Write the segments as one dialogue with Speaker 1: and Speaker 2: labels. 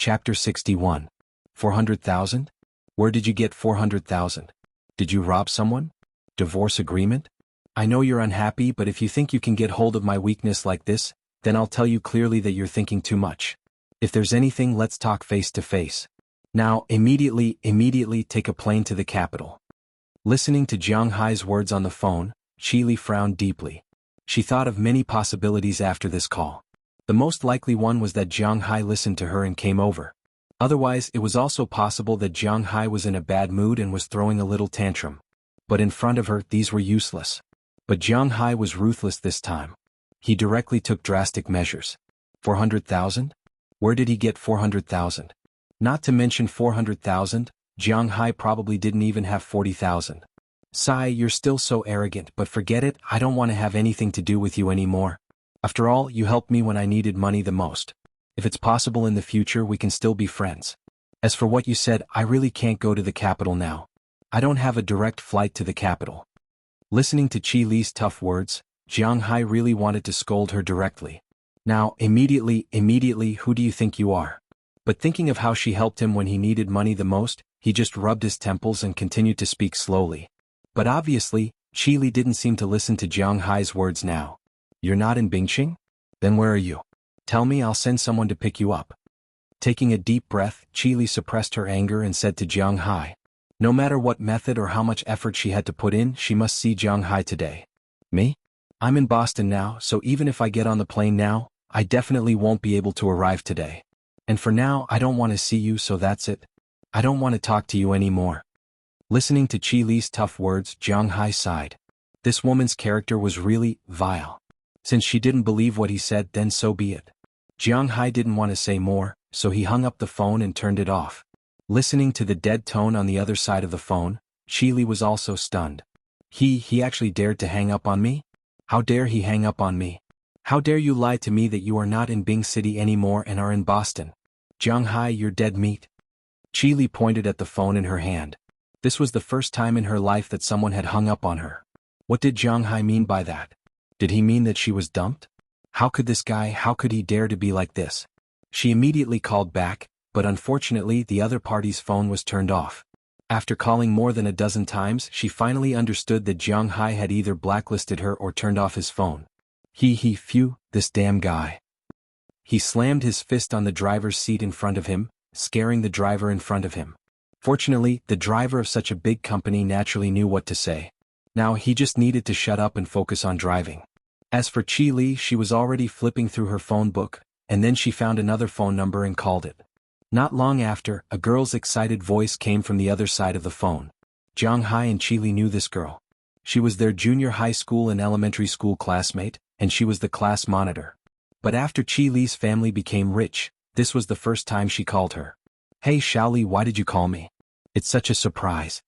Speaker 1: Chapter 61. 400,000? Where did you get 400,000? Did you rob someone? Divorce agreement? I know you're unhappy, but if you think you can get hold of my weakness like this, then I'll tell you clearly that you're thinking too much. If there's anything, let's talk face to face. Now, immediately take a plane to the capital. Listening to Jiang Hai's words on the phone, Qi frowned deeply. She thought of many possibilities after this call. The most likely one was that Jiang Hai listened to her and came over. Otherwise, it was also possible that Jiang Hai was in a bad mood and was throwing a little tantrum. But in front of her, these were useless. But Jiang Hai was ruthless this time. He directly took drastic measures. 400,000? Where did he get 400,000? Not to mention 400,000, Jiang Hai probably didn't even have 40,000. Sai, you're still so arrogant, but forget it, I don't want to have anything to do with you anymore. After all, you helped me when I needed money the most. If it's possible in the future, we can still be friends. As for what you said, I really can't go to the capital now. I don't have a direct flight to the capital. Listening to Qi Li's tough words, Jiang Hai really wanted to scold her directly. Now, immediately, who do you think you are? But thinking of how she helped him when he needed money the most, he just rubbed his temples and continued to speak slowly. But obviously, Qi Li didn't seem to listen to Jiang Hai's words now. You're not in Bingqing? Then where are you? Tell me, I'll send someone to pick you up. Taking a deep breath, Qi Li suppressed her anger and said to Jiang Hai. No matter what method or how much effort she had to put in, she must see Jiang Hai today. Me? I'm in Boston now, so even if I get on the plane now, I definitely won't be able to arrive today. And for now, I don't want to see you, so that's it. I don't want to talk to you anymore. Listening to Qi Li's tough words, Jiang Hai sighed. This woman's character was really vile. Since she didn't believe what he said, then so be it. Jiang Hai didn't want to say more, so he hung up the phone and turned it off. Listening to the dead tone on the other side of the phone, Qi Li was also stunned. He actually dared to hang up on me? How dare he hang up on me? How dare you lie to me that you are not in Bing City anymore and are in Boston? Jiang Hai, you're dead meat. Qi Li pointed at the phone in her hand. This was the first time in her life that someone had hung up on her. What did Jiang Hai mean by that? Did he mean that she was dumped? How could he dare to be like this? She immediately called back, but unfortunately the other party's phone was turned off. After calling more than a dozen times, she finally understood that Jiang Hai had either blacklisted her or turned off his phone. Phew, this damn guy. He slammed his fist on the driver's seat in front of him, scaring the driver in front of him. Fortunately, the driver of such a big company naturally knew what to say. Now he just needed to shut up and focus on driving. As for Qi Li, she was already flipping through her phone book, and then she found another phone number and called it. Not long after, a girl's excited voice came from the other side of the phone. Jiang Hai and Qi Li knew this girl. She was their junior high school and elementary school classmate, and she was the class monitor. But after Qi Li's family became rich, this was the first time she called her. Hey Xiaoli, why did you call me? It's such a surprise.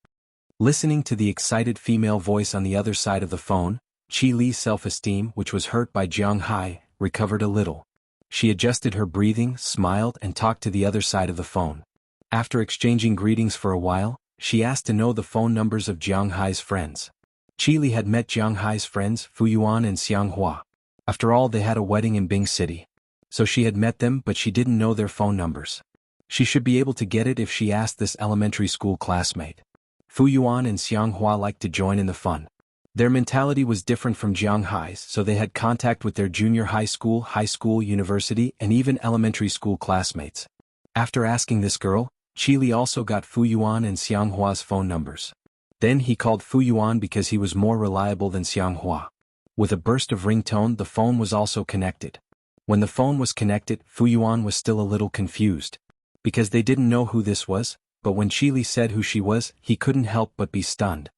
Speaker 1: Listening to the excited female voice on the other side of the phone, Qi Li's self-esteem, which was hurt by Jiang Hai, recovered a little. She adjusted her breathing, smiled, and talked to the other side of the phone. After exchanging greetings for a while, she asked to know the phone numbers of Jiang Hai's friends. Qi Li had met Jiang Hai's friends, Fu Yuan and Xiang Hua. After all, they had a wedding in Bing City. So she had met them, but she didn't know their phone numbers. She should be able to get it if she asked this elementary school classmate. Fu Yuan and Xiang Hua liked to join in the fun. Their mentality was different from Jiang Hai's, so they had contact with their junior high school, university, and even elementary school classmates. After asking this girl, Qi Li also got Fu Yuan and Xiang Hua's phone numbers. Then he called Fu Yuan because he was more reliable than Xiang Hua. With a burst of ringtone, the phone was also connected. When the phone was connected, Fu Yuan was still a little confused. Because they didn't know who this was, but when Qi Li said who she was, he couldn't help but be stunned.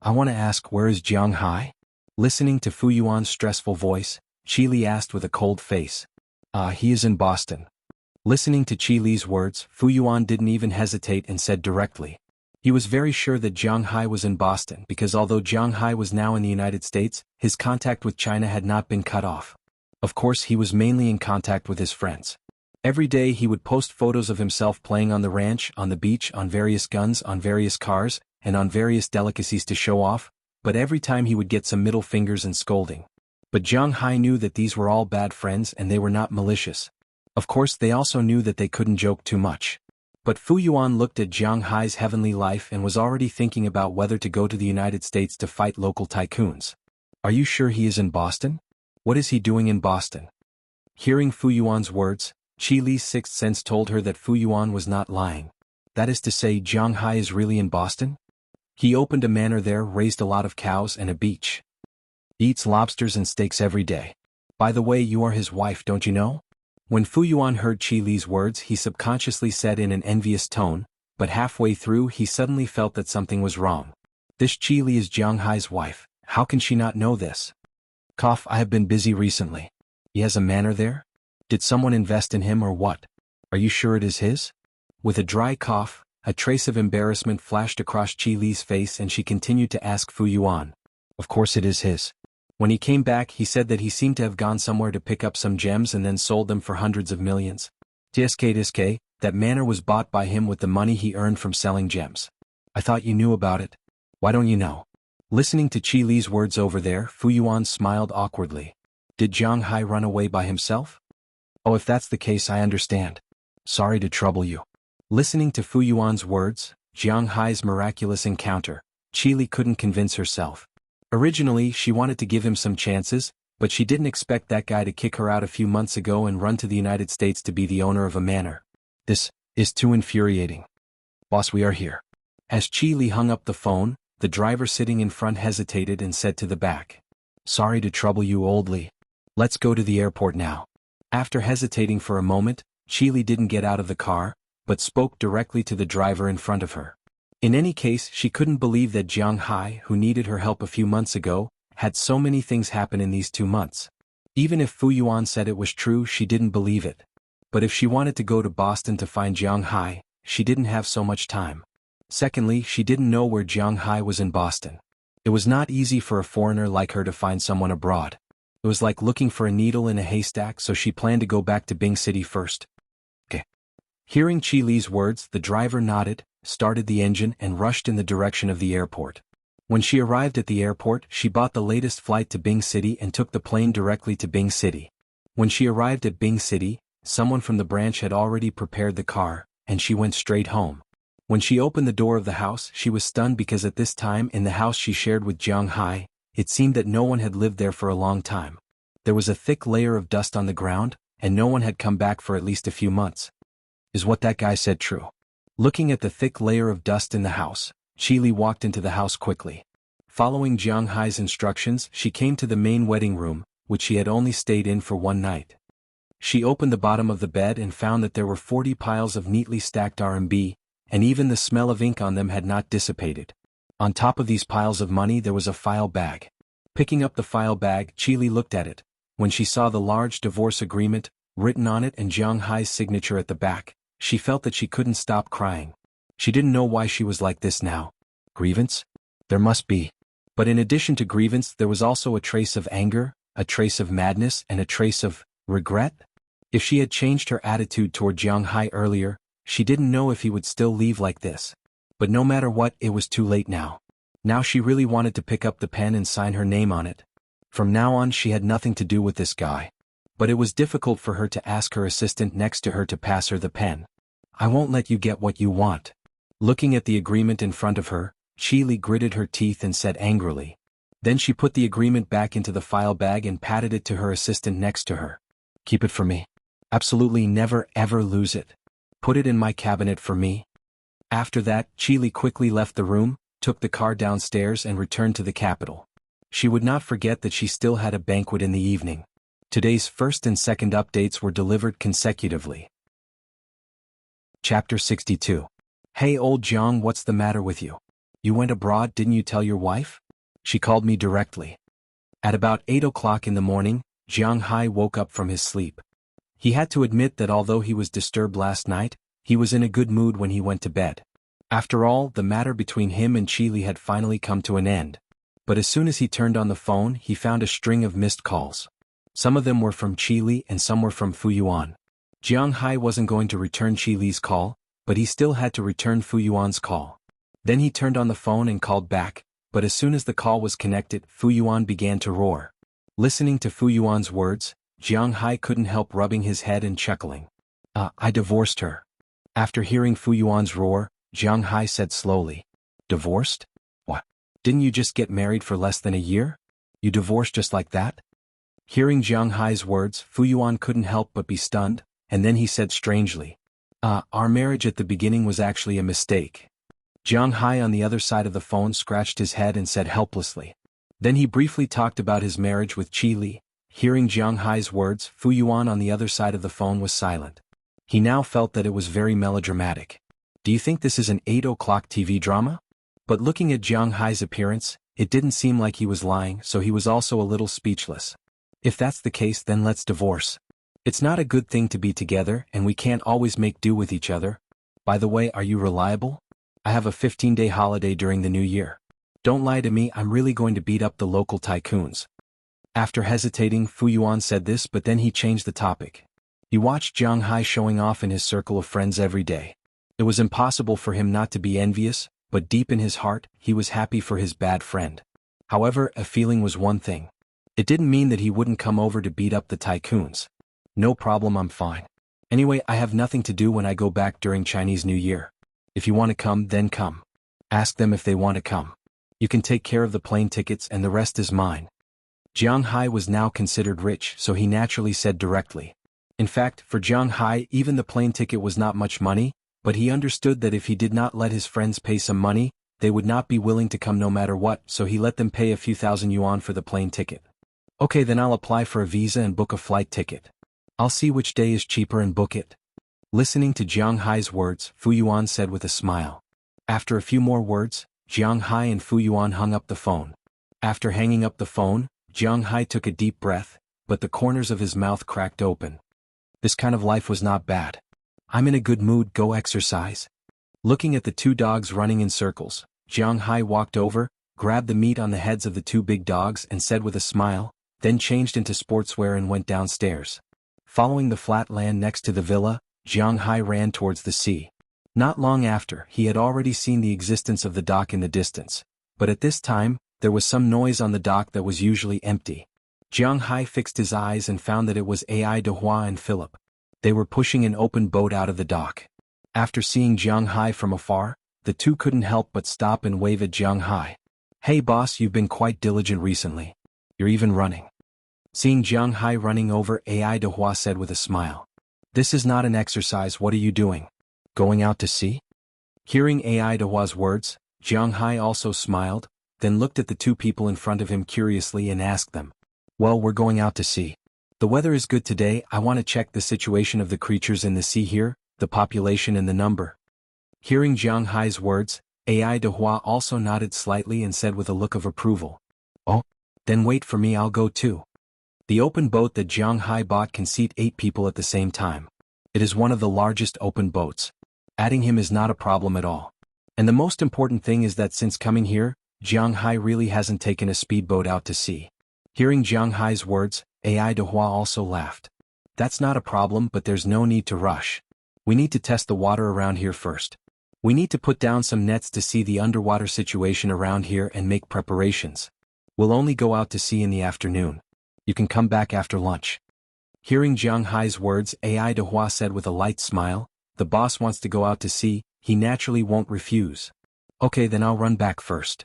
Speaker 1: I want to ask, where is Jiang Hai? Listening to Fu Yuan's stressful voice, Qi Li asked with a cold face. He is in Boston. Listening to Qi Li's words, Fu Yuan didn't even hesitate and said directly. He was very sure that Jiang Hai was in Boston because although Jiang Hai was now in the United States, his contact with China had not been cut off. Of course, he was mainly in contact with his friends. Every day he would post photos of himself playing on the ranch, on the beach, on various guns, on various cars, and on various delicacies to show off, but every time he would get some middle fingers and scolding. But Jiang Hai knew that these were all bad friends and they were not malicious. Of course they also knew that they couldn't joke too much. But Fu Yuan looked at Jiang Hai's heavenly life and was already thinking about whether to go to the United States to fight local tycoons. Are you sure he is in Boston? What is he doing in Boston? Hearing Fu Yuan's words, Qi Li's sixth sense told her that Fu Yuan was not lying. That is to say, Jiang Hai is really in Boston? He opened a manor there, raised a lot of cows and a beach. Eats lobsters and steaks every day. By the way, you are his wife, don't you know? When Fu Yuan heard Qi Li's words, he subconsciously said in an envious tone, but halfway through he suddenly felt that something was wrong. This Qi Li is Jiang Hai's wife, how can she not know this? Cough, I have been busy recently. He has a manor there? Did someone invest in him or what? Are you sure it is his? With a dry cough, a trace of embarrassment flashed across Qi Li's face and she continued to ask Fu Yuan. Of course it is his. When he came back he said that he seemed to have gone somewhere to pick up some gems and then sold them for hundreds of millions. Tiske, that manor was bought by him with the money he earned from selling gems. I thought you knew about it. Why don't you know? Listening to Qi Li's words over there, Fu Yuan smiled awkwardly. Did Jiang Hai run away by himself? Oh, if that's the case I understand. Sorry to trouble you. Listening to Fu Yuan's words, Jiang Hai's miraculous encounter, Qi Li couldn't convince herself. Originally she wanted to give him some chances, but she didn't expect that guy to kick her out a few months ago and run to the United States to be the owner of a manor. This is too infuriating. Boss, we are here. As Qi Li hung up the phone, the driver sitting in front hesitated and said to the back. Sorry to trouble you, old Li. Let's go to the airport now. After hesitating for a moment, Qi Li didn't get out of the car, but spoke directly to the driver in front of her. In any case, she couldn't believe that Jiang Hai, who needed her help a few months ago, had so many things happen in these 2 months. Even if Fu Yuan said it was true, she didn't believe it. But if she wanted to go to Boston to find Jiang Hai, she didn't have so much time. Secondly, she didn't know where Jiang Hai was in Boston. It was not easy for a foreigner like her to find someone abroad. It was like looking for a needle in a haystack, so she planned to go back to Bing City first. Okay. Hearing Qi Li's words, the driver nodded, started the engine and rushed in the direction of the airport. When she arrived at the airport, she bought the latest flight to Bing City and took the plane directly to Bing City. When she arrived at Bing City, someone from the branch had already prepared the car, and she went straight home. When she opened the door of the house, she was stunned because at this time in the house she shared with Jiang Hai, it seemed that no one had lived there for a long time. There was a thick layer of dust on the ground, and no one had come back for at least a few months. Is what that guy said true? Looking at the thick layer of dust in the house, Qi Li walked into the house quickly. Following Jiang Hai's instructions, she came to the main wedding room, which she had only stayed in for one night. She opened the bottom of the bed and found that there were 40 piles of neatly stacked RMB, and even the smell of ink on them had not dissipated. On top of these piles of money there was a file bag. Picking up the file bag, Qi Li looked at it. When she saw the large divorce agreement, written on it and Jiang Hai's signature at the back, she felt that she couldn't stop crying. She didn't know why she was like this now. Grievance? There must be. But in addition to grievance there was also a trace of anger, a trace of madness and a trace of regret? If she had changed her attitude toward Jiang Hai earlier, she didn't know if he would still leave like this. But no matter what, it was too late now. Now she really wanted to pick up the pen and sign her name on it. From now on she had nothing to do with this guy. But it was difficult for her to ask her assistant next to her to pass her the pen. I won't let you get what you want. Looking at the agreement in front of her, Qi Li gritted her teeth and said angrily. Then she put the agreement back into the file bag and patted it to her assistant next to her. Keep it for me. Absolutely never ever lose it. Put it in my cabinet for me. After that, Qi Li quickly left the room, took the car downstairs and returned to the capital. She would not forget that she still had a banquet in the evening. Today's first and second updates were delivered consecutively. Chapter 62. Hey old Jiang, what's the matter with you? You went abroad, didn't you tell your wife? She called me directly. At about 8 o'clock in the morning, Jiang Hai woke up from his sleep. He had to admit that although he was disturbed last night, he was in a good mood when he went to bed. After all, the matter between him and Qi Li had finally come to an end. But as soon as he turned on the phone, he found a string of missed calls. Some of them were from Qi Li and some were from Fu Yuan. Jiang Hai wasn't going to return Qi Li's call, but he still had to return Fu Yuan's call. Then he turned on the phone and called back, but as soon as the call was connected, Fu Yuan began to roar. Listening to Fu Yuan's words, Jiang Hai couldn't help rubbing his head and chuckling. I divorced her. After hearing Fu Yuan's roar, Jiang Hai said slowly. Divorced? What? Didn't you just get married for less than a year? You divorced just like that? Hearing Jiang Hai's words, Fu Yuan couldn't help but be stunned, and then he said strangely. Our marriage at the beginning was actually a mistake. Jiang Hai on the other side of the phone scratched his head and said helplessly. Then he briefly talked about his marriage with Qi Li. Hearing Jiang Hai's words, Fu Yuan on the other side of the phone was silent. He now felt that it was very melodramatic. Do you think this is an 8 o'clock TV drama? But looking at Jiang Hai's appearance, it didn't seem like he was lying, so he was also a little speechless. If that's the case, then let's divorce. It's not a good thing to be together, and we can't always make do with each other. By the way, are you reliable? I have a 15-day holiday during the new year. Don't lie to me, I'm really going to beat up the local tycoons. After hesitating, Fu Yuan said this, but then he changed the topic. He watched Jiang Hai showing off in his circle of friends every day. It was impossible for him not to be envious, but deep in his heart, he was happy for his bad friend. However, a feeling was one thing. It didn't mean that he wouldn't come over to beat up the tycoons. No problem, I'm fine. Anyway, I have nothing to do when I go back during Chinese New Year. If you want to come, then come. Ask them if they want to come. You can take care of the plane tickets and the rest is mine. Jiang Hai was now considered rich, so he naturally said directly. In fact, for Jiang Hai, even the plane ticket was not much money, but he understood that if he did not let his friends pay some money, they would not be willing to come no matter what, so he let them pay a few thousand yuan for the plane ticket. Okay, then I'll apply for a visa and book a flight ticket. I'll see which day is cheaper and book it. Listening to Jiang Hai's words, Fu Yuan said with a smile. After a few more words, Jiang Hai and Fu Yuan hung up the phone. After hanging up the phone, Jiang Hai took a deep breath, but the corners of his mouth cracked open. This kind of life was not bad. I'm in a good mood, go exercise. Looking at the two dogs running in circles, Jiang Hai walked over, grabbed the meat on the heads of the two big dogs and said with a smile, then changed into sportswear and went downstairs. Following the flat land next to the villa, Jiang Hai ran towards the sea. Not long after, he had already seen the existence of the dock in the distance, but at this time, there was some noise on the dock that was usually empty. Jiang Hai fixed his eyes and found that it was Ai Dehua and Philip. They were pushing an open boat out of the dock. After seeing Jiang Hai from afar, the two couldn't help but stop and wave at Jiang Hai. Hey boss, you've been quite diligent recently. You're even running. Seeing Jiang Hai running over, Ai Dehua said with a smile. This is not an exercise, what are you doing? Going out to sea? Hearing Ai Dehua's words, Jiang Hai also smiled, then looked at the two people in front of him curiously and asked them. Well, we're going out to sea. The weather is good today, I want to check the situation of the creatures in the sea here, the population and the number. Hearing Jiang Hai's words, Ai Dehua also nodded slightly and said with a look of approval. Oh, then wait for me, I'll go too. The open boat that Jiang Hai bought can seat 8 people at the same time. It is one of the largest open boats. Adding him is not a problem at all. And the most important thing is that since coming here, Jiang Hai really hasn't taken a speedboat out to sea. Hearing Jiang Hai's words, Ai Dehua also laughed. That's not a problem, but there's no need to rush. We need to test the water around here first. We need to put down some nets to see the underwater situation around here and make preparations. We'll only go out to sea in the afternoon. You can come back after lunch. Hearing Jiang Hai's words, Ai Dehua said with a light smile, the boss wants to go out to sea, he naturally won't refuse. Okay, then I'll run back first.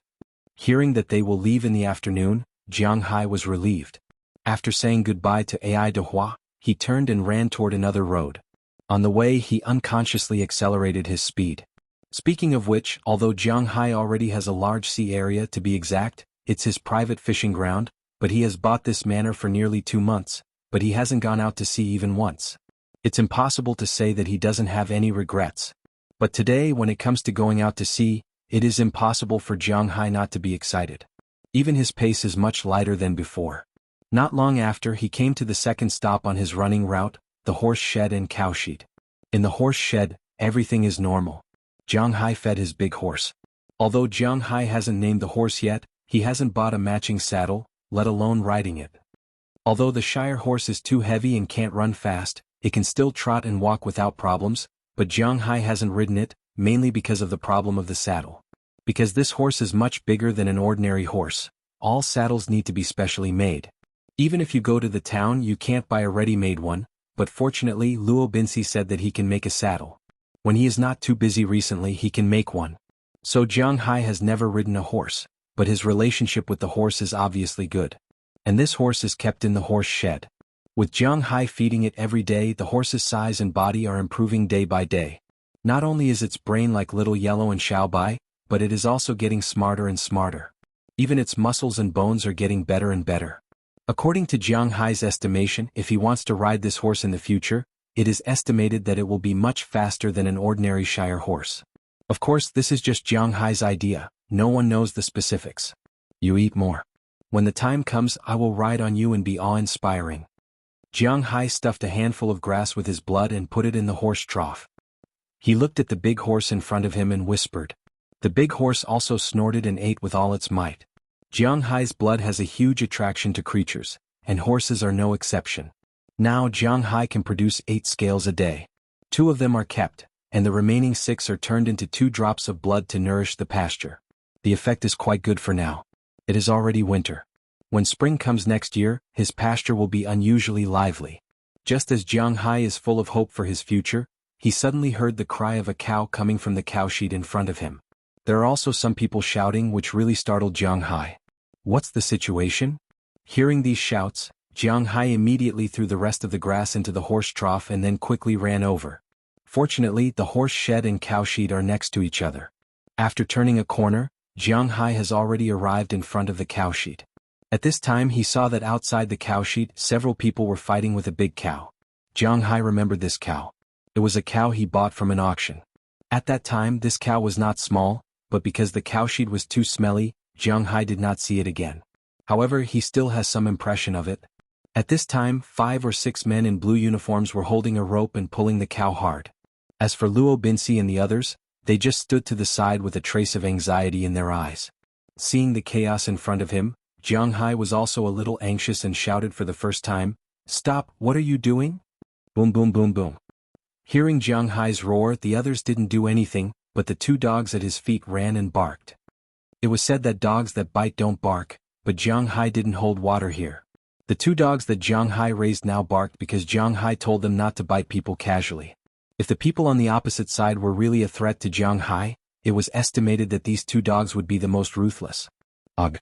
Speaker 1: Hearing that they will leave in the afternoon, Jiang Hai was relieved. After saying goodbye to Ai Dehua, he turned and ran toward another road. On the way, he unconsciously accelerated his speed. Speaking of which, although Jiang Hai already has a large sea area to be exact, it's his private fishing ground, but he has bought this manor for nearly 2 months, but he hasn't gone out to sea even once. It's impossible to say that he doesn't have any regrets. But today, when it comes to going out to sea, it is impossible for Jiang Hai not to be excited. Even his pace is much lighter than before. Not long after, he came to the second stop on his running route, the horse shed and cow shed. In the horse shed, everything is normal. Jiang Hai fed his big horse. Although Jiang Hai hasn't named the horse yet, he hasn't bought a matching saddle, let alone riding it. Although the Shire horse is too heavy and can't run fast, it can still trot and walk without problems, but Jiang Hai hasn't ridden it, mainly because of the problem of the saddle. Because this horse is much bigger than an ordinary horse, all saddles need to be specially made. Even if you go to the town you can't buy a ready-made one, but fortunately Luo Binsi said that he can make a saddle. When he is not too busy recently he can make one. So Jiang Hai has never ridden a horse, but his relationship with the horse is obviously good. And this horse is kept in the horse shed. With Jiang Hai feeding it every day, the horse's size and body are improving day by day. Not only is its brain like little Yellow and Xiaobai, but it is also getting smarter and smarter. Even its muscles and bones are getting better and better. According to Jiang Hai's estimation, if he wants to ride this horse in the future, it is estimated that it will be much faster than an ordinary Shire horse. Of course, this is just Jiang Hai's idea, no one knows the specifics. You eat more. When the time comes, I will ride on you and be awe-inspiring. Jiang Hai stuffed a handful of grass with his blood and put it in the horse trough. He looked at the big horse in front of him and whispered. The big horse also snorted and ate with all its might. Jiang Hai's blood has a huge attraction to creatures, and horses are no exception. Now Jiang Hai can produce 8 scales a day. 2 of them are kept, and the remaining 6 are turned into 2 drops of blood to nourish the pasture. The effect is quite good for now. It is already winter. When spring comes next year, his pasture will be unusually lively. Just as Jiang Hai is full of hope for his future, he suddenly heard the cry of a cow coming from the cowshed in front of him. There are also some people shouting, which really startled Jiang Hai. What's the situation? Hearing these shouts, Jiang Hai immediately threw the rest of the grass into the horse trough and then quickly ran over. Fortunately, the horse shed and cowshed are next to each other. After turning a corner, Jiang Hai has already arrived in front of the cowshed. At this time he saw that outside the cowshed several people were fighting with a big cow. Jiang Hai remembered this cow. It was a cow he bought from an auction. At that time this cow was not small, but because the cowshed was too smelly, Jiang Hai did not see it again. However, he still has some impression of it. At this time 5 or 6 men in blue uniforms were holding a rope and pulling the cow hard. As for Luo Binsi and the others, they just stood to the side with a trace of anxiety in their eyes. Seeing the chaos in front of him, Jiang Hai was also a little anxious and shouted for the first time, "Stop, what are you doing?" Boom boom boom boom. Hearing Jiang Hai's roar, the others didn't do anything, but the 2 dogs at his feet ran and barked. It was said that dogs that bite don't bark, but Jiang Hai didn't hold water here. The 2 dogs that Jiang Hai raised now barked because Jiang Hai told them not to bite people casually. If the people on the opposite side were really a threat to Jiang Hai, it was estimated that these 2 dogs would be the most ruthless. Ugh.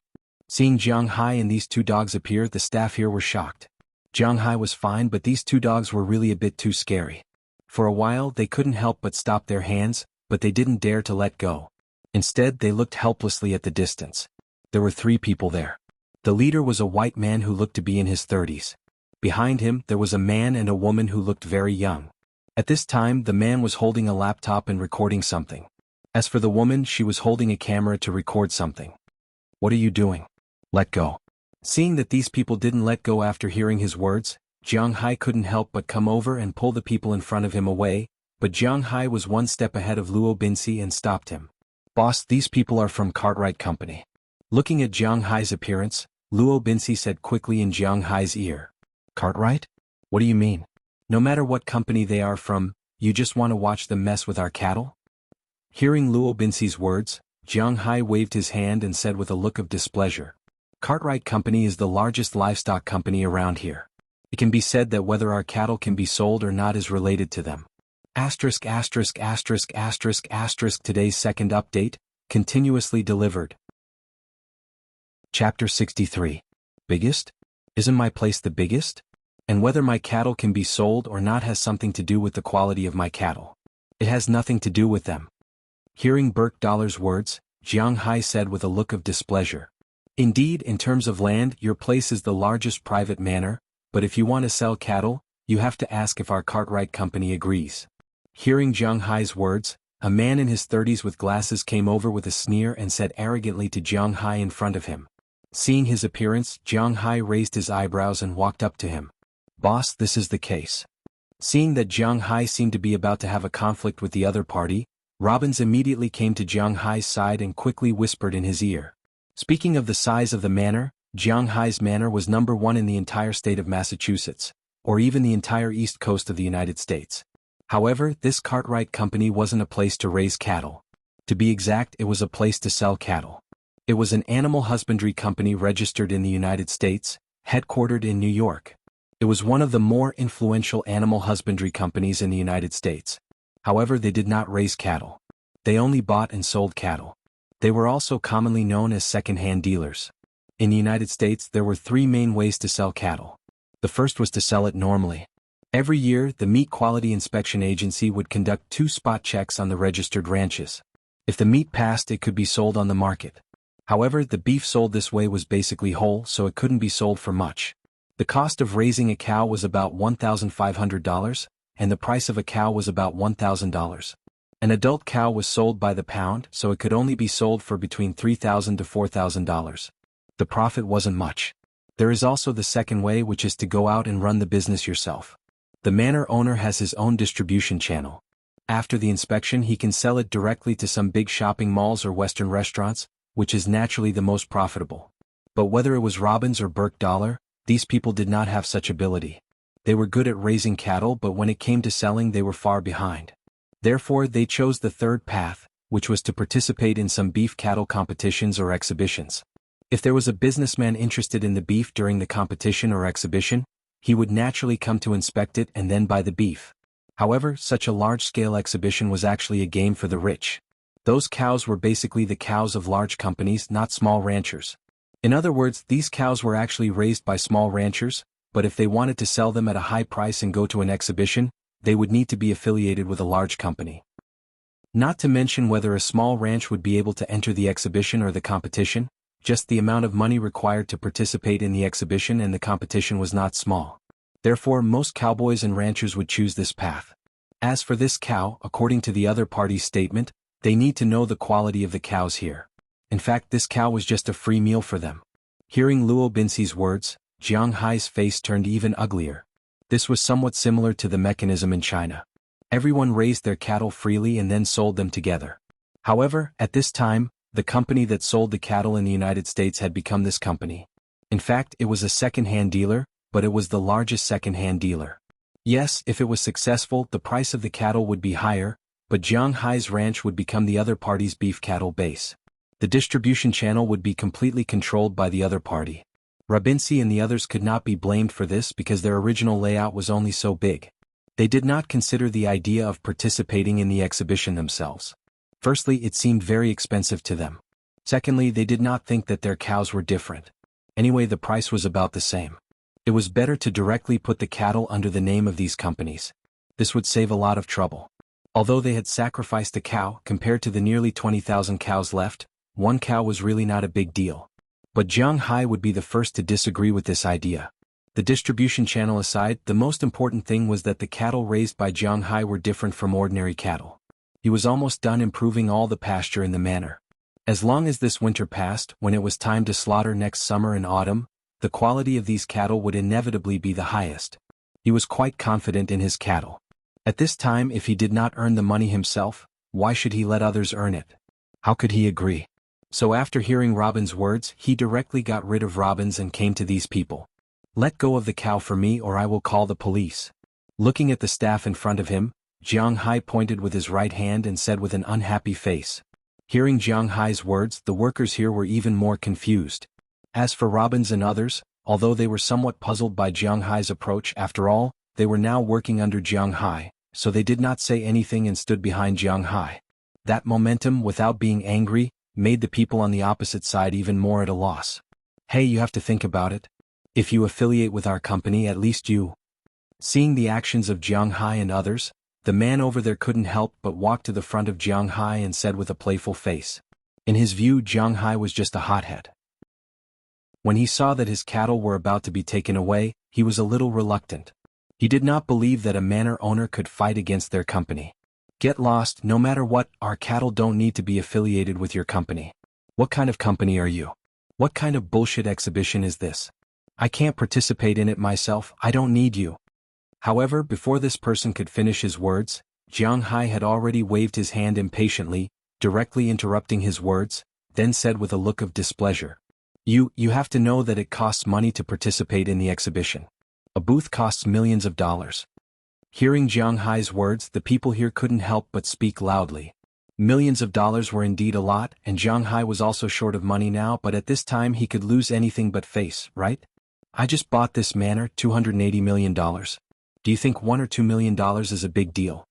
Speaker 1: Seeing Jiang Hai and these 2 dogs appear, the staff here were shocked. Jiang Hai was fine, but these 2 dogs were really a bit too scary. For a while they couldn't help but stop their hands, but they didn't dare to let go. Instead they looked helplessly at the distance. There were 3 people there. The leader was a white man who looked to be in his 30s. Behind him there was a man and a woman who looked very young. At this time the man was holding a laptop and recording something. As for the woman, she was holding a camera to record something. "What are you doing? Let go." Seeing that these people didn't let go after hearing his words, Jiang Hai couldn't help but come over and pull the people in front of him away, but Jiang Hai was 1 step ahead of Luo Binsi and stopped him. "Boss, these people are from Cartwright Company." Looking at Jiang Hai's appearance, Luo Binsi said quickly in Jiang Hai's ear. "Cartwright? What do you mean? No matter what company they are from, you just want to watch them mess with our cattle?" Hearing Luo Binsi's words, Jiang Hai waved his hand and said with a look of displeasure, "Cartwright Company is the largest livestock company around here. It can be said that whether our cattle can be sold or not is related to them. Asterisk asterisk asterisk asterisk asterisk. Today's second update, continuously delivered. Chapter 63. Biggest? Isn't my place the biggest? And whether my cattle can be sold or not has something to do with the quality of my cattle. It has nothing to do with them." Hearing Burke Dollar's words, Jiang Hai said with a look of displeasure. "Indeed, in terms of land, your place is the largest private manor, but if you want to sell cattle, you have to ask if our Cartwright Company agrees." Hearing Jiang Hai's words, a man in his 30s with glasses came over with a sneer and said arrogantly to Jiang Hai in front of him. Seeing his appearance, Jiang Hai raised his eyebrows and walked up to him. "Boss, this is the case." Seeing that Jiang Hai seemed to be about to have a conflict with the other party, Robbins immediately came to Jiang Hai's side and quickly whispered in his ear. Speaking of the size of the manor, Jiang Hai's manor was number 1 in the entire state of Massachusetts, or even the entire east coast of the United States. However, this Cartwright Company wasn't a place to raise cattle. To be exact, it was a place to sell cattle. It was an animal husbandry company registered in the United States, headquartered in New York. It was one of the more influential animal husbandry companies in the United States. However, they did not raise cattle. They only bought and sold cattle. They were also commonly known as second-hand dealers. In the United States, there were three main ways to sell cattle. The first was to sell it normally. Every year, the Meat Quality Inspection Agency would conduct 2 spot checks on the registered ranches. If the meat passed, it could be sold on the market. However, the beef sold this way was basically whole, so it couldn't be sold for much. The cost of raising a cow was about $1,500, and the price of a cow was about $1,000. An adult cow was sold by the pound, so it could only be sold for between $3,000 to $4,000. The profit wasn't much. There is also the second way, which is to go out and run the business yourself. The manor owner has his own distribution channel. After the inspection, he can sell it directly to some big shopping malls or Western restaurants, which is naturally the most profitable. But whether it was Robbins or Burke Dollar, these people did not have such ability. They were good at raising cattle, but when it came to selling, they were far behind. Therefore, they chose the third path, which was to participate in some beef cattle competitions or exhibitions. If there was a businessman interested in the beef during the competition or exhibition, he would naturally come to inspect it and then buy the beef. However, such a large-scale exhibition was actually a game for the rich. Those cows were basically the cows of large companies, not small ranchers. In other words, these cows were actually raised by small ranchers, but if they wanted to sell them at a high price and go to an exhibition, they would need to be affiliated with a large company. Not to mention whether a small ranch would be able to enter the exhibition or the competition, just the amount of money required to participate in the exhibition and the competition was not small. Therefore, most cowboys and ranchers would choose this path. As for this cow, according to the other party's statement, they need to know the quality of the cows here. In fact, this cow was just a free meal for them. Hearing Luo Binxi's words, Jiang Hai's face turned even uglier. This was somewhat similar to the mechanism in China. Everyone raised their cattle freely and then sold them together. However, at this time, the company that sold the cattle in the United States had become this company. In fact, it was a second-hand dealer, but it was the largest second-hand dealer. Yes, if it was successful, the price of the cattle would be higher, but Jiang Hai's ranch would become the other party's beef cattle base. The distribution channel would be completely controlled by the other party. Rabinsi and the others could not be blamed for this because their original layout was only so big. They did not consider the idea of participating in the exhibition themselves. Firstly, it seemed very expensive to them. Secondly, they did not think that their cows were different. Anyway, the price was about the same. It was better to directly put the cattle under the name of these companies. This would save a lot of trouble. Although they had sacrificed a cow, compared to the nearly 20,000 cows left, one cow was really not a big deal. But Jiang Hai would be the first to disagree with this idea. The distribution channel aside, the most important thing was that the cattle raised by Jiang Hai were different from ordinary cattle. He was almost done improving all the pasture in the manor. As long as this winter passed, when it was time to slaughter next summer and autumn, the quality of these cattle would inevitably be the highest. He was quite confident in his cattle. At this time, if he did not earn the money himself, why should he let others earn it? How could he agree? So after hearing Robin's words, he directly got rid of Robbins and came to these people. "Let go of the cow for me or I will call the police." Looking at the staff in front of him, Jiang Hai pointed with his right hand and said with an unhappy face. Hearing Jiang Hai's words, the workers here were even more confused. As for Robbins and others, although they were somewhat puzzled by Jiang Hai's approach, after all, they were now working under Jiang Hai, so they did not say anything and stood behind Jiang Hai. That momentum, without being angry, made the people on the opposite side even more at a loss. "Hey, you have to think about it. If you affiliate with our company, at least you." Seeing the actions of Jiang Hai and others, the man over there couldn't help but walk to the front of Jiang Hai and said with a playful face. In his view, Jiang Hai was just a hothead. When he saw that his cattle were about to be taken away, he was a little reluctant. He did not believe that a manor owner could fight against their company. "Get lost, no matter what, our cattle don't need to be affiliated with your company. What kind of company are you? What kind of bullshit exhibition is this? I can't participate in it myself, I don't need you." However, before this person could finish his words, Jiang Hai had already waved his hand impatiently, directly interrupting his words, then said with a look of displeasure. You have to know that it costs money to participate in the exhibition. A booth costs millions of dollars." Hearing Jiang Hai's words, the people here couldn't help but speak loudly. Millions of dollars were indeed a lot, and Jiang Hai was also short of money now, but at this time he could lose anything but face, right? I just bought this manor, $280 million. Do you think $1 or $2 million is a big deal?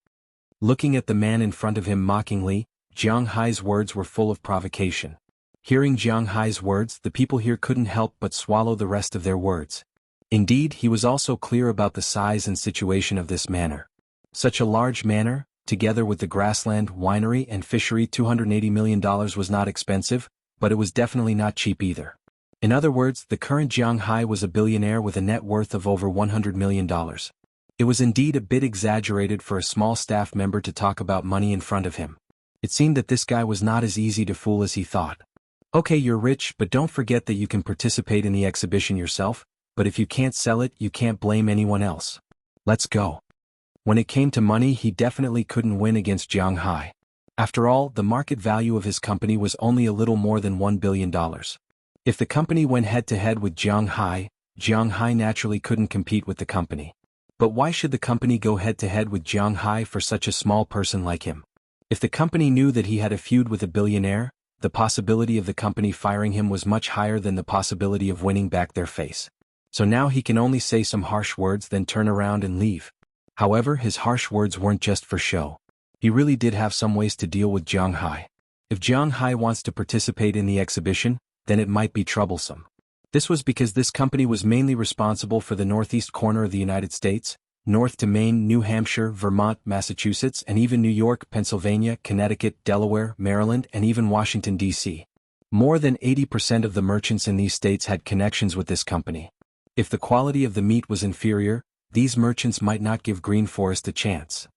Speaker 1: Looking at the man in front of him mockingly, Jiang Hai's words were full of provocation. Hearing Jiang Hai's words, the people here couldn't help but swallow the rest of their words. Indeed, he was also clear about the size and situation of this manor. Such a large manor, together with the grassland, winery and fishery, $280 million was not expensive, but it was definitely not cheap either. In other words, the current Jiang Hai was a billionaire with a net worth of over $100 million. It was indeed a bit exaggerated for a small staff member to talk about money in front of him. It seemed that this guy was not as easy to fool as he thought. Okay, you're rich, but don't forget that you can participate in the exhibition yourself, but if you can't sell it, you can't blame anyone else. Let's go. When it came to money, he definitely couldn't win against Jiang Hai. After all, the market value of his company was only a little more than $1 billion. If the company went head-to-head with Jiang Hai naturally couldn't compete with the company. But why should the company go head-to-head with Jiang Hai for such a small person like him? If the company knew that he had a feud with a billionaire, the possibility of the company firing him was much higher than the possibility of winning back their face. So now he can only say some harsh words, then turn around and leave. However, his harsh words weren't just for show. He really did have some ways to deal with Jiang Hai. If Jiang Hai wants to participate in the exhibition, then it might be troublesome. This was because this company was mainly responsible for the northeast corner of the United States, north to Maine, New Hampshire, Vermont, Massachusetts, and even New York, Pennsylvania, Connecticut, Delaware, Maryland, and even Washington, D.C. More than 80% of the merchants in these states had connections with this company. If the quality of the meat was inferior, these merchants might not give Green Forest a chance.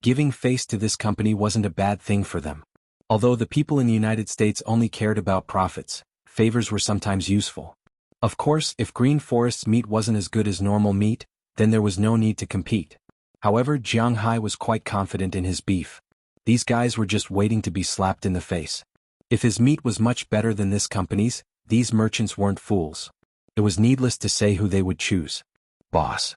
Speaker 1: Giving face to this company wasn't a bad thing for them. Although the people in the United States only cared about profits, favors were sometimes useful. Of course, if Green Forest's meat wasn't as good as normal meat, then there was no need to compete. However, Jiang Hai was quite confident in his beef. These guys were just waiting to be slapped in the face. If his meat was much better than this company's, these merchants weren't fools. It was needless to say who they would choose. Boss.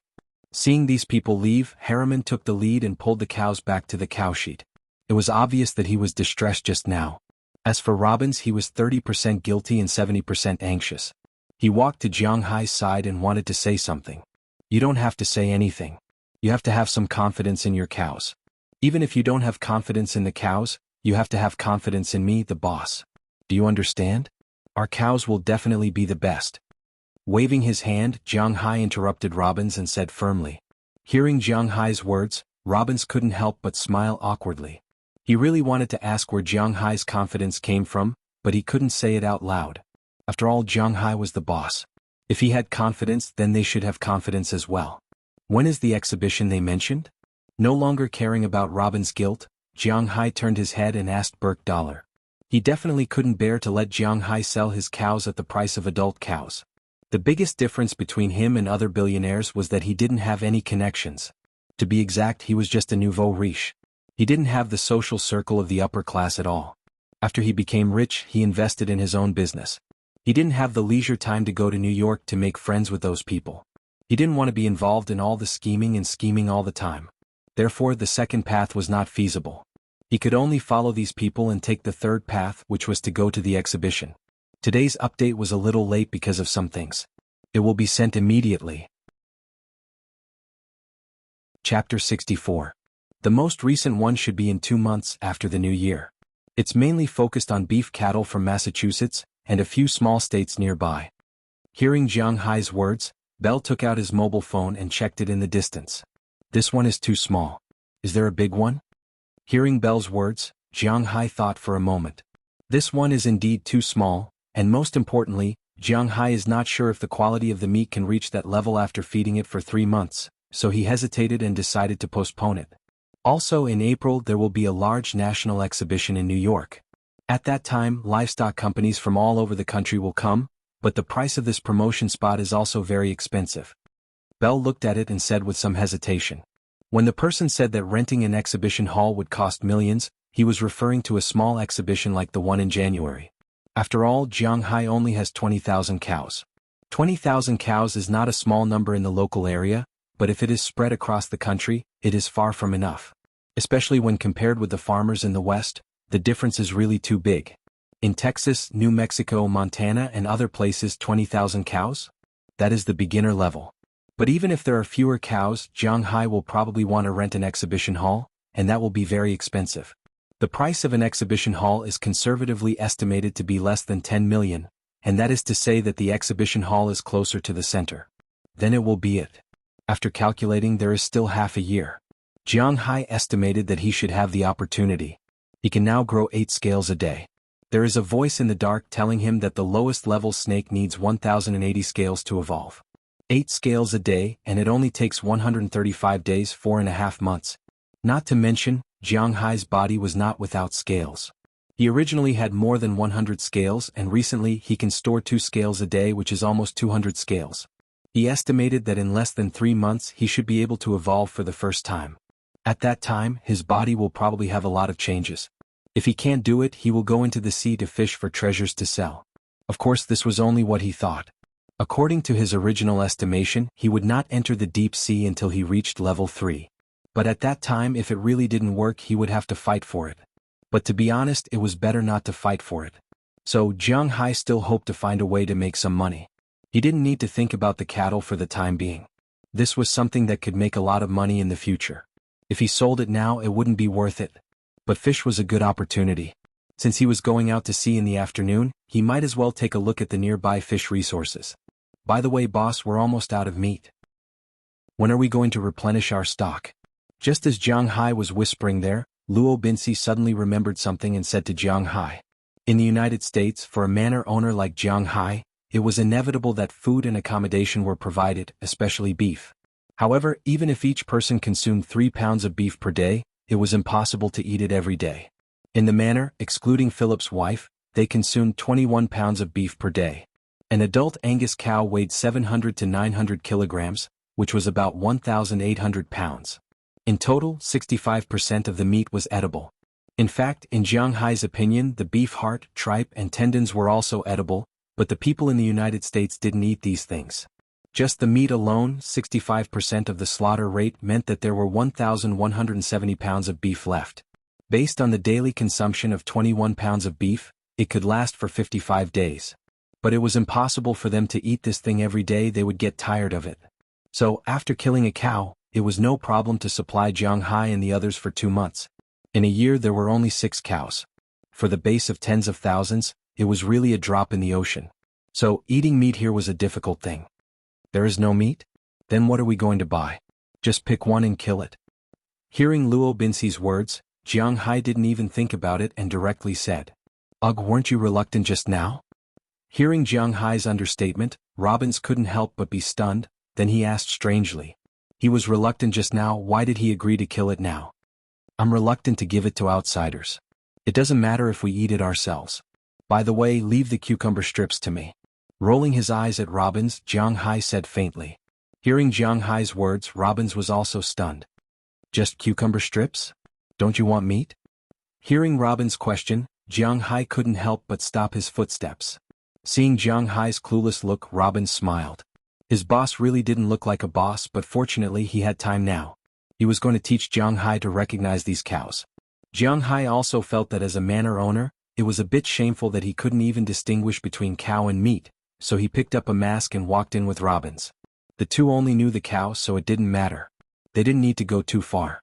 Speaker 1: Seeing these people leave, Harriman took the lead and pulled the cows back to the cowshed. It was obvious that he was distressed just now. As for Robbins, he was 30% guilty and 70% anxious. He walked to Jiang Hai's side and wanted to say something. You don't have to say anything. You have to have some confidence in your cows. Even if you don't have confidence in the cows, you have to have confidence in me, the boss. Do you understand? Our cows will definitely be the best. Waving his hand, Jiang Hai interrupted Robbins and said firmly. Hearing Jiang Hai's words, Robbins couldn't help but smile awkwardly. He really wanted to ask where Jiang Hai's confidence came from, but he couldn't say it out loud. After all, Jiang Hai was the boss. If he had confidence, then they should have confidence as well. When is the exhibition they mentioned? No longer caring about Robin's guilt, Jiang Hai turned his head and asked Burke Dollar. He definitely couldn't bear to let Jiang Hai sell his cows at the price of adult cows. The biggest difference between him and other billionaires was that he didn't have any connections. To be exact, he was just a nouveau riche. He didn't have the social circle of the upper class at all. After he became rich, he invested in his own business. He didn't have the leisure time to go to New York to make friends with those people. He didn't want to be involved in all the scheming all the time. Therefore, the second path was not feasible. He could only follow these people and take the third path, which was to go to the exhibition. Today's update was a little late because of some things. It will be sent immediately. Chapter 64. The most recent one should be in 2 months after the new year. It's mainly focused on beef cattle from Massachusetts and a few small states nearby. Hearing Jiang Hai's words, Bell took out his mobile phone and checked it in the distance. This one is too small. Is there a big one? Hearing Bell's words, Jiang Hai thought for a moment. This one is indeed too small, and most importantly, Jiang Hai is not sure if the quality of the meat can reach that level after feeding it for 3 months, so he hesitated and decided to postpone it. Also in April there will be a large national exhibition in New York. At that time, livestock companies from all over the country will come, but the price of this promotion spot is also very expensive. Bell looked at it and said with some hesitation. When the person said that renting an exhibition hall would cost millions, he was referring to a small exhibition like the one in January. After all, Jiang Hai only has 20,000 cows. 20,000 cows is not a small number in the local area, but if it is spread across the country, it is far from enough. Especially when compared with the farmers in the West, the difference is really too big. In Texas, New Mexico, Montana and other places, 20,000 cows? That is the beginner level. But even if there are fewer cows, Jianghai will probably want to rent an exhibition hall, and that will be very expensive. The price of an exhibition hall is conservatively estimated to be less than 10 million, and that is to say that the exhibition hall is closer to the center. Then it will be it. After calculating, there is still half a year. Jianghai estimated that he should have the opportunity. He can now grow 8 scales a day. There is a voice in the dark telling him that the lowest level snake needs 1080 scales to evolve. 8 scales a day, and it only takes 135 days, 4.5 months. Not to mention, Jianghai's body was not without scales. He originally had more than 100 scales, and recently he can store 2 scales a day, which is almost 200 scales. He estimated that in less than 3 months he should be able to evolve for the first time. At that time, his body will probably have a lot of changes. If he can't do it, he will go into the sea to fish for treasures to sell. Of course, this was only what he thought. According to his original estimation, he would not enter the deep sea until he reached level 3. But at that time, if it really didn't work, he would have to fight for it. But to be honest, it was better not to fight for it. So Jianghai still hoped to find a way to make some money. He didn't need to think about the cattle for the time being. This was something that could make a lot of money in the future. If he sold it now, it wouldn't be worth it. But fish was a good opportunity. Since he was going out to sea in the afternoon, he might as well take a look at the nearby fish resources. By the way, boss, we're almost out of meat. When are we going to replenish our stock? Just as Jianghai was whispering there, Luo Binsi suddenly remembered something and said to Jianghai. In the United States, for a manor owner like Jianghai, it was inevitable that food and accommodation were provided, especially beef. However, even if each person consumed 3 pounds of beef per day, it was impossible to eat it every day. In the manor, excluding Philip's wife, they consumed 21 pounds of beef per day. An adult Angus cow weighed 700 to 900 kilograms, which was about 1,800 pounds. In total, 65% of the meat was edible. In fact, in Jianghai's opinion, the beef heart, tripe, and tendons were also edible, but the people in the United States didn't eat these things. Just the meat alone, 65% of the slaughter rate meant that there were 1,170 pounds of beef left. Based on the daily consumption of 21 pounds of beef, it could last for 55 days. But it was impossible for them to eat this thing every day, they would get tired of it. So, after killing a cow, it was no problem to supply Jianghai and the others for 2 months. In a year there were only 6 cows. For the base of tens of thousands, it was really a drop in the ocean. So, eating meat here was a difficult thing. There is no meat? Then what are we going to buy? Just pick one and kill it. Hearing Luo Binsi's words, Jianghai didn't even think about it and directly said, "Ugh, weren't you reluctant just now?" Hearing Jianghai's understatement, Robbins couldn't help but be stunned, then he asked strangely. He was reluctant just now, why did he agree to kill it now? I'm reluctant to give it to outsiders. It doesn't matter if we eat it ourselves. By the way, leave the cucumber strips to me. Rolling his eyes at Robbins, Jianghai said faintly. Hearing Jianghai's words, Robbins was also stunned. Just cucumber strips? Don't you want meat? Hearing Robbins' question, Jianghai couldn't help but stop his footsteps. Seeing Jianghai's clueless look, Robbins smiled. His boss really didn't look like a boss, but fortunately he had time now. He was going to teach Jianghai to recognize these cows. Jianghai also felt that as a manor owner, it was a bit shameful that he couldn't even distinguish between cow and meat, so he picked up a mask and walked in with Robbins. The two only knew the cow, so it didn't matter. They didn't need to go too far.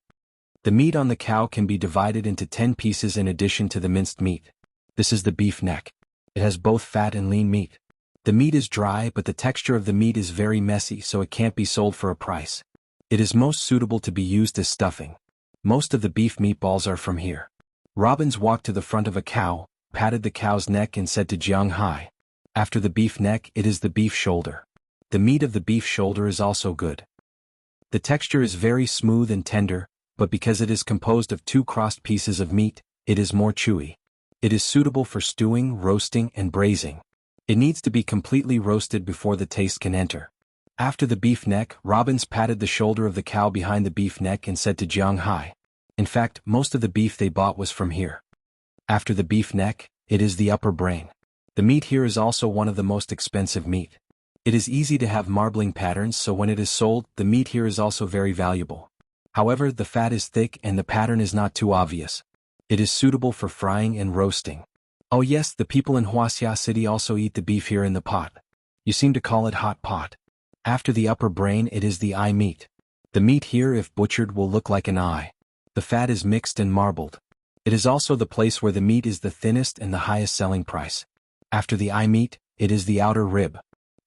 Speaker 1: The meat on the cow can be divided into 10 pieces in addition to the minced meat. This is the beef neck. It has both fat and lean meat. The meat is dry, but the texture of the meat is very messy, so it can't be sold for a price. It is most suitable to be used as stuffing. Most of the beef meatballs are from here. Robbins walked to the front of a cow, patted the cow's neck and said to Jianghai, after the beef neck, it is the beef shoulder. The meat of the beef shoulder is also good. The texture is very smooth and tender, but because it is composed of 2 crossed pieces of meat, it is more chewy. It is suitable for stewing, roasting, and braising. It needs to be completely roasted before the taste can enter. After the beef neck, Robbins patted the shoulder of the cow behind the beef neck and said to Jianghai. In fact, most of the beef they bought was from here. After the beef neck, it is the upper brain. The meat here is also one of the most expensive meat. It is easy to have marbling patterns, so when it is sold, the meat here is also very valuable. However, the fat is thick and the pattern is not too obvious. It is suitable for frying and roasting. Oh yes, the people in Wuxia City also eat the beef here in the pot. You seem to call it hot pot. After the upper brain it is the eye meat. The meat here if butchered will look like an eye. The fat is mixed and marbled. It is also the place where the meat is the thinnest and the highest selling price. After the eye meat, it is the outer rib.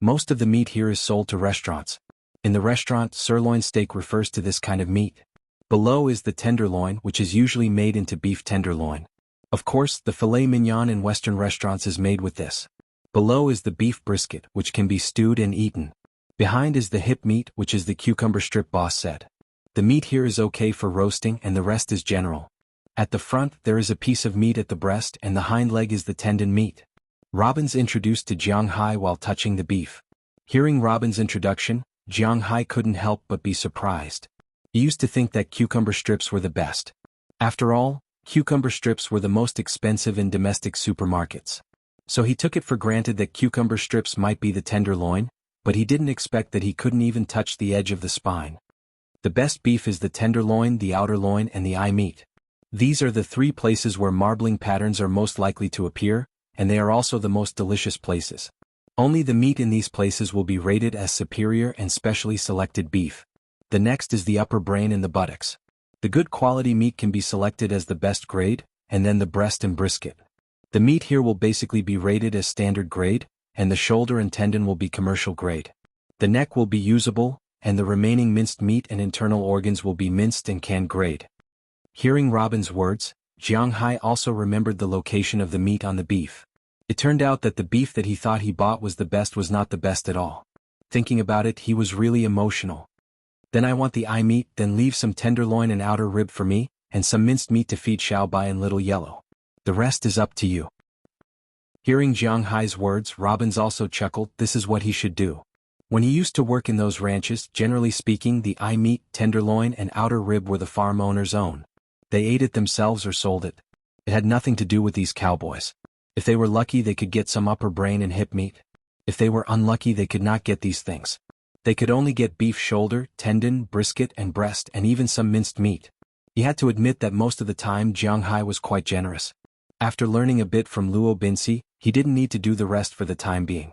Speaker 1: Most of the meat here is sold to restaurants. In the restaurant, sirloin steak refers to this kind of meat. Below is the tenderloin, which is usually made into beef tenderloin. Of course, the filet mignon in Western restaurants is made with this. Below is the beef brisket, which can be stewed and eaten. Behind is the hip meat, which is the cucumber strip boss said. The meat here is okay for roasting and the rest is general. At the front there is a piece of meat at the breast and the hind leg is the tendon meat. Robin's introduced to Jiang Hai while touching the beef. Hearing Robin's introduction, Jiang Hai couldn't help but be surprised. He used to think that cucumber strips were the best. After all, cucumber strips were the most expensive in domestic supermarkets. So he took it for granted that cucumber strips might be the tenderloin, but he didn't expect that he couldn't even touch the edge of the spine. The best beef is the tenderloin, the outer loin, and the eye meat. These are the three places where marbling patterns are most likely to appear, and they are also the most delicious places. Only the meat in these places will be rated as superior and specially selected beef. The next is the upper brain and the buttocks. The good quality meat can be selected as the best grade, and then the breast and brisket. The meat here will basically be rated as standard grade, and the shoulder and tendon will be commercial grade. The neck will be usable, and the remaining minced meat and internal organs will be minced and canned grade. Hearing Robin's words, Jiang Hai also remembered the location of the meat on the beef. It turned out that the beef that he thought he bought was the best was not the best at all. Thinking about it, he was really emotional. Then I want the eye meat, then leave some tenderloin and outer rib for me, and some minced meat to feed Xiaobai and Little Yellow. The rest is up to you. Hearing Jiang Hai's words, Robins also chuckled. This is what he should do. When he used to work in those ranches, generally speaking, the eye meat, tenderloin, and outer rib were the farm owner's own. They ate it themselves or sold it. It had nothing to do with these cowboys. If they were lucky, they could get some upper brain and hip meat. If they were unlucky, they could not get these things. They could only get beef shoulder, tendon, brisket, and breast, and even some minced meat. He had to admit that most of the time Jiang Hai was quite generous. After learning a bit from Luo Binci, he didn't need to do the rest for the time being.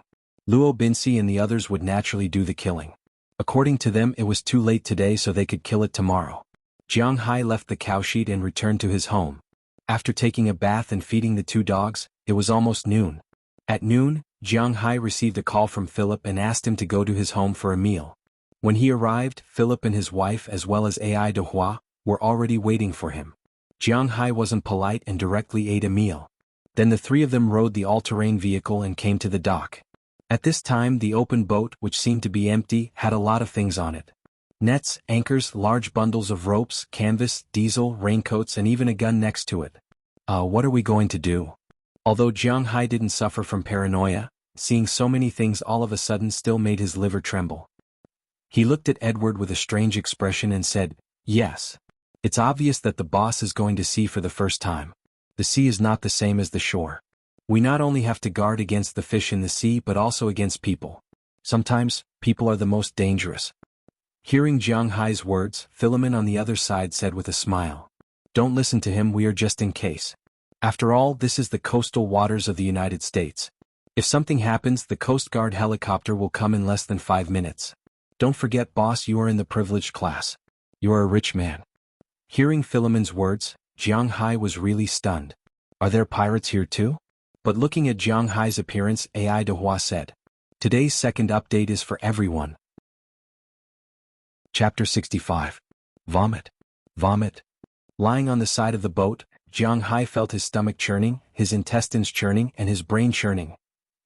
Speaker 1: Luo Binci and the others would naturally do the killing. According to them, it was too late today so they could kill it tomorrow. Jiang Hai left the cowshed and returned to his home. After taking a bath and feeding the two dogs, it was almost noon. At noon, Jiang Hai received a call from Philip and asked him to go to his home for a meal. When he arrived, Philip and his wife as well as Ai de Hua were already waiting for him. Jiang Hai wasn't polite and directly ate a meal. Then the three of them rode the all-terrain vehicle and came to the dock. At this time the open boat, which seemed to be empty, had a lot of things on it. Nets, anchors, large bundles of ropes, canvas, diesel, raincoats, and even a gun next to it. What are we going to do? Although Jiang Hai didn't suffer from paranoia, seeing so many things all of a sudden still made his liver tremble. He looked at Edward with a strange expression and said, "Yes. It's obvious that the boss is going to sea for the first time. The sea is not the same as the shore. We not only have to guard against the fish in the sea but also against people. Sometimes, people are the most dangerous." Hearing Jiang Hai's words, Philemon on the other side said with a smile, "Don't listen to him, we are just in case. After all, this is the coastal waters of the United States. If something happens, the Coast Guard helicopter will come in less than 5 minutes. Don't forget, boss, you are in the privileged class. You are a rich man." Hearing Philemon's words, Jiang Hai was really stunned. "Are there pirates here too?" But looking at Jiang Hai's appearance, Ai de Hua said, "Today's second update is for everyone." Chapter 65. Vomit. Vomit. Lying on the side of the boat, Jiang Hai felt his stomach churning, his intestines churning, and his brain churning.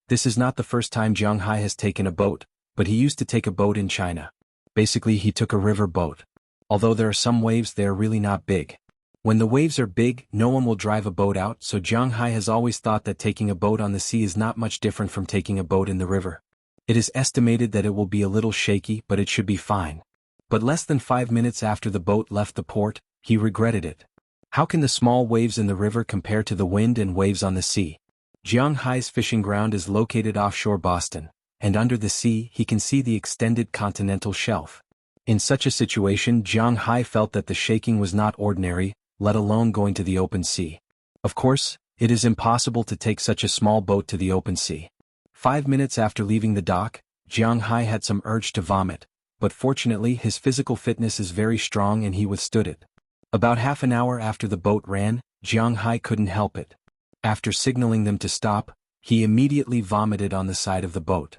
Speaker 1: This is not the first time Jiang Hai has taken a boat, but he used to take a boat in China. Basically, he took a river boat. Although there are some waves, they are really not big. When the waves are big, no one will drive a boat out, so Jiang Hai has always thought that taking a boat on the sea is not much different from taking a boat in the river. It is estimated that it will be a little shaky, but it should be fine. But less than 5 minutes after the boat left the port, he regretted it. How can the small waves in the river compare to the wind and waves on the sea? Jiang Hai's fishing ground is located offshore Boston, and under the sea he can see the extended continental shelf. In such a situation, Jiang Hai felt that the shaking was not ordinary, let alone going to the open sea. Of course, it is impossible to take such a small boat to the open sea. 5 minutes after leaving the dock, Jiang Hai had some urge to vomit, but fortunately his physical fitness is very strong and he withstood it. About half an hour after the boat ran, Jiang Hai couldn't help it. After signaling them to stop, he immediately vomited on the side of the boat.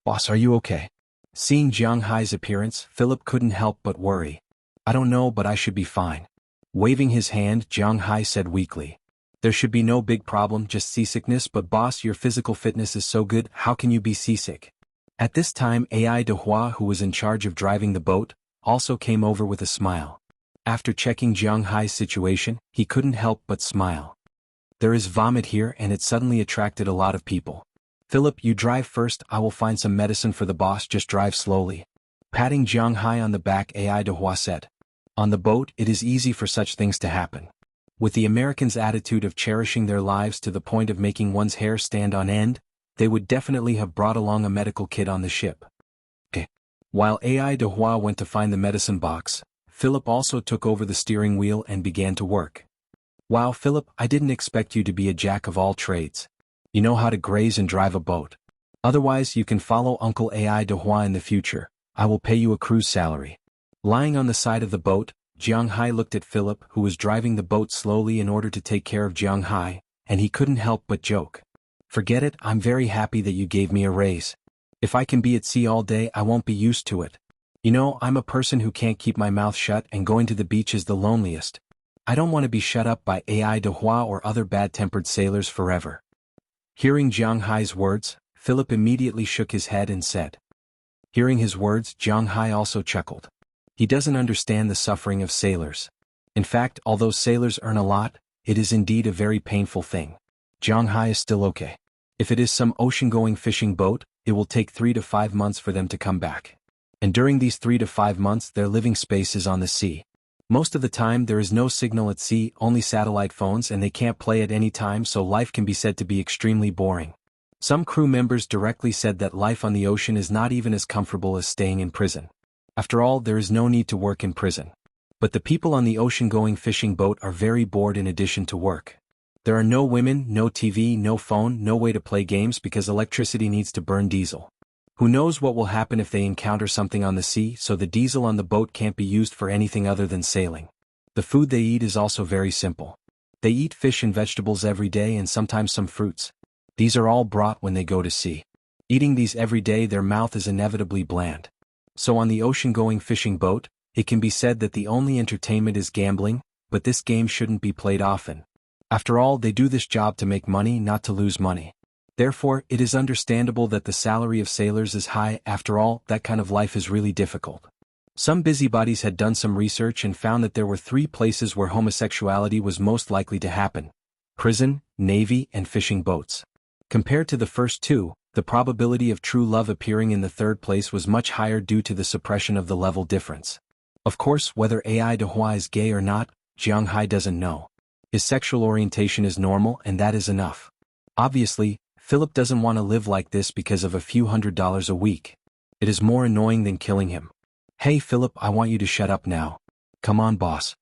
Speaker 1: "Boss, are you okay?" Seeing Jiang Hai's appearance, Philip couldn't help but worry. "I don't know, but I should be fine." Waving his hand, Jiang Hai said weakly. "There should be no big problem, just seasickness, but boss, your physical fitness is so good, how can you be seasick?" At this time Ai de Hua, who was in charge of driving the boat, also came over with a smile. After checking Jiang Hai's situation, he couldn't help but smile. "There is vomit here and it suddenly attracted a lot of people. Philip, you drive first, I will find some medicine for the boss, just drive slowly." Patting Jiang Hai on the back, Ai de Hua said. On the boat, it is easy for such things to happen. With the Americans' attitude of cherishing their lives to the point of making one's hair stand on end, they would definitely have brought along a medical kit on the ship. While Ai de Hua went to find the medicine box, Philip also took over the steering wheel and began to work. "Wow, Philip, I didn't expect you to be a jack of all trades. You know how to graze and drive a boat. Otherwise you can follow Uncle Ai de Hua in the future, I will pay you a cruise salary." Lying on the side of the boat, Jiang Hai looked at Philip, who was driving the boat slowly in order to take care of Jiang Hai, and he couldn't help but joke. "Forget it, I'm very happy that you gave me a raise. If I can be at sea all day I won't be used to it. You know, I'm a person who can't keep my mouth shut and going to the beach is the loneliest. I don't want to be shut up by Ai de Hua or other bad-tempered sailors forever." Hearing Jiang Hai's words, Philip immediately shook his head and said. Hearing his words, Jiang Hai also chuckled. He doesn't understand the suffering of sailors. In fact, although sailors earn a lot, it is indeed a very painful thing. Jiang Hai is still okay. If it is some ocean-going fishing boat, it will take 3 to 5 months for them to come back. And during these 3 to 5 months their living space is on the sea. Most of the time there is no signal at sea, only satellite phones, and they can't play at any time, so life can be said to be extremely boring. Some crew members directly said that life on the ocean is not even as comfortable as staying in prison. After all, there is no need to work in prison. But the people on the ocean-going fishing boat are very bored in addition to work. There are no women, no TV, no phone, no way to play games because electricity needs to burn diesel. Who knows what will happen if they encounter something on the sea, so the diesel on the boat can't be used for anything other than sailing. The food they eat is also very simple. They eat fish and vegetables every day and sometimes some fruits. These are all brought when they go to sea. Eating these every day, their mouth is inevitably bland. So on the ocean-going fishing boat, it can be said that the only entertainment is gambling, but this game shouldn't be played often. After all, they do this job to make money, not to lose money. Therefore, it is understandable that the salary of sailors is high. After all, that kind of life is really difficult. Some busybodies had done some research and found that there were 3 places where homosexuality was most likely to happen: prison, navy, and fishing boats. Compared to the first 2, the probability of true love appearing in the 3rd place was much higher due to the suppression of the level difference. Of course, whether Ai de Hua is gay or not, Jiang Hai doesn't know. His sexual orientation is normal and that is enough. Obviously, Philip doesn't want to live like this because of a few $100s a week. It is more annoying than killing him. "Hey Philip, I want you to shut up now. Come on, boss."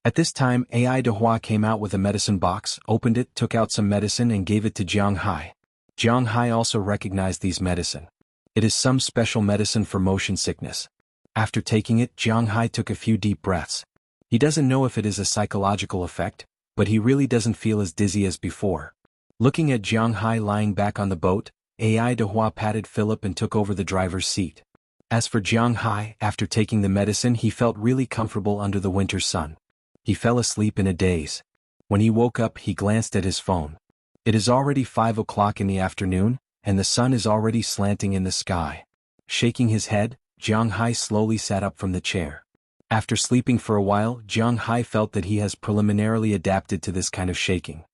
Speaker 1: At this time, Ai de Hua came out with a medicine box, opened it, took out some medicine and gave it to Jiang Hai. Jiang Hai also recognized these medicine. It is some special medicine for motion sickness. After taking it, Jiang Hai took a few deep breaths. He doesn't know if it is a psychological effect, but he really doesn't feel as dizzy as before. Looking at Jiang Hai lying back on the boat, Ai de Hua patted Philip and took over the driver's seat. As for Jiang Hai, after taking the medicine he felt really comfortable under the winter sun. He fell asleep in a daze. When he woke up he glanced at his phone. It is already 5 o'clock in the afternoon, and the sun is already slanting in the sky. Shaking his head, Jiang Hai slowly sat up from the chair. After sleeping for a while, Jiang Hai felt that he has preliminarily adapted to this kind of shaking.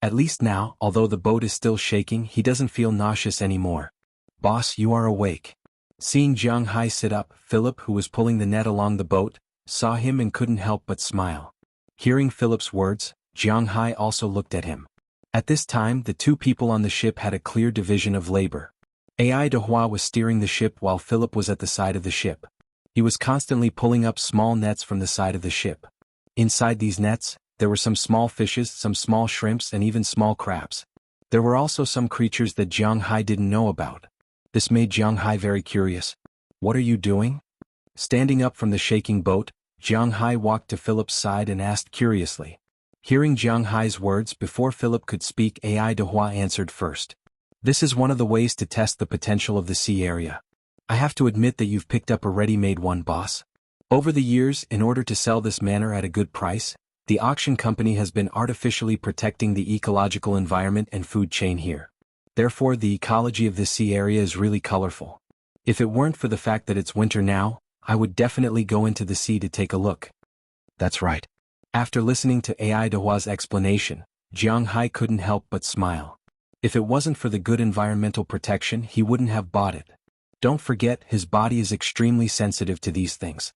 Speaker 1: At least now, although the boat is still shaking, he doesn't feel nauseous anymore. "Boss, you are awake." Seeing Jiang Hai sit up, Philip, who was pulling the net along the boat, saw him and couldn't help but smile. Hearing Philip's words, Jiang Hai also looked at him. At this time, the 2 people on the ship had a clear division of labor. Ai de Hua was steering the ship while Philip was at the side of the ship. He was constantly pulling up small nets from the side of the ship. Inside these nets, there were some small fishes, some small shrimps, and even small crabs. There were also some creatures that Jiang Hai didn't know about. This made Jiang Hai very curious. What are you doing? Standing up from the shaking boat, Jiang Hai walked to Philip's side and asked curiously. Hearing Jiang Hai's words before Philip could speak, Ai Dehua answered first. This is one of the ways to test the potential of the sea area. I have to admit that you've picked up a ready-made one, boss. Over the years, in order to sell this manor at a good price, the auction company has been artificially protecting the ecological environment and food chain here. Therefore, the ecology of this sea area is really colorful. If it weren't for the fact that it's winter now, I would definitely go into the sea to take a look. That's right. After listening to Ai Dehua's explanation, Jiang Hai couldn't help but smile. If it wasn't for the good environmental protection, he wouldn't have bought it. Don't forget, his body is extremely sensitive to these things.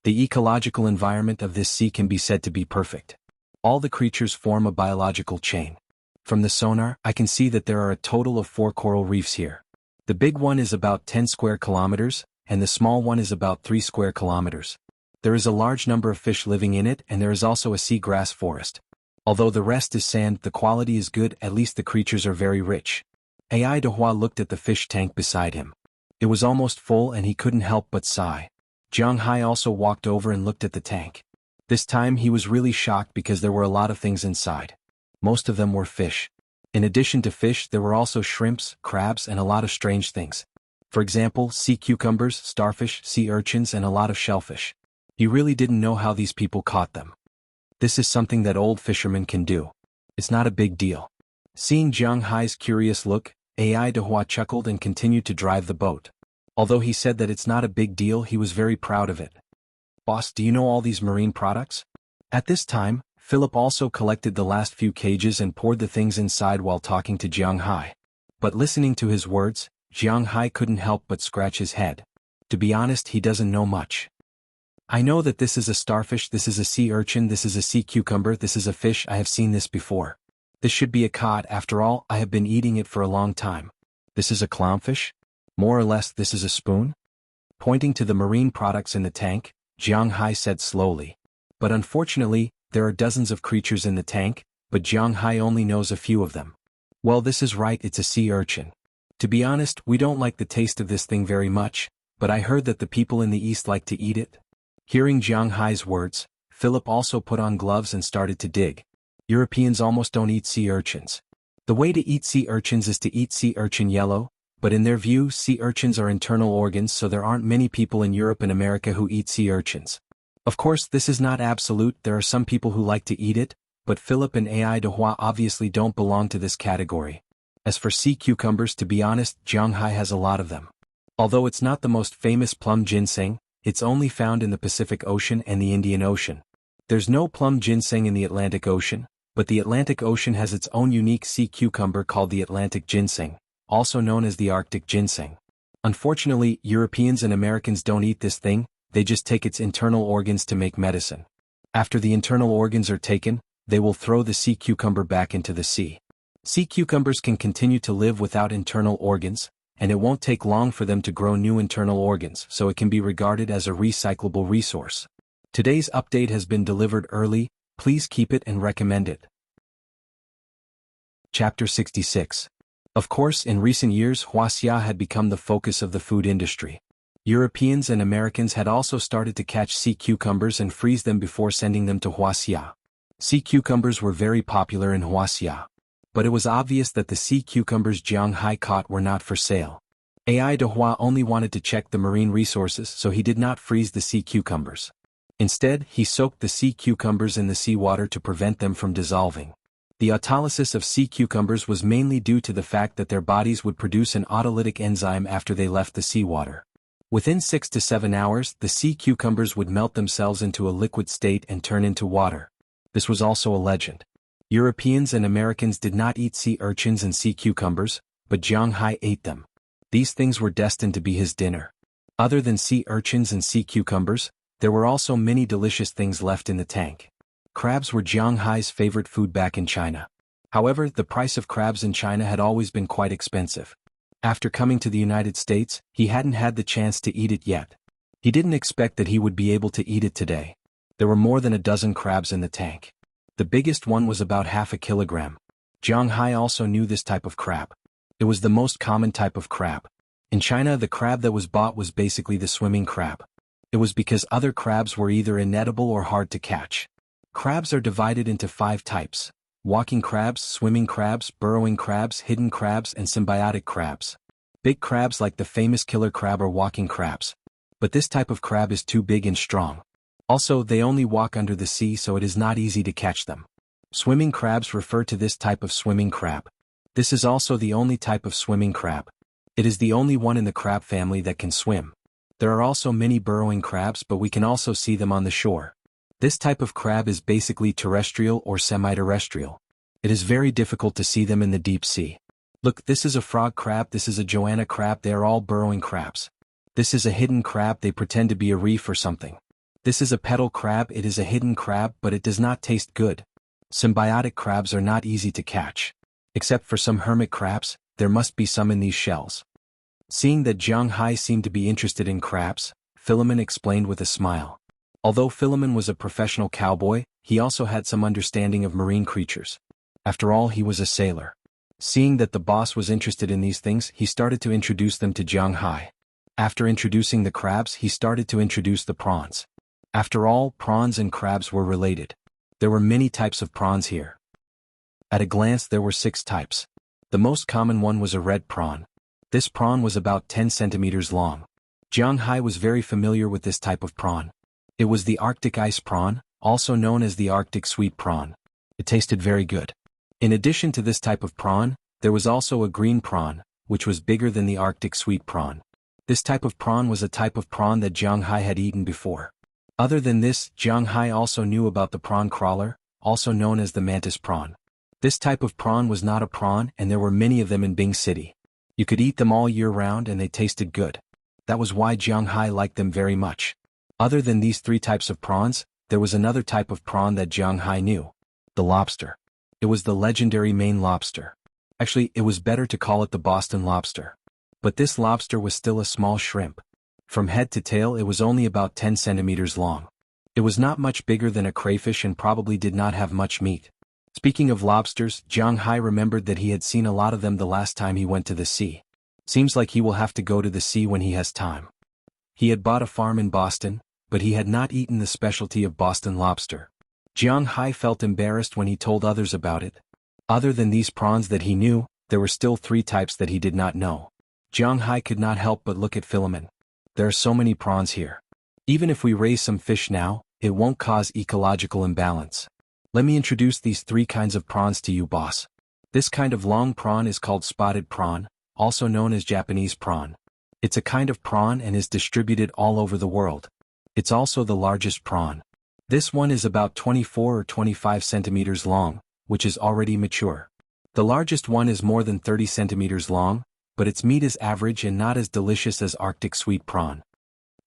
Speaker 1: The ecological environment of this sea can be said to be perfect. All the creatures form a biological chain. From the sonar, I can see that there are a total of 4 coral reefs here. The big one is about 10 square kilometers, and the small one is about 3 square kilometers. There is a large number of fish living in it, and there is also a seagrass forest. Although the rest is sand, the quality is good, at least the creatures are very rich. Ai Dehua looked at the fish tank beside him. It was almost full and he couldn't help but sigh. Jiang Hai also walked over and looked at the tank. This time he was really shocked because there were a lot of things inside. Most of them were fish. In addition to fish, there were also shrimps, crabs, and a lot of strange things. For example, sea cucumbers, starfish, sea urchins, and a lot of shellfish. He really didn't know how these people caught them. This is something that old fishermen can do. It's not a big deal. Seeing Jiang Hai's curious look, Ai Dehua chuckled and continued to drive the boat. Although he said that it's not a big deal, he was very proud of it. Boss, do you know all these marine products? At this time, Philip also collected the last few cages and poured the things inside while talking to Jiang Hai. But listening to his words, Jiang Hai couldn't help but scratch his head. To be honest, he doesn't know much. I know that this is a starfish, this is a sea urchin, this is a sea cucumber, this is a fish, I have seen this before. This should be a cod, after all, I have been eating it for a long time. This is a clownfish? More or less, this is a spoon? Pointing to the marine products in the tank, Jiang Hai said slowly. But unfortunately, there are dozens of creatures in the tank, but Jiang Hai only knows a few of them. Well, this is right, it's a sea urchin. To be honest, we don't like the taste of this thing very much, but I heard that the people in the east like to eat it. Hearing Jiang Hai's words, Philip also put on gloves and started to dig. Europeans almost don't eat sea urchins. The way to eat sea urchins is to eat sea urchin yellow, but in their view, sea urchins are internal organs, so there aren't many people in Europe and America who eat sea urchins. Of course, this is not absolute, there are some people who like to eat it, but Philip and Ai Dehua obviously don't belong to this category. As for sea cucumbers, to be honest, Jiang Hai has a lot of them. Although it's not the most famous plum ginseng, it's only found in the Pacific Ocean and the Indian Ocean. There's no plum ginseng in the Atlantic Ocean, but the Atlantic Ocean has its own unique sea cucumber called the Atlantic ginseng, also known as the Arctic ginseng. Unfortunately, Europeans and Americans don't eat this thing, they just take its internal organs to make medicine. After the internal organs are taken, they will throw the sea cucumber back into the sea. Sea cucumbers can continue to live without internal organs, and it won't take long for them to grow new internal organs, so it can be regarded as a recyclable resource. Today's update has been delivered early, please keep it and recommend it. Chapter 66. Of course, in recent years, Wuxia had become the focus of the food industry. Europeans and Americans had also started to catch sea cucumbers and freeze them before sending them to Wuxia. Sea cucumbers were very popular in Wuxia. But it was obvious that the sea cucumbers Jiang Hai caught were not for sale. Ai Dehua only wanted to check the marine resources, so he did not freeze the sea cucumbers. Instead, he soaked the sea cucumbers in the seawater to prevent them from dissolving. The autolysis of sea cucumbers was mainly due to the fact that their bodies would produce an autolytic enzyme after they left the seawater. Within 6 to 7 hours, the sea cucumbers would melt themselves into a liquid state and turn into water. This was also a legend. Europeans and Americans did not eat sea urchins and sea cucumbers, but Jiang Hai ate them. These things were destined to be his dinner. Other than sea urchins and sea cucumbers, there were also many delicious things left in the tank. Crabs were Jiang Hai's favorite food back in China. However, the price of crabs in China had always been quite expensive. After coming to the United States, he hadn't had the chance to eat it yet. He didn't expect that he would be able to eat it today. There were more than a dozen crabs in the tank. The biggest one was about half a kilogram. Jiang Hai also knew this type of crab. It was the most common type of crab. In China, the crab that was bought was basically the swimming crab. It was because other crabs were either inedible or hard to catch. Crabs are divided into 5 types: walking crabs, swimming crabs, burrowing crabs, hidden crabs, and symbiotic crabs. Big crabs like the famous killer crab are walking crabs. But this type of crab is too big and strong. Also, they only walk under the sea, so it is not easy to catch them. Swimming crabs refer to this type of swimming crab. This is also the only type of swimming crab. It is the only one in the crab family that can swim. There are also many burrowing crabs, but we can also see them on the shore. This type of crab is basically terrestrial or semi-terrestrial. It is very difficult to see them in the deep sea. Look, this is a frog crab, this is a Joanna crab, they are all burrowing crabs. This is a hidden crab, they pretend to be a reef or something. This is a petal crab, it is a hidden crab, but it does not taste good. Symbiotic crabs are not easy to catch. Except for some hermit crabs, there must be some in these shells. Seeing that Jiang Hai seemed to be interested in crabs, Philemon explained with a smile. Although Philemon was a professional cowboy, he also had some understanding of marine creatures. After all, he was a sailor. Seeing that the boss was interested in these things, he started to introduce them to Jiang Hai. After introducing the crabs, he started to introduce the prawns. After all, prawns and crabs were related. There were many types of prawns here. At a glance, there were 6 types. The most common one was a red prawn. This prawn was about 10 centimeters long. Jiang Hai was very familiar with this type of prawn. It was the Arctic ice prawn, also known as the Arctic sweet prawn. It tasted very good. In addition to this type of prawn, there was also a green prawn, which was bigger than the Arctic sweet prawn. This type of prawn was a type of prawn that Jiang Hai had eaten before. Other than this, Jiang Hai also knew about the prawn crawler, also known as the mantis prawn. This type of prawn was not a prawn, and there were many of them in Bing City. You could eat them all year round and they tasted good. That was why Jiang Hai liked them very much. Other than these 3 types of prawns, there was another type of prawn that Jiang Hai knew. The lobster. It was the legendary Maine lobster. Actually, it was better to call it the Boston lobster. But this lobster was still a small shrimp. From head to tail, it was only about 10 centimeters long. It was not much bigger than a crayfish and probably did not have much meat. Speaking of lobsters, Jiang Hai remembered that he had seen a lot of them the last time he went to the sea. Seems like he will have to go to the sea when he has time. He had bought a farm in Boston, but he had not eaten the specialty of Boston lobster. Jiang Hai felt embarrassed when he told others about it. Other than these prawns that he knew, there were still 3 types that he did not know. Jiang Hai could not help but look at Philemon. There are so many prawns here. Even if we raise some fish now, it won't cause ecological imbalance. Let me introduce these 3 kinds of prawns to you, boss. This kind of long prawn is called spotted prawn, also known as Japanese prawn. It's a kind of prawn and is distributed all over the world. It's also the largest prawn. This one is about 24 or 25 centimeters long, which is already mature. The largest one is more than 30 centimeters long, but its meat is average and not as delicious as Arctic sweet prawn.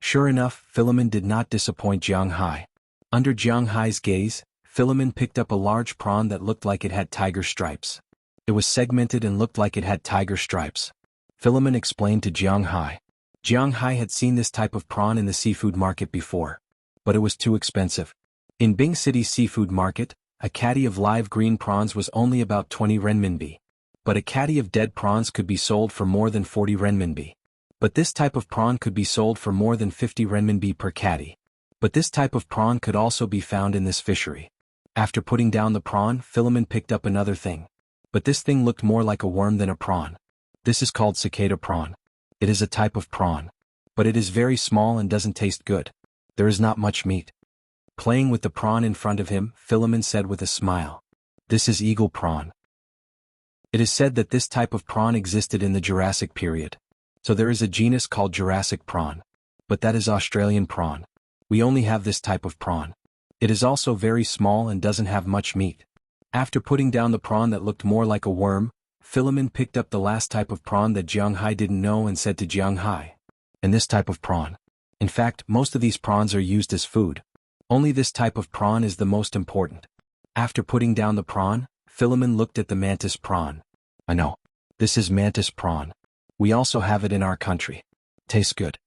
Speaker 1: Sure enough, Philemon did not disappoint Jiang Hai. Under Jiang Hai's gaze, Philemon picked up a large prawn that looked like it had tiger stripes. It was segmented and looked like it had tiger stripes. Philemon explained to Jiang Hai. Jiang Hai had seen this type of prawn in the seafood market before. But it was too expensive. In Bing City seafood market, a caddy of live green prawns was only about 20 renminbi. But a caddy of dead prawns could be sold for more than 40 renminbi. But this type of prawn could be sold for more than 50 renminbi per caddy. But this type of prawn could also be found in this fishery. After putting down the prawn, Philemon picked up another thing. But this thing looked more like a worm than a prawn. This is called cicada prawn. It is a type of prawn. But it is very small and doesn't taste good. There is not much meat. Playing with the prawn in front of him, Philemon said with a smile. This is eagle prawn. It is said that this type of prawn existed in the Jurassic period. So there is a genus called Jurassic prawn. But that is Australian prawn. We only have this type of prawn. It is also very small and doesn't have much meat. After putting down the prawn that looked more like a worm, Philemon picked up the last type of prawn that Jiang Hai didn't know and said to Jiang Hai. And this type of prawn. In fact, most of these prawns are used as food. Only this type of prawn is the most important. After putting down the prawn, Philemon looked at the mantis prawn. I know. This is mantis prawn. We also have it in our country. Tastes good.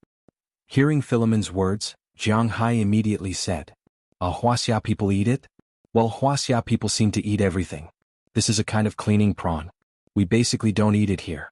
Speaker 1: Hearing Philemon's words, Jiang Hai immediately said. Huaxia people eat it? Well, Huaxia people seem to eat everything. This is a kind of cleaning prawn. We basically don't eat it here.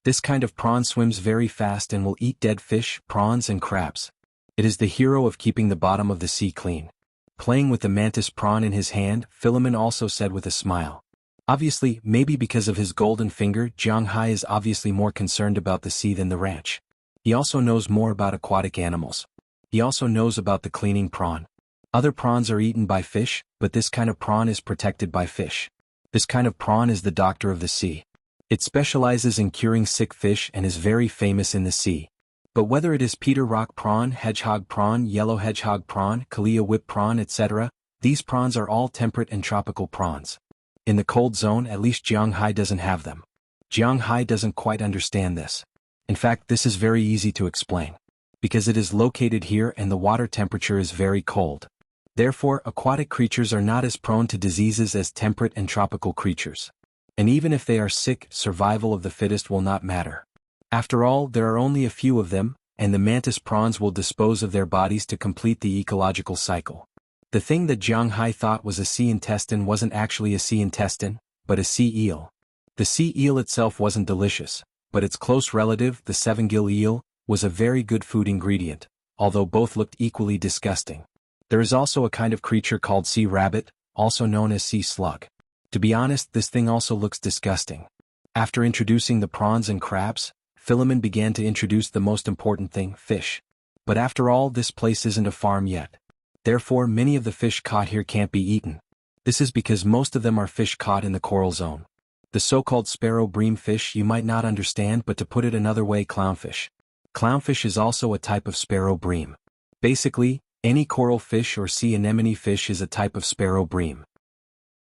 Speaker 1: This kind of prawn swims very fast and will eat dead fish, prawns and crabs. It is the hero of keeping the bottom of the sea clean. Playing with the mantis prawn in his hand, Philemon also said with a smile. Obviously, maybe because of his golden finger, Jiang Hai is obviously more concerned about the sea than the ranch. He also knows more about aquatic animals. He also knows about the cleaning prawn. Other prawns are eaten by fish, but this kind of prawn is protected by fish. This kind of prawn is the doctor of the sea. It specializes in curing sick fish and is very famous in the sea. But whether it is Peter rock prawn, hedgehog prawn, yellow hedgehog prawn, Kalia whip prawn, etc., these prawns are all temperate and tropical prawns. In the cold zone, at least Jiang Hai doesn't have them. Jiang Hai doesn't quite understand this. In fact, this is very easy to explain. Because it is located here and the water temperature is very cold. Therefore, aquatic creatures are not as prone to diseases as temperate and tropical creatures. And even if they are sick, survival of the fittest will not matter. After all, there are only a few of them, and the mantis prawns will dispose of their bodies to complete the ecological cycle. The thing that Jiang Hai thought was a sea intestine wasn't actually a sea intestine, but a sea eel. The sea eel itself wasn't delicious, but its close relative, the seven-gill eel, was a very good food ingredient, although both looked equally disgusting. There is also a kind of creature called sea rabbit, also known as sea slug. To be honest, this thing also looks disgusting. After introducing the prawns and crabs, Philemon began to introduce the most important thing, fish. But after all, this place isn't a farm yet. Therefore, many of the fish caught here can't be eaten. This is because most of them are fish caught in the coral zone. The so-called sparrow bream fish you might not understand, but to put it another way, clownfish. Clownfish is also a type of sparrow bream. Basically, any coral fish or sea anemone fish is a type of sparrow bream.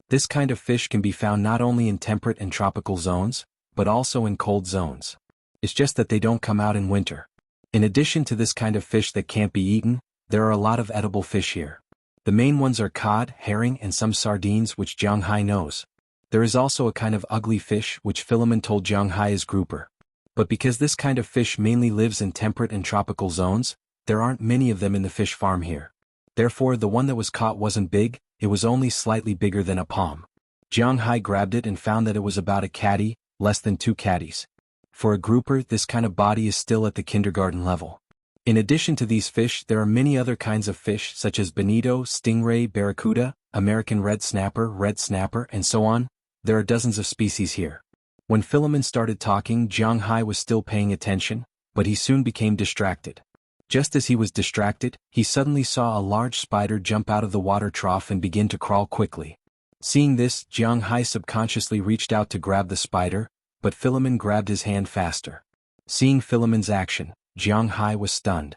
Speaker 1: This kind of fish can be found not only in temperate and tropical zones, but also in cold zones. It's just that they don't come out in winter. In addition to this kind of fish that can't be eaten, there are a lot of edible fish here. The main ones are cod, herring and some sardines which Jiang Hai knows. There is also a kind of ugly fish which Philemon told Jiang Hai is grouper. But because this kind of fish mainly lives in temperate and tropical zones, there aren't many of them in the fish farm here. Therefore, the one that was caught wasn't big, it was only slightly bigger than a palm. Jiang Hai grabbed it and found that it was about a caddy, less than 2 caddies. For a grouper, this kind of body is still at the kindergarten level. In addition to these fish, there are many other kinds of fish such as bonito, stingray, barracuda, American red snapper, and so on. There are dozens of species here. When Philemon started talking, Jiang Hai was still paying attention, but he soon became distracted. Just as he was distracted, he suddenly saw a large spider jump out of the water trough and begin to crawl quickly. Seeing this, Jiang Hai subconsciously reached out to grab the spider, but Philemon grabbed his hand faster. Seeing Philemon's action, Jiang Hai was stunned.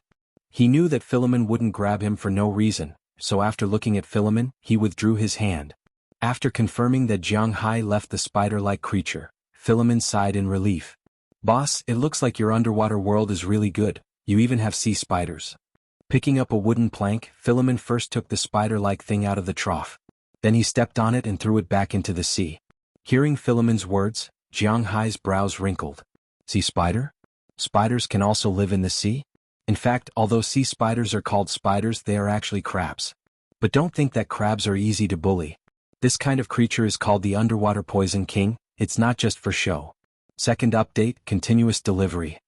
Speaker 1: He knew that Philemon wouldn't grab him for no reason, so after looking at Philemon, he withdrew his hand. After confirming that Jiang Hai left the spider-like creature, Philemon sighed in relief. "Boss, it looks like your underwater world is really good, you even have sea spiders." Picking up a wooden plank, Philemon first took the spider-like thing out of the trough. Then he stepped on it and threw it back into the sea. Hearing Philemon's words, Jiang Hai's brows wrinkled. Sea spider? Spiders can also live in the sea? In fact, although sea spiders are called spiders, they are actually crabs. But don't think that crabs are easy to bully. This kind of creature is called the underwater poison king, it's not just for show. Second update, continuous delivery.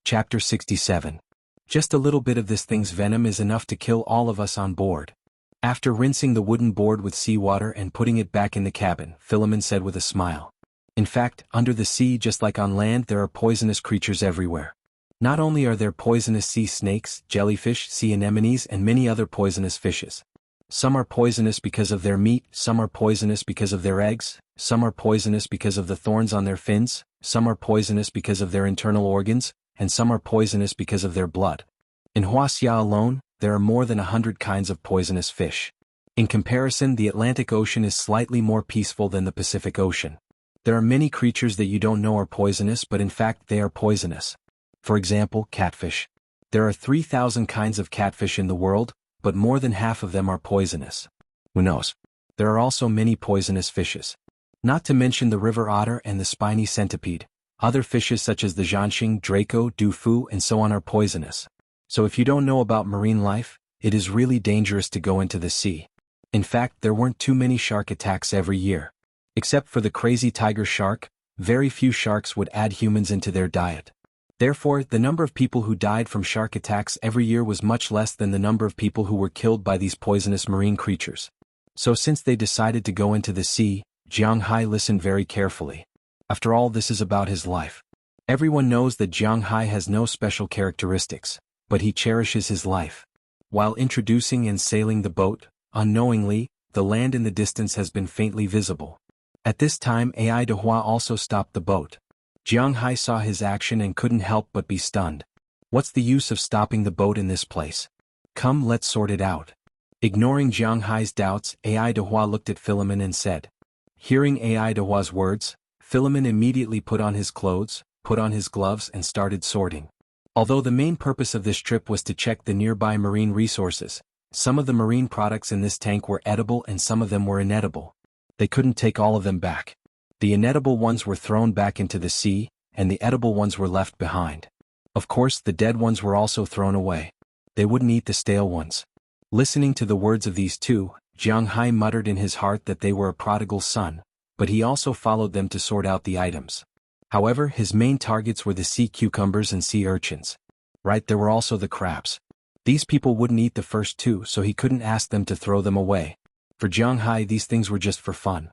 Speaker 1: Chapter 67. Just a little bit of this thing's venom is enough to kill all of us on board. After rinsing the wooden board with seawater and putting it back in the cabin, Philemon said with a smile. In fact, under the sea just like on land there are poisonous creatures everywhere. Not only are there poisonous sea snakes, jellyfish, sea anemones and many other poisonous fishes. Some are poisonous because of their meat, some are poisonous because of their eggs, some are poisonous because of the thorns on their fins, some are poisonous because of their internal organs, and some are poisonous because of their blood. In Wuxia alone, there are more than 100 kinds of poisonous fish. In comparison, the Atlantic Ocean is slightly more peaceful than the Pacific Ocean. There are many creatures that you don't know are poisonous, but in fact they are poisonous. For example, catfish. There are 3,000 kinds of catfish in the world, but more than half of them are poisonous. Who knows? There are also many poisonous fishes. Not to mention the river otter and the spiny centipede. Other fishes such as the zhanxing, draco, dufu and so on are poisonous. So if you don't know about marine life, it is really dangerous to go into the sea. In fact, there weren't too many shark attacks every year. Except for the crazy tiger shark, very few sharks would add humans into their diet. Therefore, the number of people who died from shark attacks every year was much less than the number of people who were killed by these poisonous marine creatures. So since they decided to go into the sea, Jiang Hai listened very carefully. After all, this is about his life. Everyone knows that Jiang Hai has no special characteristics, but he cherishes his life. While introducing and sailing the boat, unknowingly, the land in the distance has been faintly visible. At this time Ai de Hua also stopped the boat. Jiang Hai saw his action and couldn't help but be stunned. What's the use of stopping the boat in this place? Come, let's sort it out. Ignoring Jiang Hai's doubts, Ai de Hua looked at Philemon and said. Hearing Ai de Hua's words, Philemon immediately put on his clothes, put on his gloves and started sorting. Although the main purpose of this trip was to check the nearby marine resources, some of the marine products in this tank were edible and some of them were inedible. They couldn't take all of them back. The inedible ones were thrown back into the sea, and the edible ones were left behind. Of course, the dead ones were also thrown away. They wouldn't eat the stale ones. Listening to the words of these two, Jiang Hai muttered in his heart that they were a prodigal son, but he also followed them to sort out the items. However, his main targets were the sea cucumbers and sea urchins. Right, there were also the crabs. These people wouldn't eat the first two, so he couldn't ask them to throw them away. For Jiang Hai, these things were just for fun.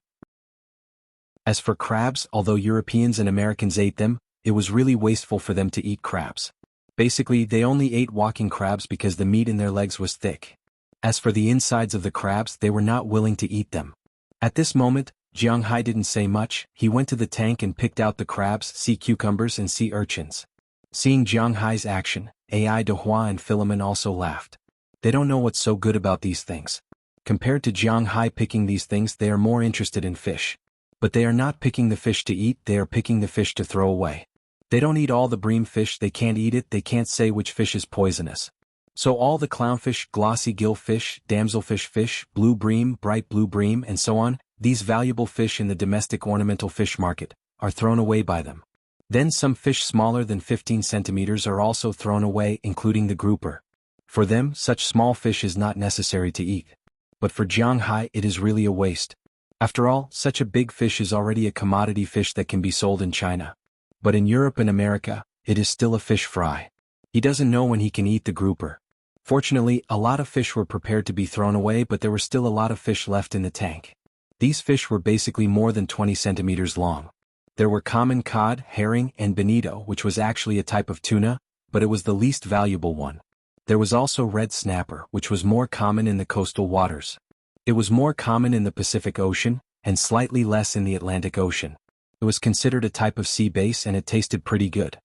Speaker 1: As for crabs, although Europeans and Americans ate them, it was really wasteful for them to eat crabs. Basically, they only ate walking crabs because the meat in their legs was thick. As for the insides of the crabs, they were not willing to eat them. At this moment, Jiang Hai didn't say much. He went to the tank and picked out the crabs, sea cucumbers and sea urchins. Seeing Jiang Hai's action, Ai de Hua and Philemon also laughed. They don't know what's so good about these things. Compared to Jiang Hai picking these things, they are more interested in fish. But they are not picking the fish to eat, they are picking the fish to throw away. They don't eat all the bream fish, they can't eat it, they can't say which fish is poisonous. So all the clownfish, glossy gill fish, damselfish fish, blue bream, bright blue bream and so on, these valuable fish in the domestic ornamental fish market, are thrown away by them. Then some fish smaller than 15 centimeters are also thrown away, including the grouper. For them, such small fish is not necessary to eat. But for Jiang Hai, it is really a waste. After all, such a big fish is already a commodity fish that can be sold in China. But in Europe and America, it is still a fish fry. He doesn't know when he can eat the grouper. Fortunately, a lot of fish were prepared to be thrown away, but there were still a lot of fish left in the tank. These fish were basically more than 20 centimeters long. There were common cod, herring, and bonito, which was actually a type of tuna, but it was the least valuable one. There was also red snapper, which was more common in the coastal waters. It was more common in the Pacific Ocean, and slightly less in the Atlantic Ocean. It was considered a type of sea bass and it tasted pretty good.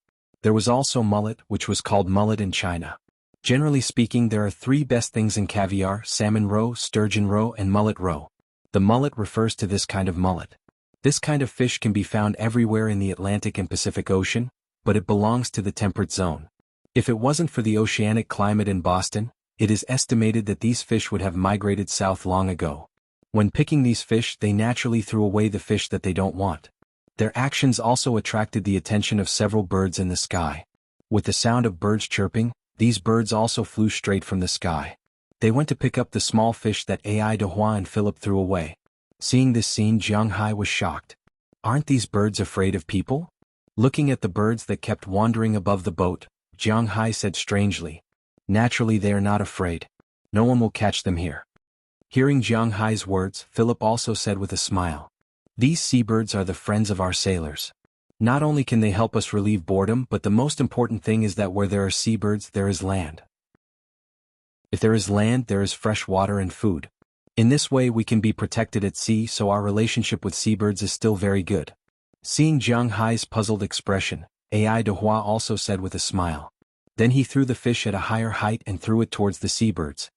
Speaker 1: There was also mullet, which was called mullet in China. Generally speaking, there are three best things in caviar: salmon roe, sturgeon roe, and mullet roe. The mullet refers to this kind of mullet. This kind of fish can be found everywhere in the Atlantic and Pacific Ocean, but it belongs to the temperate zone. If it wasn't for the oceanic climate in Boston, it is estimated that these fish would have migrated south long ago. When picking these fish, they naturally threw away the fish that they don't want. Their actions also attracted the attention of several birds in the sky. With the sound of birds chirping, these birds also flew straight from the sky. They went to pick up the small fish that Ai de Hua and Philip threw away. Seeing this scene, Jiang Hai was shocked. Aren't these birds afraid of people? Looking at the birds that kept wandering above the boat, Jiang Hai said strangely, "Naturally they are not afraid. No one will catch them here." Hearing Jiang Hai's words, Philip also said with a smile, "These seabirds are the friends of our sailors. Not only can they help us relieve boredom, but the most important thing is that where there are seabirds, there is land. If there is land, there is fresh water and food. In this way we can be protected at sea, so our relationship with seabirds is still very good." Seeing Jiang Hai's puzzled expression, Ai de Hua also said with a smile. Then he threw the fish at a higher height and threw it towards the seabirds.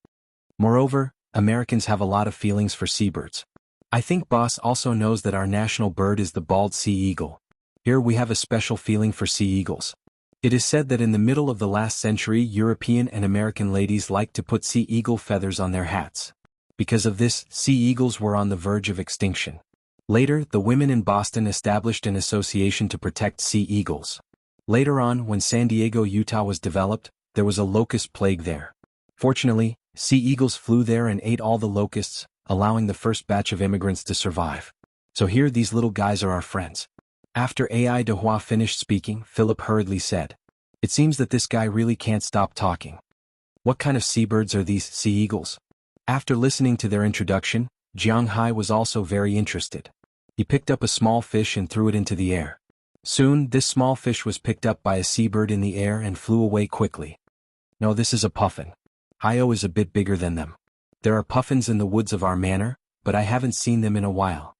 Speaker 1: Moreover, Americans have a lot of feelings for seabirds. I think Boss also knows that our national bird is the bald sea eagle. Here we have a special feeling for sea eagles. It is said that in the middle of the last century, European and American ladies liked to put sea eagle feathers on their hats. Because of this, sea eagles were on the verge of extinction. Later, the women in Boston established an association to protect sea eagles. Later on, when San Diego, Utah was developed, there was a locust plague there. Fortunately, sea eagles flew there and ate all the locusts, allowing the first batch of immigrants to survive. So here these little guys are our friends. After AI Dehua finished speaking, Philip hurriedly said, "It seems that this guy really can't stop talking. What kind of seabirds are these sea eagles?" After listening to their introduction, Jiang Hai was also very interested. He picked up a small fish and threw it into the air. Soon, this small fish was picked up by a seabird in the air and flew away quickly. "No, this is a puffin. Hio is a bit bigger than them. There are puffins in the woods of our manor, but I haven't seen them in a while."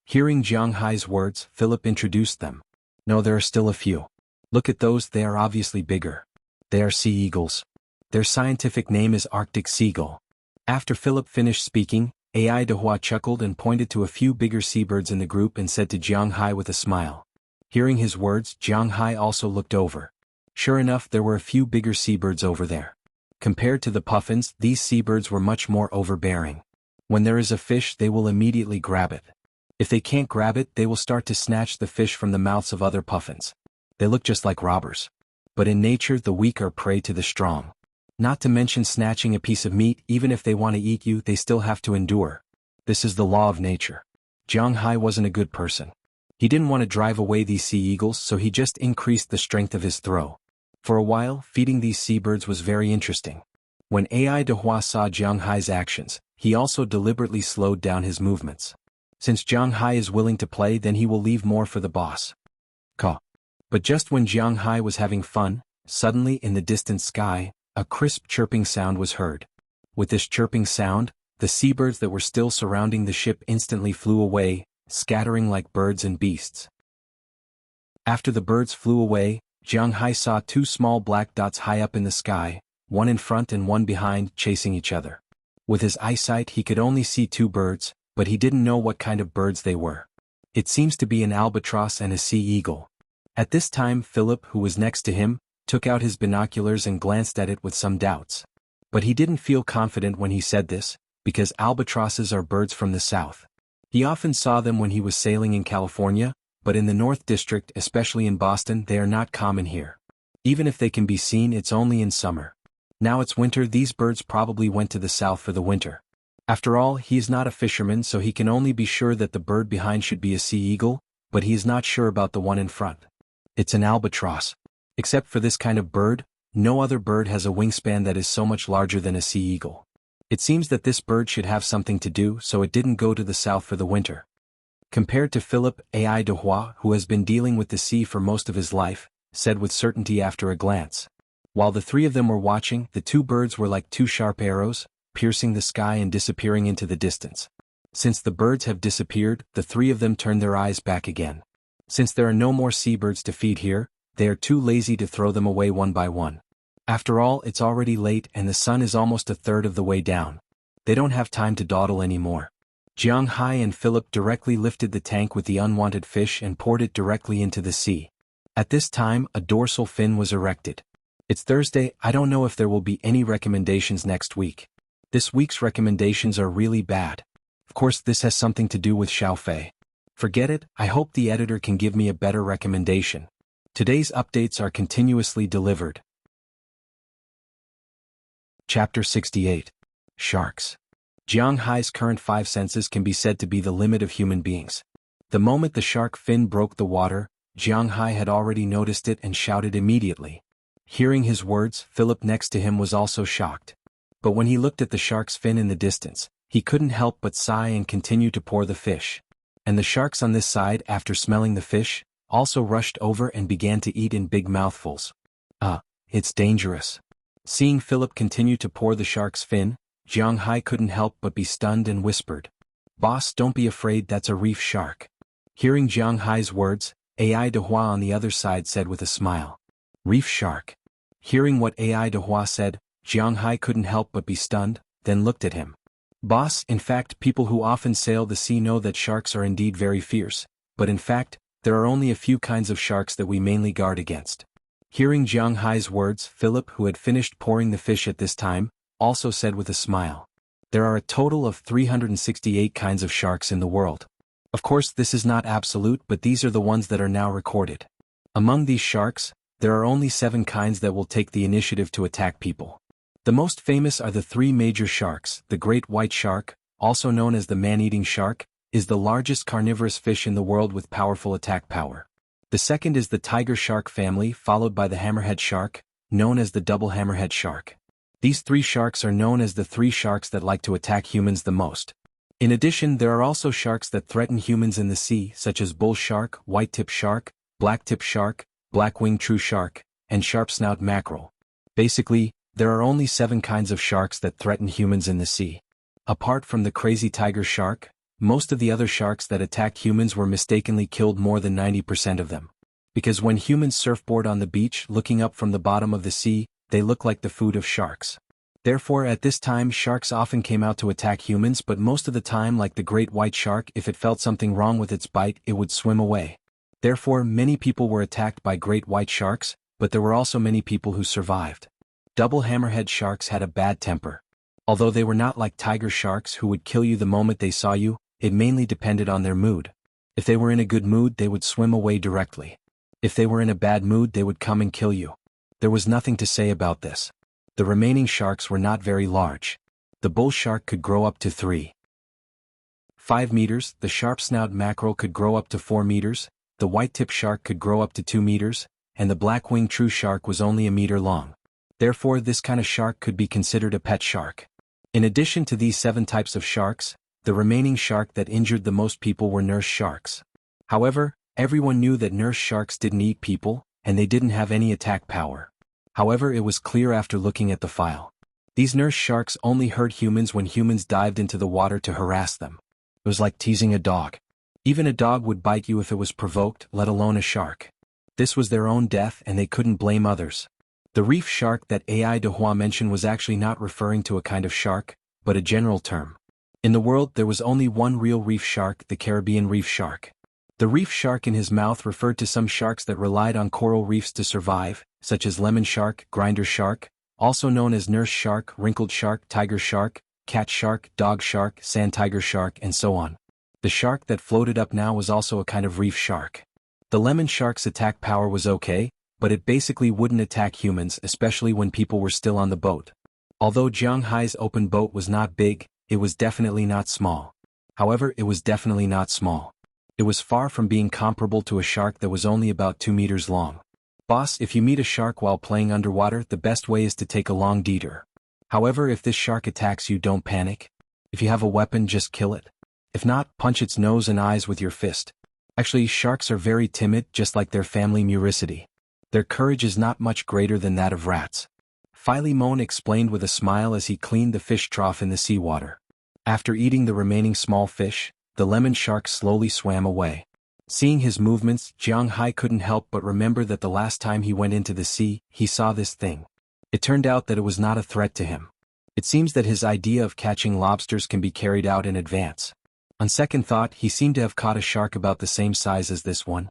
Speaker 1: Hearing Jiang Hai's words, Philip introduced them. "No, there are still a few. Look at those, they are obviously bigger. They are sea eagles. Their scientific name is Arctic seagull." After Philip finished speaking, AI Dehua chuckled and pointed to a few bigger seabirds in the group and said to Jiang Hai with a smile. Hearing his words, Jiang Hai also looked over. Sure enough, there were a few bigger seabirds over there. Compared to the puffins, these seabirds were much more overbearing. When there is a fish, they will immediately grab it. If they can't grab it, they will start to snatch the fish from the mouths of other puffins. They look just like robbers. But in nature, the weak are prey to the strong. Not to mention snatching a piece of meat, even if they want to eat you, they still have to endure. This is the law of nature. Jiang Hai wasn't a good person. He didn't want to drive away these sea eagles, so he just increased the strength of his throw. For a while, feeding these seabirds was very interesting. When AI Dehua saw Jiang Hai's actions, he also deliberately slowed down his movements. Since Jiang Hai is willing to play, then he will leave more for the boss. Caw. But just when Jiang Hai was having fun, suddenly in the distant sky, a crisp chirping sound was heard. With this chirping sound, the seabirds that were still surrounding the ship instantly flew away, scattering like birds and beasts. After the birds flew away, Jiang Hai saw two small black dots high up in the sky, one in front and one behind, chasing each other. With his eyesight he could only see two birds, but he didn't know what kind of birds they were. It seems to be an albatross and a sea eagle. At this time Philip, who was next to him, took out his binoculars and glanced at it with some doubts. But he didn't feel confident when he said this, because albatrosses are birds from the south. He often saw them when he was sailing in California, but in the North District, especially in Boston, they are not common here. Even if they can be seen, it's only in summer. Now it's winter, these birds probably went to the south for the winter. After all, he is not a fisherman, so he can only be sure that the bird behind should be a sea eagle, but he is not sure about the one in front. It's an albatross. Except for this kind of bird, no other bird has a wingspan that is so much larger than a sea eagle. It seems that this bird should have something to do, so it didn't go to the south for the winter. Compared to Philip, AI Dehua, who has been dealing with the sea for most of his life, said with certainty after a glance. While the three of them were watching, the two birds were like two sharp arrows, piercing the sky and disappearing into the distance. Since the birds have disappeared, the three of them turned their eyes back again. Since there are no more seabirds to feed here, they are too lazy to throw them away one by one. After all, it's already late and the sun is almost a third of the way down. They don't have time to dawdle anymore. Jiang Hai and Philip directly lifted the tank with the unwanted fish and poured it directly into the sea. At this time, a dorsal fin was erected. It's Thursday, I don't know if there will be any recommendations next week. This week's recommendations are really bad. Of course, this has something to do with Xiaofei. Forget it, I hope the editor can give me a better recommendation. Today's updates are continuously delivered. Chapter 68. Sharks. Jiang Hai's current five senses can be said to be the limit of human beings. The moment the shark fin broke the water, Jiang Hai had already noticed it and shouted immediately. Hearing his words, Philip next to him was also shocked. But when he looked at the shark's fin in the distance, he couldn't help but sigh and continue to pour the fish. And the sharks on this side, after smelling the fish, also rushed over and began to eat in big mouthfuls. It's dangerous. Seeing Philip continue to pour the shark's fin, Jiang Hai couldn't help but be stunned and whispered, "Boss, don't be afraid, that's a reef shark." Hearing Jiang Hai's words, AI Dehua on the other side said with a smile, "Reef shark." Hearing what AI Dehua said, Jiang Hai couldn't help but be stunned, then looked at him. "Boss, in fact, people who often sail the sea know that sharks are indeed very fierce, but in fact, there are only a few kinds of sharks that we mainly guard against." Hearing Jiang Hai's words, Philip, who had finished pouring the fish at this time, also said with a smile, "There are a total of 368 kinds of sharks in the world. Of course, this is not absolute, but these are the ones that are now recorded. Among these sharks, there are only 7 kinds that will take the initiative to attack people. The most famous are the 3 major sharks. The great white shark, also known as the man-eating shark, is the largest carnivorous fish in the world with powerful attack power. The second is the tiger shark family, followed by the hammerhead shark, known as the double hammerhead shark. These three sharks are known as the three sharks that like to attack humans the most. In addition, there are also sharks that threaten humans in the sea, such as bull shark, white-tip shark, black-tip shark, black-winged true shark, and sharp-snout mackerel. Basically, there are only 7 kinds of sharks that threaten humans in the sea. Apart from the crazy tiger shark, most of the other sharks that attacked humans were mistakenly killed, more than 90% of them. Because when humans surfboard on the beach looking up from the bottom of the sea, they look like the food of sharks. Therefore, at this time, sharks often came out to attack humans, but most of the time, like the great white shark, if it felt something wrong with its bite, it would swim away. Therefore, many people were attacked by great white sharks, but there were also many people who survived. Double hammerhead sharks had a bad temper. Although they were not like tiger sharks who would kill you the moment they saw you, it mainly depended on their mood. If they were in a good mood, they would swim away directly. If they were in a bad mood, they would come and kill you. There was nothing to say about this. The remaining sharks were not very large. The bull shark could grow up to 3.5 meters, the sharp-snout mackerel could grow up to 4 meters, the white-tip shark could grow up to 2 meters, and the black-winged true shark was only a meter long. Therefore, this kind of shark could be considered a pet shark. In addition to these 7 types of sharks, the remaining shark that injured the most people were nurse sharks. However, everyone knew that nurse sharks didn't eat people, and they didn't have any attack power. However, it was clear after looking at the file. These nurse sharks only hurt humans when humans dived into the water to harass them. It was like teasing a dog. Even a dog would bite you if it was provoked, let alone a shark. This was their own death and they couldn't blame others. The reef shark that AI de Hua mentioned was actually not referring to a kind of shark, but a general term. In the world, there was only one real reef shark, the Caribbean reef shark. The reef shark in his mouth referred to some sharks that relied on coral reefs to survive, such as lemon shark, grinder shark, also known as nurse shark, wrinkled shark, tiger shark, cat shark, dog shark, sand tiger shark, and so on. The shark that floated up now was also a kind of reef shark. The lemon shark's attack power was okay, but it basically wouldn't attack humans, especially when people were still on the boat. Although Jiang Hai's open boat was not big, it was definitely not small. However, it was definitely not small. It was far from being comparable to a shark that was only about 2 meters long. Boss, if you meet a shark while playing underwater, the best way is to take a long detour. However, if this shark attacks you, don't panic. If you have a weapon, just kill it. If not, punch its nose and eyes with your fist. Actually, sharks are very timid, just like their family Muricida. Their courage is not much greater than that of rats. Philemon explained with a smile as he cleaned the fish trough in the seawater. After eating the remaining small fish, the lemon shark slowly swam away. Seeing his movements, Jiang Hai couldn't help but remember that the last time he went into the sea, he saw this thing. It turned out that it was not a threat to him. It seems that his idea of catching lobsters can be carried out in advance. On second thought, he seemed to have caught a shark about the same size as this one.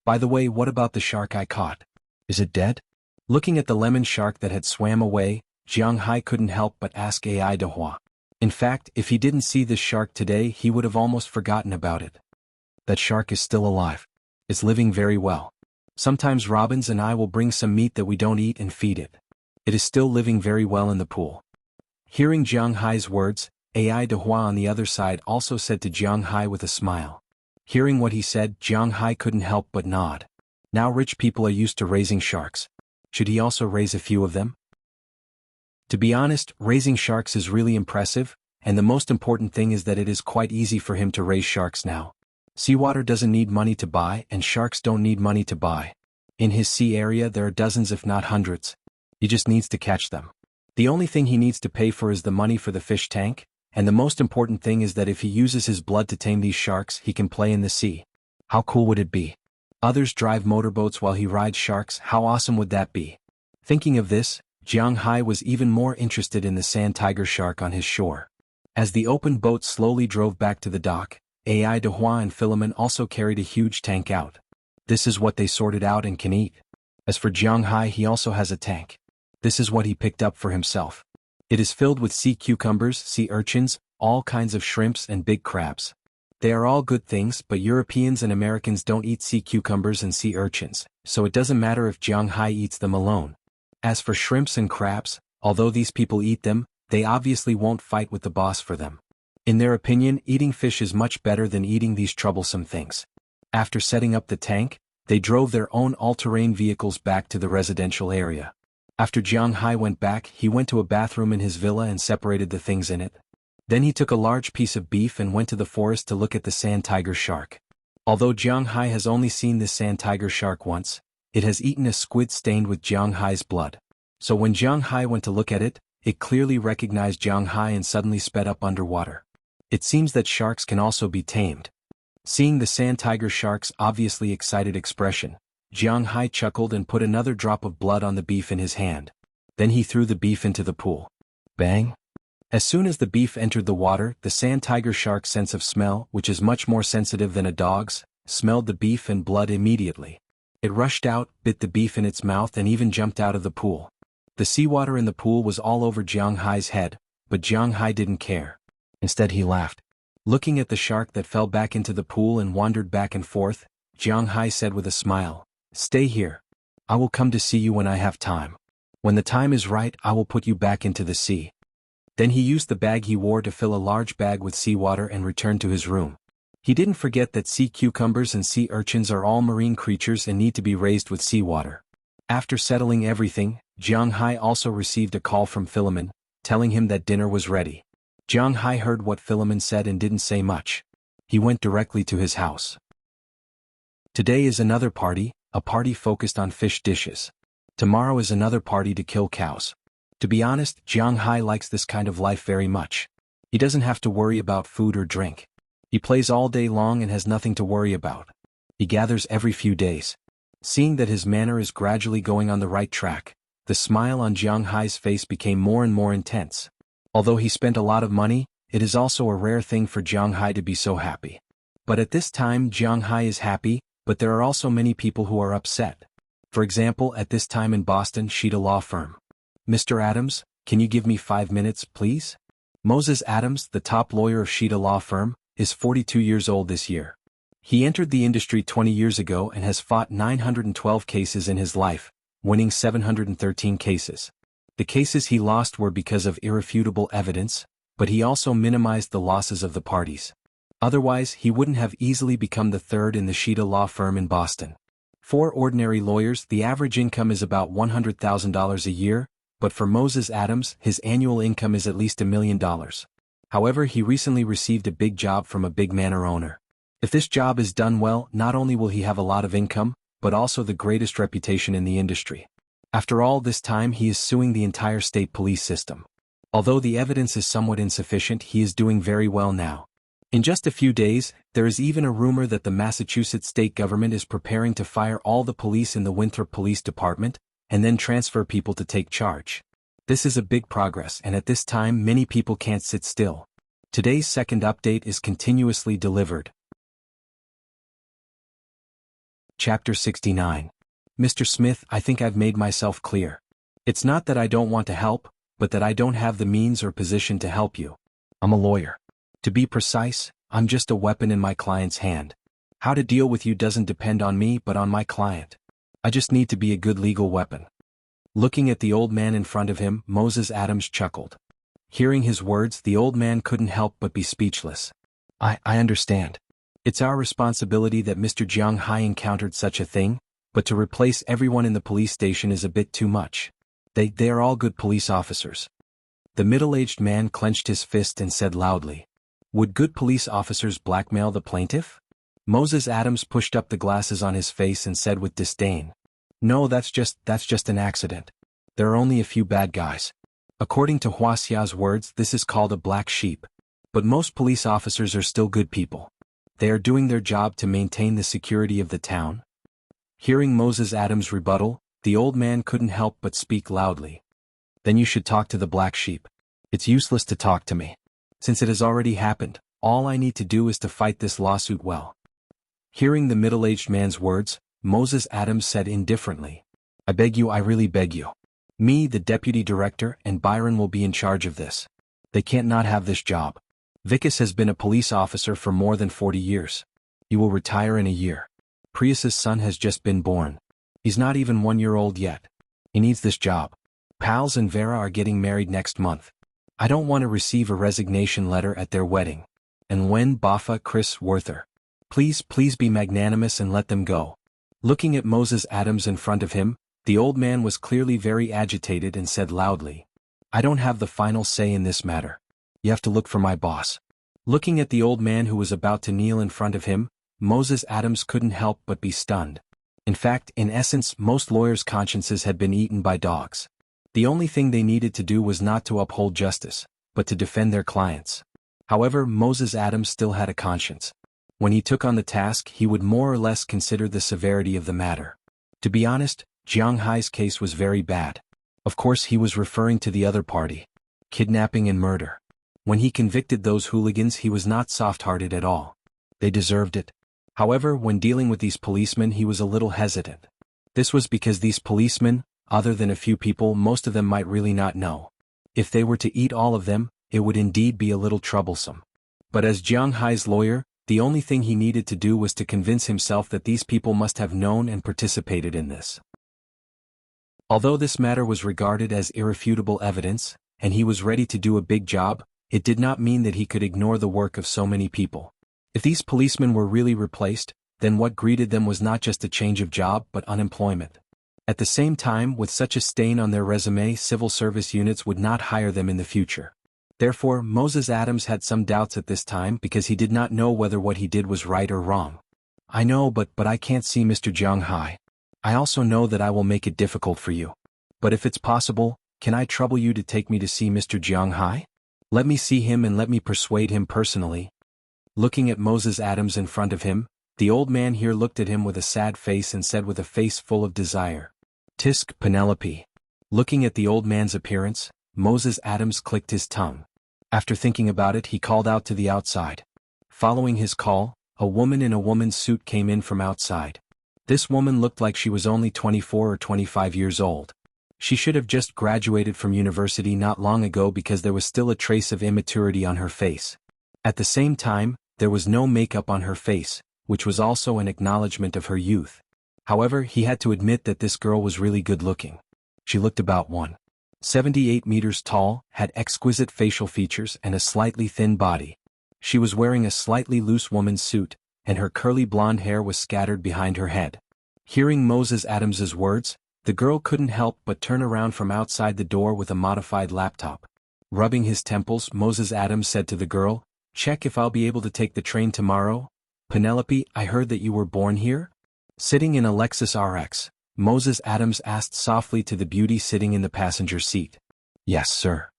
Speaker 1: By the way, what about the shark I caught? Is it dead? Looking at the lemon shark that had swam away, Jiang Hai couldn't help but ask AI de Hua. In fact, if he didn't see this shark today, he would have almost forgotten about it. That shark is still alive. It's living very well. Sometimes Robbins and I will bring some meat that we don't eat and feed it. It is still living very well in the pool. Hearing Jiang Hai's words, AI de Hua on the other side also said to Jiang Hai with a smile. Hearing what he said, Jiang Hai couldn't help but nod. Now rich people are used to raising sharks. Should he also raise a few of them? To be honest, raising sharks is really impressive, and the most important thing is that it is quite easy for him to raise sharks now. Seawater doesn't need money to buy, and sharks don't need money to buy. In his sea area there are dozens if not hundreds. He just needs to catch them. The only thing he needs to pay for is the money for the fish tank, and the most important thing is that if he uses his blood to tame these sharks, he can play in the sea. How cool would it be? Others drive motorboats while he rides sharks, how awesome would that be? Thinking of this, Jiang Hai was even more interested in the sand tiger shark on his shore. As the open boat slowly drove back to the dock, AI de Hua and Philemon also carried a huge tank out. This is what they sorted out and can eat. As for Jiang Hai, he also has a tank. This is what he picked up for himself. It is filled with sea cucumbers, sea urchins, all kinds of shrimps and big crabs. They are all good things, but Europeans and Americans don't eat sea cucumbers and sea urchins, so it doesn't matter if Jiang Hai eats them alone. As for shrimps and crabs, although these people eat them, they obviously won't fight with the boss for them. In their opinion, eating fish is much better than eating these troublesome things. After setting up the tank, They drove their own all-terrain vehicles back to the residential area. After Jiang Hai went back, he went to a bathroom in his villa and separated the things in it. Then he took a large piece of beef and went to the forest to look at the sand tiger shark. Although Jiang Hai has only seen this sand tiger shark once, it has eaten a squid stained with Jiang Hai's blood. So when Jiang Hai went to look at it, it clearly recognized Jiang Hai and suddenly sped up underwater. It seems that sharks can also be tamed. Seeing the sand tiger shark's obviously excited expression, Jiang Hai chuckled and put another drop of blood on the beef in his hand. Then he threw the beef into the pool. Bang! As soon as the beef entered the water, the sand tiger shark's sense of smell, which is much more sensitive than a dog's, smelled the beef and blood immediately. It rushed out, bit the beef in its mouth and even jumped out of the pool. The seawater in the pool was all over Jiang Hai's head, but Jiang Hai didn't care. Instead he laughed. Looking at the shark that fell back into the pool and wandered back and forth, Jiang Hai said with a smile, "Stay here. I will come to see you when I have time. When the time is right, I will put you back into the sea." Then he used the bag he wore to fill a large bag with seawater and returned to his room. He didn't forget that sea cucumbers and sea urchins are all marine creatures and need to be raised with seawater. After settling everything, Jiang Hai also received a call from Philemon, telling him that dinner was ready. Jiang Hai heard what Philemon said and didn't say much. He went directly to his house. Today is another party, a party focused on fish dishes. Tomorrow is another party to kill cows. To be honest, Jiang Hai likes this kind of life very much. He doesn't have to worry about food or drink. He plays all day long and has nothing to worry about. He gathers every few days. Seeing that his manner is gradually going on the right track, the smile on Jiang Hai's face became more and more intense. Although he spent a lot of money, it is also a rare thing for Jiang Hai to be so happy. But at this time Jiang Hai is happy, but there are also many people who are upset. For example, at this time in Boston, Sheeta Law Firm. "Mr. Adams, can you give me 5 minutes, please?" Moses Adams, the top lawyer of Sheeta Law Firm, is 42 years old this year. He entered the industry 20 years ago and has fought 912 cases in his life, winning 713 cases. The cases he lost were because of irrefutable evidence, but he also minimized the losses of the parties. Otherwise, he wouldn't have easily become the third in the Sheeta Law Firm in Boston. For ordinary lawyers, the average income is about $100,000 a year, but for Moses Adams, his annual income is at least $1 million. However, he recently received a big job from a big manor owner. If this job is done well, not only will he have a lot of income, but also the greatest reputation in the industry. After all this time, he is suing the entire state police system. Although the evidence is somewhat insufficient, he is doing very well now. In just a few days, there is even a rumor that the Massachusetts state government is preparing to fire all the police in the Winthrop Police Department, and then transfer people to take charge. This is a big progress, and at this time many people can't sit still. Today's second update is continuously delivered. Chapter 69. Mr. Smith, I think I've made myself clear. It's not that I don't want to help, but that I don't have the means or position to help you. I'm a lawyer. To be precise, I'm just a weapon in my client's hand. How to deal with you doesn't depend on me but on my client. I just need to be a good legal weapon. Looking at the old man in front of him, Moses Adams chuckled. Hearing his words, the old man couldn't help but be speechless. I understand. It's our responsibility that Mr. Jiang Hai encountered such a thing, but to replace everyone in the police station is a bit too much. They are all good police officers. The middle-aged man clenched his fist and said loudly, "Would good police officers blackmail the plaintiff?" Moses Adams pushed up the glasses on his face and said with disdain, "No, that's just an accident. There are only a few bad guys." According to Wuxia's words, this is called a black sheep. But most police officers are still good people. They are doing their job to maintain the security of the town. Hearing Moses Adams' rebuttal, the old man couldn't help but speak loudly. "Then you should talk to the black sheep. It's useless to talk to me. Since it has already happened, all I need to do is to fight this lawsuit well." Hearing the middle-aged man's words, Moses Adams said indifferently, "I beg you, I really beg you. Me, the deputy director, and Byron will be in charge of this. They can't not have this job. Vikas has been a police officer for more than 40 years. He will retire in a year. Prius's son has just been born. He's not even 1 year old yet. He needs this job. Pals and Vera are getting married next month. I don't want to receive a resignation letter at their wedding. And when Baffa, Chris, Werther. Please be magnanimous and let them go. Looking at Moses Adams in front of him, the old man was clearly very agitated and said loudly, "I don't have the final say in this matter. You have to look for my boss." Looking at the old man who was about to kneel in front of him, Moses Adams couldn't help but be stunned. In fact, in essence, most lawyers' consciences had been eaten by dogs. The only thing they needed to do was not to uphold justice, but to defend their clients. However, Moses Adams still had a conscience. When he took on the task, he would more or less consider the severity of the matter. To be honest, Jiang Hai's case was very bad. Of course, he was referring to the other party. Kidnapping and murder. When he convicted those hooligans, he was not soft-hearted at all. They deserved it. However, when dealing with these policemen, he was a little hesitant. This was because these policemen, other than a few people, most of them might really not know. If they were to eat all of them, it would indeed be a little troublesome. But as Jiang Hai's lawyer, the only thing he needed to do was to convince himself that these people must have known and participated in this. Although this matter was regarded as irrefutable evidence, and he was ready to do a big job, it did not mean that he could ignore the work of so many people. If these policemen were really replaced, then what greeted them was not just a change of job but unemployment. At the same time, with such a stain on their resume, civil service units would not hire them in the future. Therefore, Moses Adams had some doubts at this time because he did not know whether what he did was right or wrong. "I know, but I can't see Mr. Jiang Hai. I also know that I will make it difficult for you. But if it's possible, can I trouble you to take me to see Mr. Jiang Hai? Let me see him and let me persuade him personally." Looking at Moses Adams in front of him, the old man here looked at him with a sad face and said with a face full of desire, "Tisk, Penelope." Looking at the old man's appearance, Moses Adams clicked his tongue. After thinking about it, he called out to the outside. Following his call, a woman in a woman's suit came in from outside. This woman looked like she was only 24 or 25 years old. She should have just graduated from university not long ago because there was still a trace of immaturity on her face. At the same time, there was no makeup on her face, which was also an acknowledgement of her youth. However, he had to admit that this girl was really good looking. She looked about 1.78 meters tall, had exquisite facial features and a slightly thin body. She was wearing a slightly loose woman's suit, and her curly blonde hair was scattered behind her head. Hearing Moses Adams's words, the girl couldn't help but turn around from outside the door with a modified laptop. Rubbing his temples, Moses Adams said to the girl, "Check if I'll be able to take the train tomorrow. Penelope, I heard that you were born here?" Sitting in a Lexus RX, Moses Adams asked softly to the beauty sitting in the passenger seat. "Yes, sir."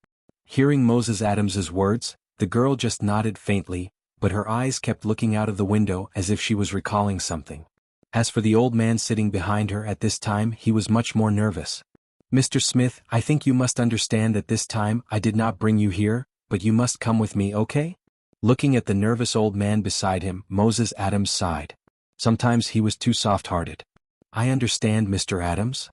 Speaker 1: Hearing Moses Adams's words, the girl just nodded faintly, but her eyes kept looking out of the window as if she was recalling something. As for the old man sitting behind her at this time, he was much more nervous. "Mr. Smith, I think you must understand that this time I did not bring you here, but you must come with me, okay?" Looking at the nervous old man beside him, Moses Adams sighed. Sometimes he was too soft-hearted. "I understand, Mr. Adams."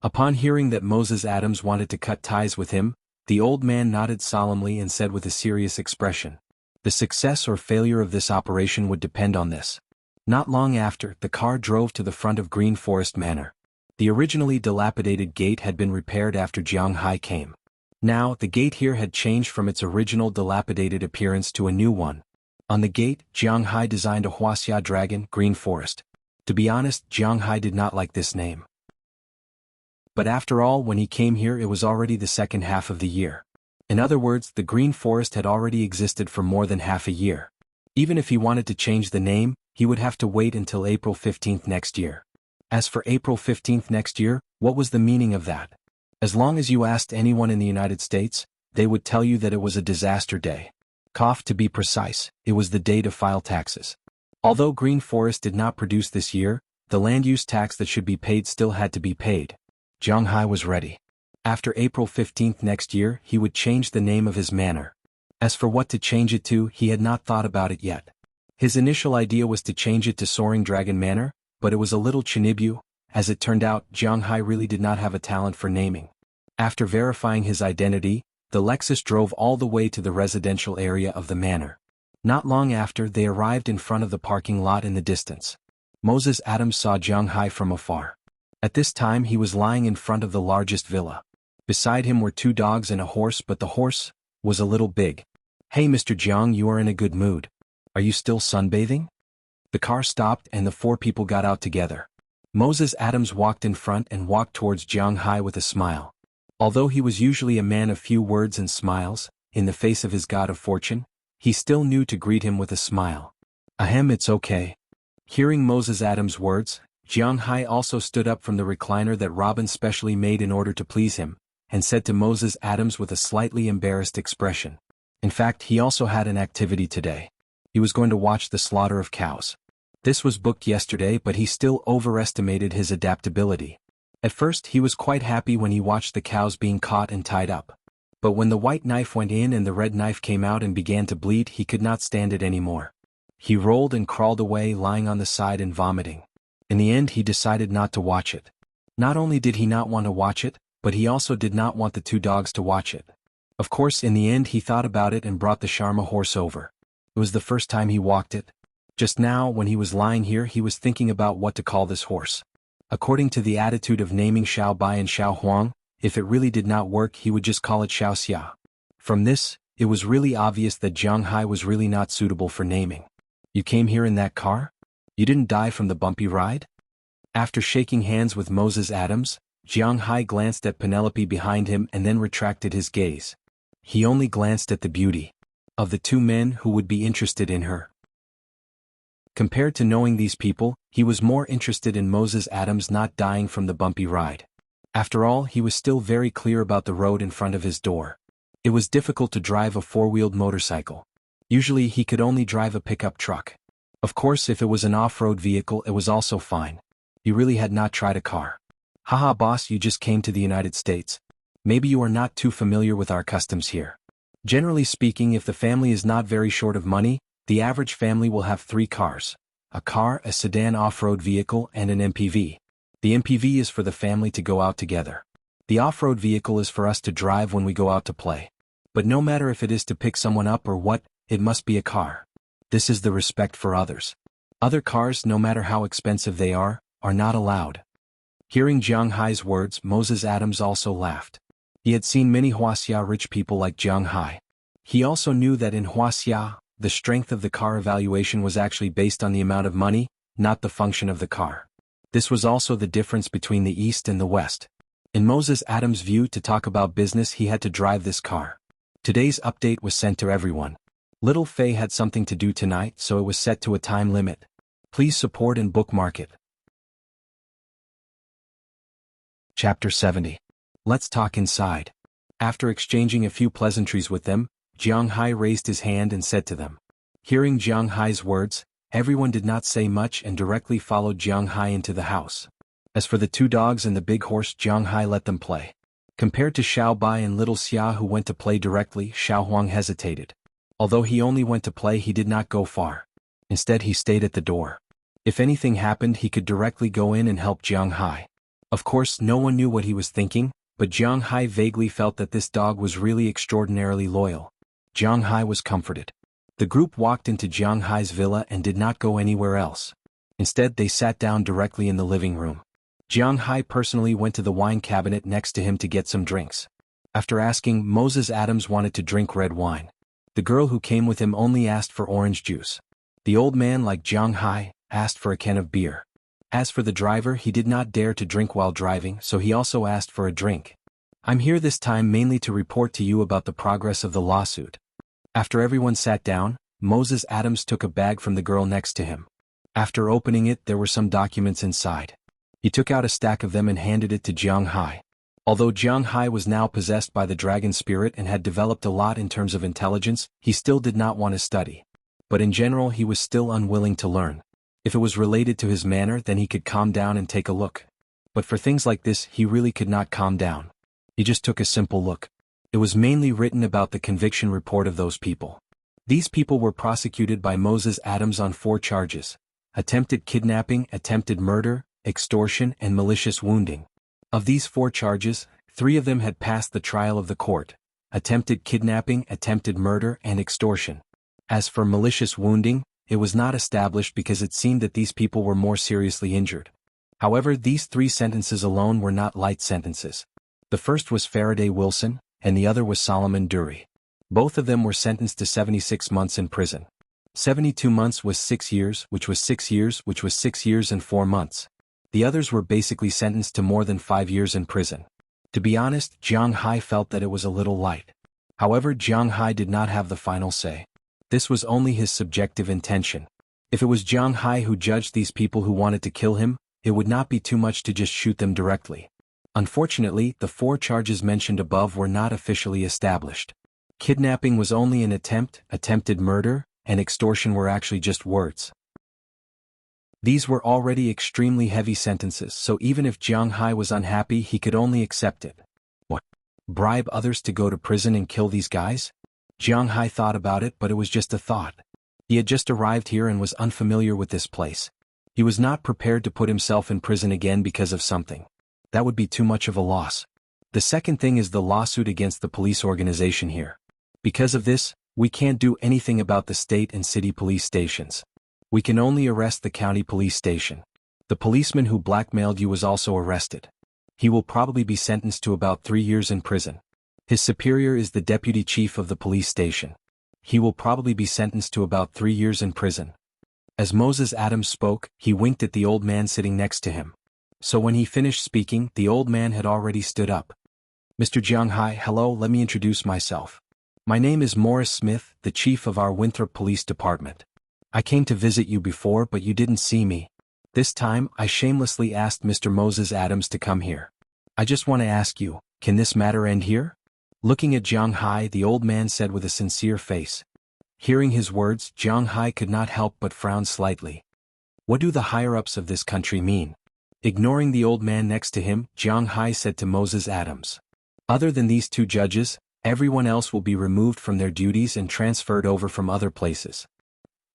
Speaker 1: Upon hearing that Moses Adams wanted to cut ties with him, the old man nodded solemnly and said with a serious expression, "The success or failure of this operation would depend on this." Not long after, the car drove to the front of Green Forest Manor. The originally dilapidated gate had been repaired after Jiang Hai came. Now, the gate here had changed from its original dilapidated appearance to a new one. On the gate, Jiang Hai designed a Wuxia dragon, Green Forest. To be honest, Jiang Hai did not like this name. But after all, when he came here, it was already the second half of the year. In other words, the Green Forest had already existed for more than half a year. Even if he wanted to change the name, he would have to wait until April 15th next year. As for April 15th next year, what was the meaning of that? As long as you asked anyone in the United States, they would tell you that it was a disaster day. To be precise, it was the day to file taxes. Although Green Forest did not produce this year, the land use tax that should be paid still had to be paid. Jiang Hai was ready. After April 15th next year, he would change the name of his manor. As for what to change it to, he had not thought about it yet. His initial idea was to change it to Soaring Dragon Manor, but it was a little chinibu. As it turned out, Jiang Hai really did not have a talent for naming. After verifying his identity, the Lexus drove all the way to the residential area of the manor. Not long after, they arrived in front of the parking lot in the distance. Moses Adams saw Jiang Hai from afar. At this time, he was lying in front of the largest villa. Beside him were 2 dogs and a horse, but the horse was a little big. "Hey, Mr. Jiang, you are in a good mood. Are you still sunbathing?" The car stopped and the 4 people got out together. Moses Adams walked in front and walked towards Jiang Hai with a smile. Although he was usually a man of few words and smiles, in the face of his god of fortune, he still knew to greet him with a smile. Ahem, it's okay. Hearing Moses Adams' words, Jiang Hai also stood up from the recliner that Robin specially made in order to please him, and said to Moses Adams with a slightly embarrassed expression. In fact, he also had an activity today. He was going to watch the slaughter of cows. This was booked yesterday, but he still overestimated his adaptability. At first he was quite happy when he watched the cows being caught and tied up. But when the white knife went in and the red knife came out and began to bleed, he could not stand it anymore. He rolled and crawled away, lying on the side and vomiting. In the end he decided not to watch it. Not only did he not want to watch it, but he also did not want the two dogs to watch it. Of course, in the end he thought about it and brought the Sharma horse over. It was the first time he walked it. Just now, when he was lying here, he was thinking about what to call this horse. According to the attitude of naming Xiao Bai and Xiao Huang, if it really did not work, he would just call it Xiao Xia. From this, it was really obvious that Jiang Hai was really not suitable for naming. You came here in that car? You didn't die from the bumpy ride? After shaking hands with Moses Adams, Jiang Hai glanced at Penelope behind him and then retracted his gaze. He only glanced at the beauty of the two men who would be interested in her. Compared to knowing these people, he was more interested in Moses Adams not dying from the bumpy ride. After all, he was still very clear about the road in front of his door. It was difficult to drive a four-wheeled motorcycle. Usually he could only drive a pickup truck. Of course, if it was an off-road vehicle, it was also fine. He really had not tried a car. Haha, boss, you just came to the United States. Maybe you are not too familiar with our customs here. Generally speaking, if the family is not very short of money, the average family will have 3 cars. A car, a sedan off-road vehicle, and an MPV. The MPV is for the family to go out together. The off-road vehicle is for us to drive when we go out to play. But no matter if it is to pick someone up or what, it must be a car. This is the respect for others. Other cars, no matter how expensive they are not allowed. Hearing Jiang Hai's words, Moses Adams also laughed. He had seen many Wuxia rich people like Jiang Hai. He also knew that in Wuxia, the strength of the car evaluation was actually based on the amount of money, not the function of the car. This was also the difference between the East and the West. In Moses Adams' view, to talk about business, he had to drive this car. Today's update was sent to everyone. Little Faye had something to do tonight, so it was set to a time limit. Please support and bookmark it. Chapter 70. Let's talk inside. After exchanging a few pleasantries with them, Jiang Hai raised his hand and said to them. Hearing Jiang Hai's words, everyone did not say much and directly followed Jiang Hai into the house. As for the 2 dogs and the big horse, Jiang Hai let them play. Compared to Xiao Bai and little Xia, who went to play directly, Xiao Huang hesitated. Although he only went to play, he did not go far. Instead, he stayed at the door. If anything happened, he could directly go in and help Jiang Hai. Of course, no one knew what he was thinking, but Jiang Hai vaguely felt that this dog was really extraordinarily loyal. Jiang Hai was comforted. The group walked into Jiang Hai's villa and did not go anywhere else. Instead, they sat down directly in the living room. Jiang Hai personally went to the wine cabinet next to him to get some drinks. After asking, Moses Adams wanted to drink red wine. The girl who came with him only asked for orange juice. The old man, like Jiang Hai, asked for a can of beer. As for the driver, he did not dare to drink while driving, so he also asked for a drink. I'm here this time mainly to report to you about the progress of the lawsuit. After everyone sat down, Moses Adams took a bag from the girl next to him. After opening it, there were some documents inside. He took out a stack of them and handed it to Jiang Hai. Although Jiang Hai was now possessed by the dragon spirit and had developed a lot in terms of intelligence, he still did not want to study. But in general, he was still unwilling to learn. If it was related to his manner, then he could calm down and take a look. But for things like this, he really could not calm down. He just took a simple look. It was mainly written about the conviction report of those people. These people were prosecuted by Moses Adams on 4 charges: attempted kidnapping, attempted murder, extortion, and malicious wounding. Of these 4 charges, 3 of them had passed the trial of the court: attempted kidnapping, attempted murder, and extortion. As for malicious wounding, it was not established because it seemed that these people were more seriously injured. However, these 3 sentences alone were not light sentences. The first was Faraday Wilson, and the other was Solomon Dury. Both of them were sentenced to 76 months in prison. 72 months was 6 years, which was 6 years, which was 6 years and 4 months. The others were basically sentenced to more than 5 years in prison. To be honest, Jiang Hai felt that it was a little light. However, Jiang Hai did not have the final say. This was only his subjective intention. If it was Jiang Hai who judged these people who wanted to kill him, it would not be too much to just shoot them directly. Unfortunately, the 4 charges mentioned above were not officially established. Kidnapping was only an attempt, attempted murder, and extortion were actually just words. These were already extremely heavy sentences, so even if Jiang Hai was unhappy, he could only accept it. What? Bribe others to go to prison and kill these guys? Jiang Hai thought about it, but it was just a thought. He had just arrived here and was unfamiliar with this place. He was not prepared to put himself in prison again because of something. That would be too much of a loss. The second thing is the lawsuit against the police organization here. Because of this, we can't do anything about the state and city police stations. We can only arrest the county police station. The policeman who blackmailed you was also arrested. He will probably be sentenced to about 3 years in prison. His superior is the deputy chief of the police station. He will probably be sentenced to about 3 years in prison. As Moses Adams spoke, he winked at the old man sitting next to him. So when he finished speaking, the old man had already stood up. Mr. Jiang Hai, hello, let me introduce myself. My name is Morris Smith, the chief of our Winthrop Police Department. I came to visit you before, but you didn't see me. This time, I shamelessly asked Mr. Moses Adams to come here. I just want to ask you, can this matter end here? Looking at Jiang Hai, the old man said with a sincere face. Hearing his words, Jiang Hai could not help but frown slightly. What do the higher-ups of this country mean? Ignoring the old man next to him, Jiang Hai said to Moses Adams. Other than these 2 judges, everyone else will be removed from their duties and transferred over from other places.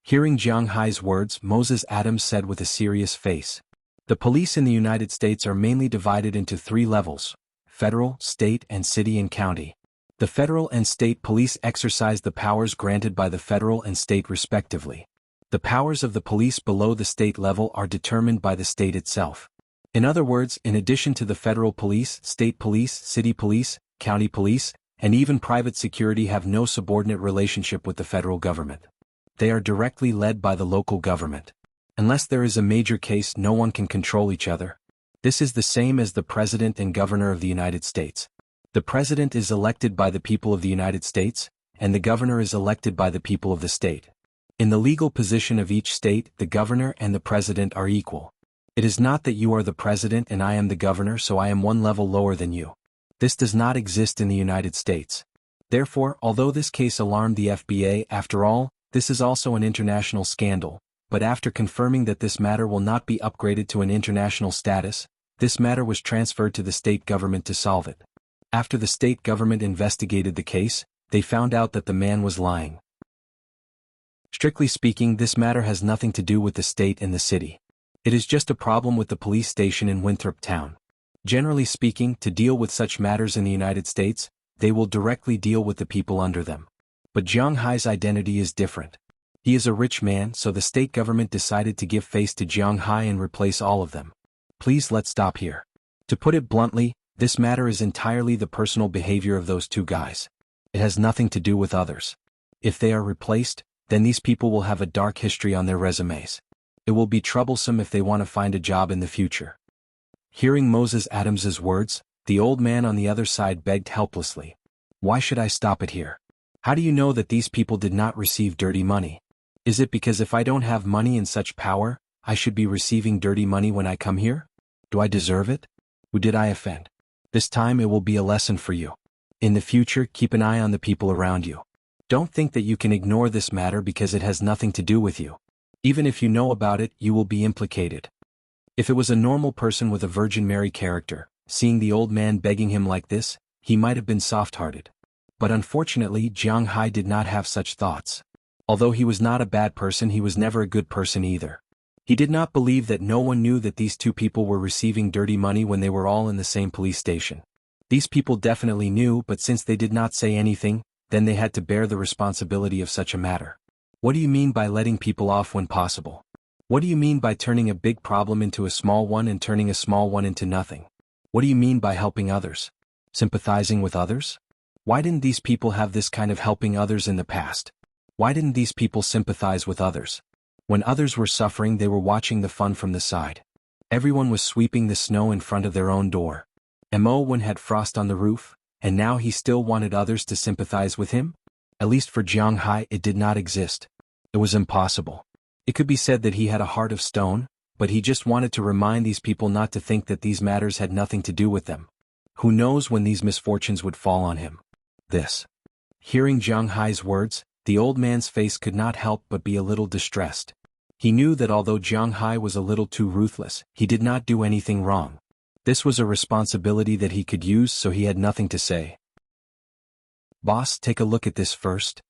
Speaker 1: Hearing Jiang Hai's words, Moses Adams said with a serious face. The police in the United States are mainly divided into 3 levels: federal, state, and city and county. The federal and state police exercise the powers granted by the federal and state respectively. The powers of the police below the state level are determined by the state itself. In other words, in addition to the federal police, state police, city police, county police, and even private security have no subordinate relationship with the federal government. They are directly led by the local government. Unless there is a major case, no one can control each other. This is the same as the President and Governor of the United States. The President is elected by the people of the United States, and the Governor is elected by the people of the state. In the legal position of each state, the Governor and the President are equal. It is not that you are the President and I am the Governor, so I am one level lower than you. This does not exist in the United States. Therefore, although this case alarmed the FBA, after all, this is also an international scandal, but after confirming that this matter will not be upgraded to an international status, this matter was transferred to the state government to solve it. After the state government investigated the case, they found out that the man was lying. Strictly speaking, this matter has nothing to do with the state and the city. It is just a problem with the police station in Winthrop Town. Generally speaking, to deal with such matters in the United States, they will directly deal with the people under them. But Jiang Hai's identity is different. He is a rich man, so the state government decided to give face to Jiang Hai and replace all of them. Please let's stop here. To put it bluntly, this matter is entirely the personal behavior of those 2 guys. It has nothing to do with others. If they are replaced, then these people will have a dark history on their resumes. It will be troublesome if they want to find a job in the future. Hearing Moses Adams's words, the old man on the other side begged helplessly. Why should I stop it here? How do you know that these people did not receive dirty money? Is it because if I don't have money and such power, I should be receiving dirty money when I come here? Do I deserve it? Who did I offend? This time it will be a lesson for you. In the future, keep an eye on the people around you. Don't think that you can ignore this matter because it has nothing to do with you. Even if you know about it, you will be implicated. If it was a normal person with a Virgin Mary character, seeing the old man begging him like this, he might have been soft-hearted. But unfortunately, Jiang Hai did not have such thoughts. Although he was not a bad person, he was never a good person either. He did not believe that no one knew that these 2 people were receiving dirty money when they were all in the same police station. These people definitely knew, but since they did not say anything, then they had to bear the responsibility of such a matter. What do you mean by letting people off when possible? What do you mean by turning a big problem into a small one and turning a small one into nothing? What do you mean by helping others? Sympathizing with others? Why didn't these people have this kind of helping others in the past? Why didn't these people sympathize with others? When others were suffering, they were watching the fun from the side. Everyone was sweeping the snow in front of their own door. Mo had frost on the roof, and now he still wanted others to sympathize with him? At least for Jiang Hai it did not exist. It was impossible. It could be said that he had a heart of stone, but he just wanted to remind these people not to think that these matters had nothing to do with them. Who knows when these misfortunes would fall on him? Hearing Jiang Hai's words, the old man's face could not help but be a little distressed. He knew that although Jiang Hai was a little too ruthless, he did not do anything wrong. This was a responsibility that he could use, so he had nothing to say. "Boss, take a look at this first."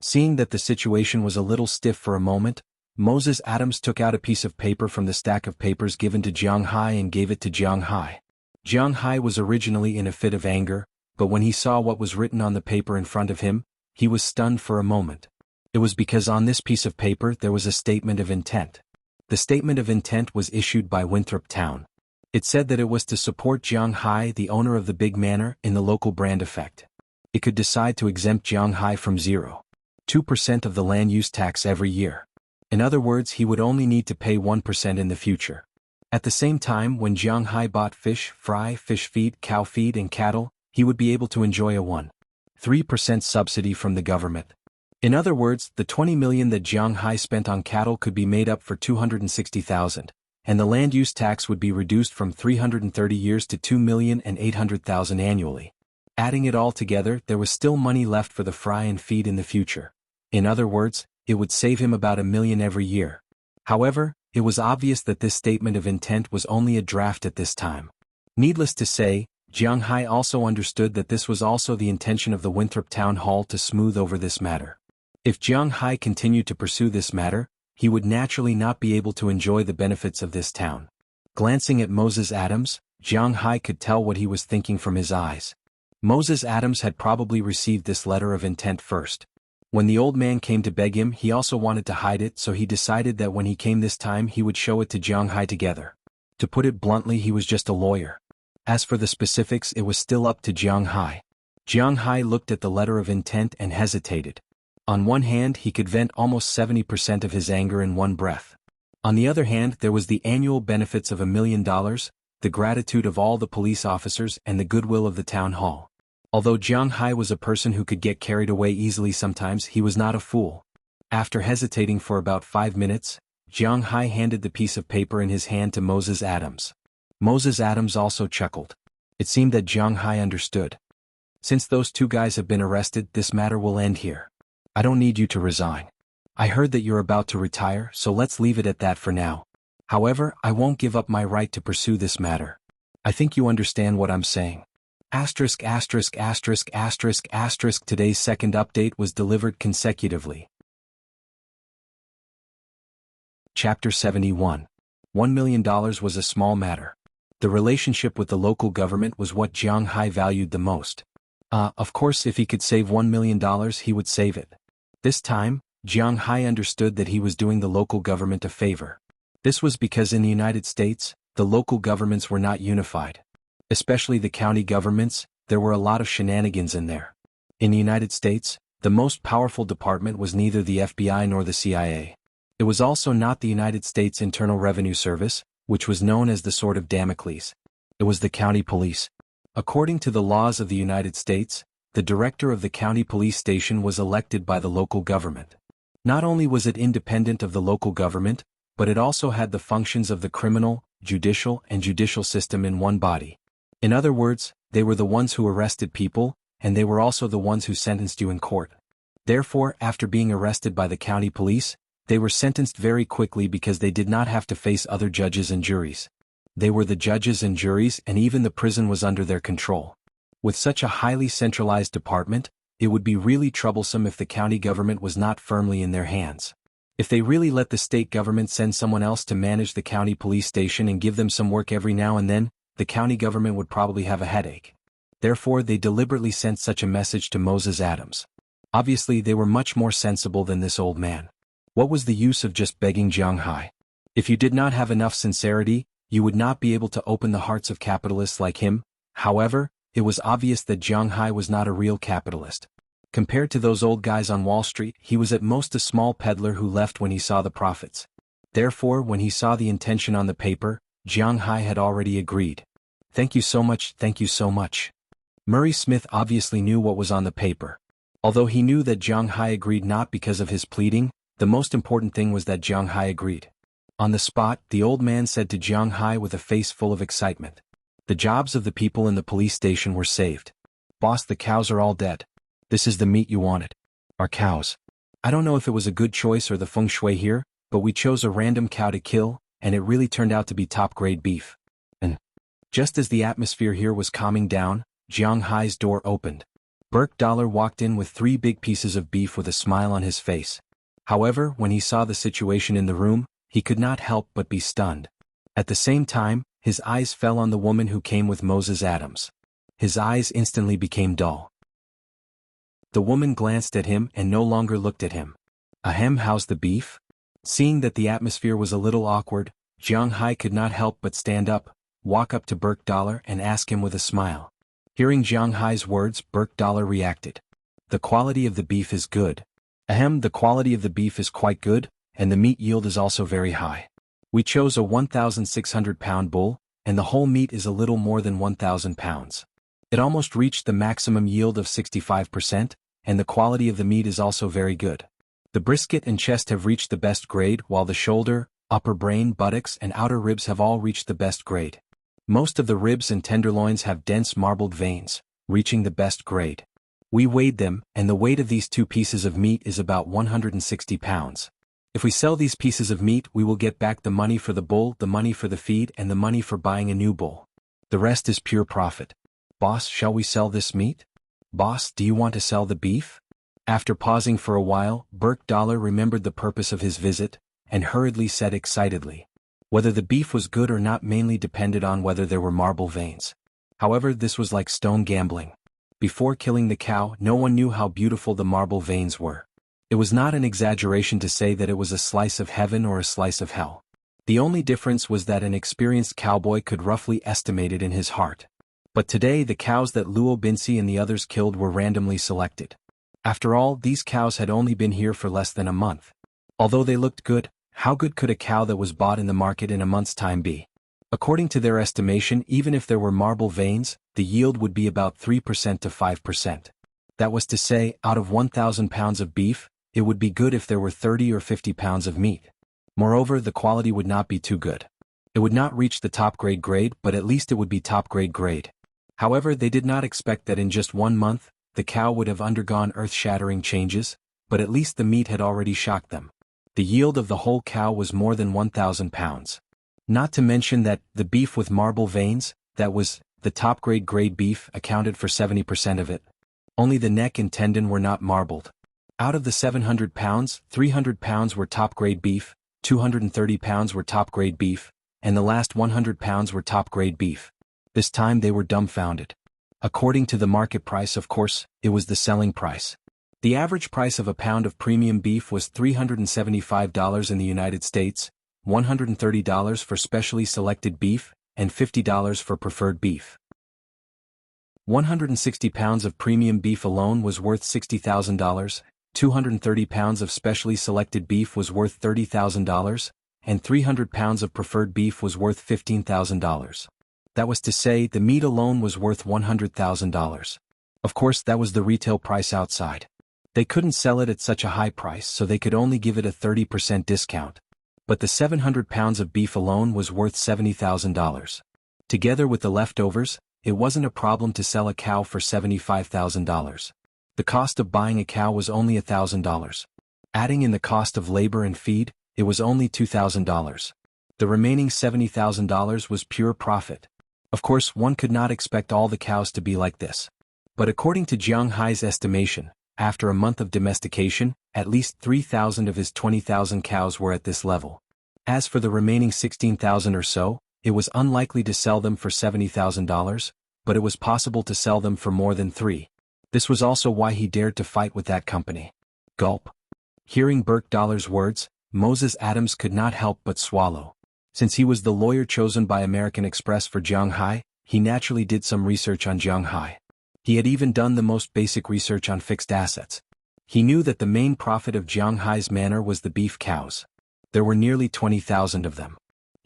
Speaker 1: Seeing that the situation was a little stiff for a moment, Moses Adams took out a piece of paper from the stack of papers given to Jiang Hai and gave it to Jiang Hai. Jiang Hai was originally in a fit of anger, but when he saw what was written on the paper in front of him, he was stunned for a moment. It was because on this piece of paper there was a statement of intent. The statement of intent was issued by Winthrop Town. It said that it was to support Jiang Hai, the owner of the big manor, in the local brand effect. It could decide to exempt Jiang Hai from 0.2% of the land use tax every year. In other words, he would only need to pay 1% in the future. At the same time, when Jiang Hai bought fish, fry, fish feed, cow feed and cattle, he would be able to enjoy a 1.3% subsidy from the government. In other words, the 20 million that Jiang Hai spent on cattle could be made up for 260,000, and the land use tax would be reduced from 330 years to 2,800,000 annually. Adding it all together, there was still money left for the fry and feed in the future. In other words, it would save him about $1 million every year. However, it was obvious that this statement of intent was only a draft at this time. Needless to say, Jiang Hai also understood that this was also the intention of the Winthrop Town Hall to smooth over this matter. If Jiang Hai continued to pursue this matter, he would naturally not be able to enjoy the benefits of this town. Glancing at Moses Adams, Jiang Hai could tell what he was thinking from his eyes. Moses Adams had probably received this letter of intent first. When the old man came to beg him, he also wanted to hide it, so he decided that when he came this time he would show it to Jiang Hai together. To put it bluntly, he was just a lawyer. As for the specifics, it was still up to Jiang Hai. Jiang Hai looked at the letter of intent and hesitated. On one hand, he could vent almost 70% of his anger in one breath. On the other hand, there was the annual benefits of $1 million, the gratitude of all the police officers and the goodwill of the town hall. Although Jiang Hai was a person who could get carried away easily sometimes, he was not a fool. After hesitating for about 5 minutes, Jiang Hai handed the piece of paper in his hand to Moses Adams. Moses Adams also chuckled. It seemed that Jiang Hai understood. "Since those two guys have been arrested, this matter will end here. I don't need you to resign. I heard that you're about to retire, so let's leave it at that for now. However, I won't give up my right to pursue this matter. I think you understand what I'm saying." Today's second update was delivered consecutively. Chapter 71. $1 million was a small matter. The relationship with the local government was what Jiang Hai valued the most. Of course, if he could save $1 million, he would save it. This time, Jiang Hai understood that he was doing the local government a favor. This was because in the United States, the local governments were not unified. Especially the county governments, there were a lot of shenanigans in there. In the United States, the most powerful department was neither the FBI nor the CIA. It was also not the United States Internal Revenue Service, which was known as the Sword of Damocles. It was the county police. According to the laws of the United States, the director of the county police station was elected by the local government. Not only was it independent of the local government, but it also had the functions of the criminal, judicial, and judicial system in one body. In other words, they were the ones who arrested people, and they were also the ones who sentenced you in court. Therefore, after being arrested by the county police, they were sentenced very quickly because they did not have to face other judges and juries. They were the judges and juries, and even the prison was under their control. With such a highly centralized department, it would be really troublesome if the county government was not firmly in their hands. If they really let the state government send someone else to manage the county police station and give them some work every now and then, the county government would probably have a headache. Therefore, they deliberately sent such a message to Moses Adams. Obviously, they were much more sensible than this old man. What was the use of just begging Jiang Hai? If you did not have enough sincerity, you would not be able to open the hearts of capitalists like him. However, it was obvious that Jiang Hai was not a real capitalist. Compared to those old guys on Wall Street, he was at most a small peddler who left when he saw the profits. Therefore, when he saw the intention on the paper, Jiang Hai had already agreed. Thank you so much, thank you so much. Murray Smith obviously knew what was on the paper. Although he knew that Jiang Hai agreed not because of his pleading, the most important thing was that Jiang Hai agreed. On the spot, the old man said to Jiang Hai with a face full of excitement. The jobs of the people in the police station were saved. Boss, the cows are all dead. This is the meat you wanted. Our cows. I don't know if it was a good choice or the feng shui here, but we chose a random cow to kill, and it really turned out to be top-grade beef. And just as the atmosphere here was calming down, Jiang Hai's door opened. Burke Dollar walked in with 3 big pieces of beef with a smile on his face. However, when he saw the situation in the room, he could not help but be stunned. At the same time, his eyes fell on the woman who came with Moses Adams. His eyes instantly became dull. The woman glanced at him and no longer looked at him. Ahem, how's the beef? Seeing that the atmosphere was a little awkward, Jiang Hai could not help but stand up, walk up to Burke Dollar and ask him with a smile. Hearing Jiang Hai's words, Burke Dollar reacted. The quality of the beef is good. Ahem, the quality of the beef is quite good, and the meat yield is also very high. We chose a 1,600-pound bull, and the whole meat is a little more than 1,000 pounds. It almost reached the maximum yield of 65%, and the quality of the meat is also very good. The brisket and chest have reached the best grade, while the shoulder, upper brain, buttocks and outer ribs have all reached the best grade. Most of the ribs and tenderloins have dense marbled veins, reaching the best grade. We weighed them, and the weight of these 2 pieces of meat is about 160 pounds. If we sell these pieces of meat, we will get back the money for the bull, the money for the feed, and the money for buying a new bull. The rest is pure profit. Boss, shall we sell this meat? Boss, do you want to sell the beef? After pausing for a while, Burke Dollar remembered the purpose of his visit, and hurriedly said excitedly. Whether the beef was good or not mainly depended on whether there were marble veins. However, this was like stone gambling. Before killing the cow, no one knew how beautiful the marble veins were. It was not an exaggeration to say that it was a slice of heaven or a slice of hell. The only difference was that an experienced cowboy could roughly estimate it in his heart. But today the cows that Luo Binsi and the others killed were randomly selected. After all, these cows had only been here for less than a month. Although they looked good, how good could a cow that was bought in the market in a month's time be? According to their estimation, even if there were marble veins, the yield would be about 3% to 5%. That was to say, out of 1,000 pounds of beef, it would be good if there were 30 or 50 pounds of meat. Moreover, the quality would not be too good. It would not reach the top grade, but at least it would be top grade. However, they did not expect that in just 1 month, the cow would have undergone earth-shattering changes, but at least the meat had already shocked them. The yield of the whole cow was more than 1,000 pounds. Not to mention that the beef with marble veins, that was, the top grade beef, accounted for 70% of it. Only the neck and tendon were not marbled. Out of the 700 pounds, 300 pounds were top grade beef, 230 pounds were top grade beef, and the last 100 pounds were top grade beef. This time they were dumbfounded. According to the market price, of course, it was the selling price. The average price of a pound of premium beef was $375 in the United States, $130 for specially selected beef, and $50 for preferred beef. 160 pounds of premium beef alone was worth $60,000, 230 pounds of specially selected beef was worth $30,000, and 300 pounds of preferred beef was worth $15,000. That was to say, the meat alone was worth $100,000. Of course, that was the retail price outside. They couldn't sell it at such a high price, so they could only give it a 30% discount. But the 700 pounds of beef alone was worth $70,000. Together with the leftovers, it wasn't a problem to sell a cow for $75,000. The cost of buying a cow was only $1,000. Adding in the cost of labor and feed, it was only $2,000. The remaining $70,000 was pure profit. Of course, one could not expect all the cows to be like this. But according to Jiang Hai's estimation, after a month of domestication, at least 3,000 of his 20,000 cows were at this level. As for the remaining 16,000 or so, it was unlikely to sell them for $70,000, but it was possible to sell them for more than 3. This was also why he dared to fight with that company. Gulp. Hearing Burke Dollar's words, Moses Adams could not help but swallow. Since he was the lawyer chosen by American Express for Jiang Hai, he naturally did some research on Jiang Hai. He had even done the most basic research on fixed assets. He knew that the main profit of Jiang Hai's manor was the beef cows. There were nearly 20,000 of them.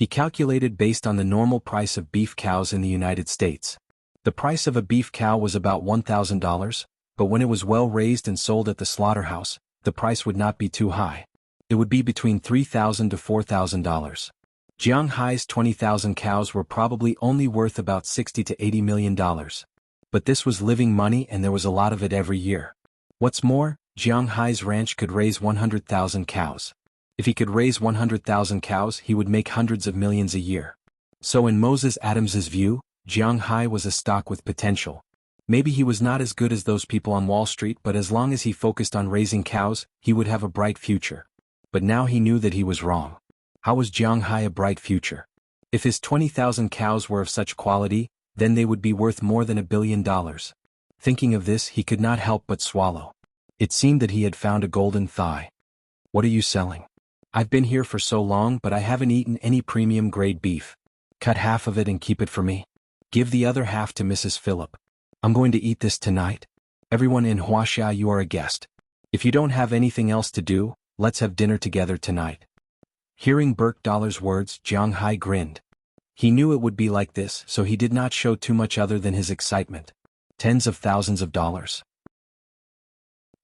Speaker 1: He calculated based on the normal price of beef cows in the United States. The price of a beef cow was about $1,000, but when it was well raised and sold at the slaughterhouse, the price would not be too high. It would be between $3,000 to $4,000. Jiang Hai's 20,000 cows were probably only worth about $60 to $80 million. But this was living money and there was a lot of it every year. What's more, Jiang Hai's ranch could raise 100,000 cows. If he could raise 100,000 cows, he would make hundreds of millions a year. So in Moses Adams's view, Jiang Hai was a stock with potential. Maybe he was not as good as those people on Wall Street, but as long as he focused on raising cows, he would have a bright future. But now he knew that he was wrong. How was Jiang Hai a bright future? If his 20,000 cows were of such quality, then they would be worth more than $1 billion. Thinking of this, he could not help but swallow. It seemed that he had found a golden thigh. What are you selling? I've been here for so long, but I haven't eaten any premium grade beef. Cut half of it and keep it for me. Give the other half to Mrs. Phillip. I'm going to eat this tonight. Everyone in Wuxia, you are a guest. If you don't have anything else to do, let's have dinner together tonight. Hearing Burke$'s words, Jiang Hai grinned. He knew it would be like this, so he did not show too much other than his excitement. Tens of thousands of dollars.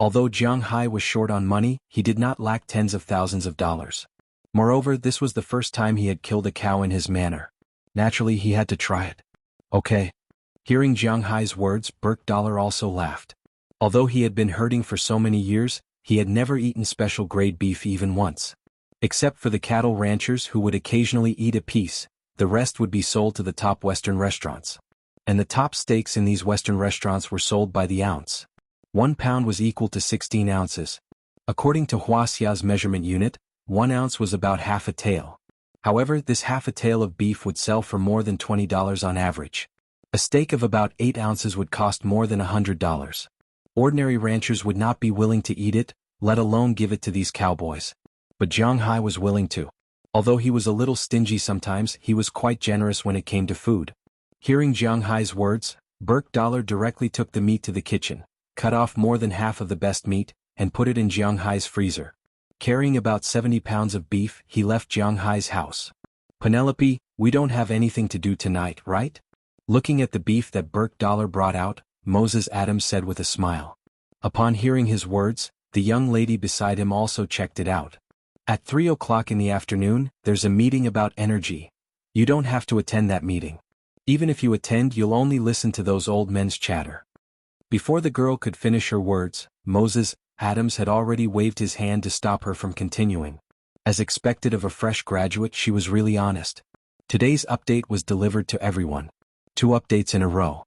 Speaker 1: Although Jiang Hai was short on money, he did not lack tens of thousands of dollars. Moreover, this was the first time he had killed a cow in his manner. Naturally, he had to try it. Okay. Hearing Jiang Hai's words, Burke$ also laughed. Although he had been herding for so many years, he had never eaten special grade beef even once. Except for the cattle ranchers who would occasionally eat a piece, the rest would be sold to the top Western restaurants. And the top steaks in these Western restaurants were sold by the ounce. 1 pound was equal to 16 ounces. According to Wuxia's measurement unit, 1 ounce was about half a tael. However, this half a tael of beef would sell for more than $20 on average. A steak of about 8 ounces would cost more than $100. Ordinary ranchers would not be willing to eat it, let alone give it to these cowboys. But Jiang Hai was willing to. Although he was a little stingy sometimes, he was quite generous when it came to food. Hearing Jiang Hai's words, Burke$ directly took the meat to the kitchen, cut off more than half of the best meat, and put it in Jiang Hai's freezer. Carrying about 70 pounds of beef, he left Jiang Hai's house. Penelope, we don't have anything to do tonight, right? Looking at the beef that Burke$ brought out, Moses Adams said with a smile. Upon hearing his words, the young lady beside him also checked it out. At 3 o'clock in the afternoon, there's a meeting about energy. You don't have to attend that meeting. Even if you attend, you'll only listen to those old men's chatter. Before the girl could finish her words, Moses Adams had already waved his hand to stop her from continuing. As expected of a fresh graduate, she was really honest. Today's update was delivered to everyone. 2 updates in a row.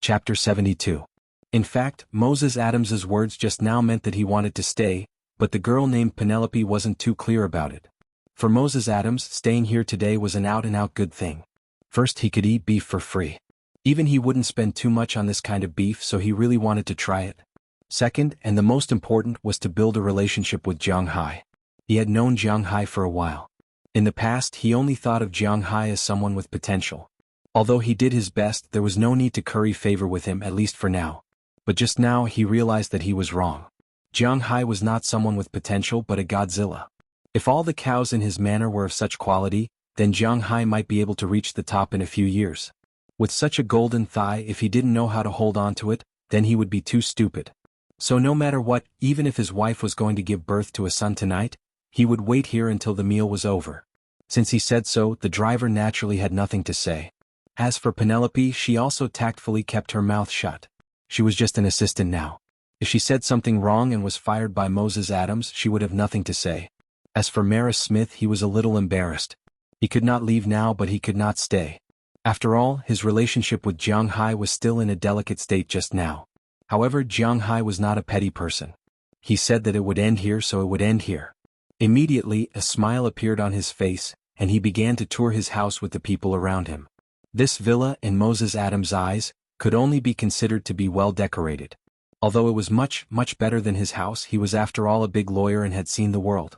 Speaker 1: Chapter 72. In fact, Moses Adams's words just now meant that he wanted to stay, but the girl named Penelope wasn't too clear about it. For Moses Adams, staying here today was an out-and-out good thing. First, he could eat beef for free. Even he wouldn't spend too much on this kind of beef, so he really wanted to try it. Second, and the most important, was to build a relationship with Jiang Hai. He had known Jiang Hai for a while. In the past, he only thought of Jiang Hai as someone with potential. Although he did his best, there was no need to curry favor with him, at least for now. But just now he realized that he was wrong. Jiang Hai was not someone with potential but a Godzilla. If all the cows in his manor were of such quality, then Jiang Hai might be able to reach the top in a few years. With such a golden thigh, if he didn't know how to hold on to it, then he would be too stupid. So no matter what, even if his wife was going to give birth to a son tonight, he would wait here until the meal was over. Since he said so, the driver naturally had nothing to say. As for Penelope, she also tactfully kept her mouth shut. She was just an assistant now. If she said something wrong and was fired by Moses Adams, she would have nothing to say. As for Maris Smith, he was a little embarrassed. He could not leave now, but he could not stay. After all, his relationship with Jiang Hai was still in a delicate state just now. However, Jiang Hai was not a petty person. He said that it would end here, so it would end here. Immediately, a smile appeared on his face, and he began to tour his house with the people around him. This villa, in Moses Adams' eyes, could only be considered to be well decorated. Although it was much, much better than his house, he was after all a big lawyer and had seen the world.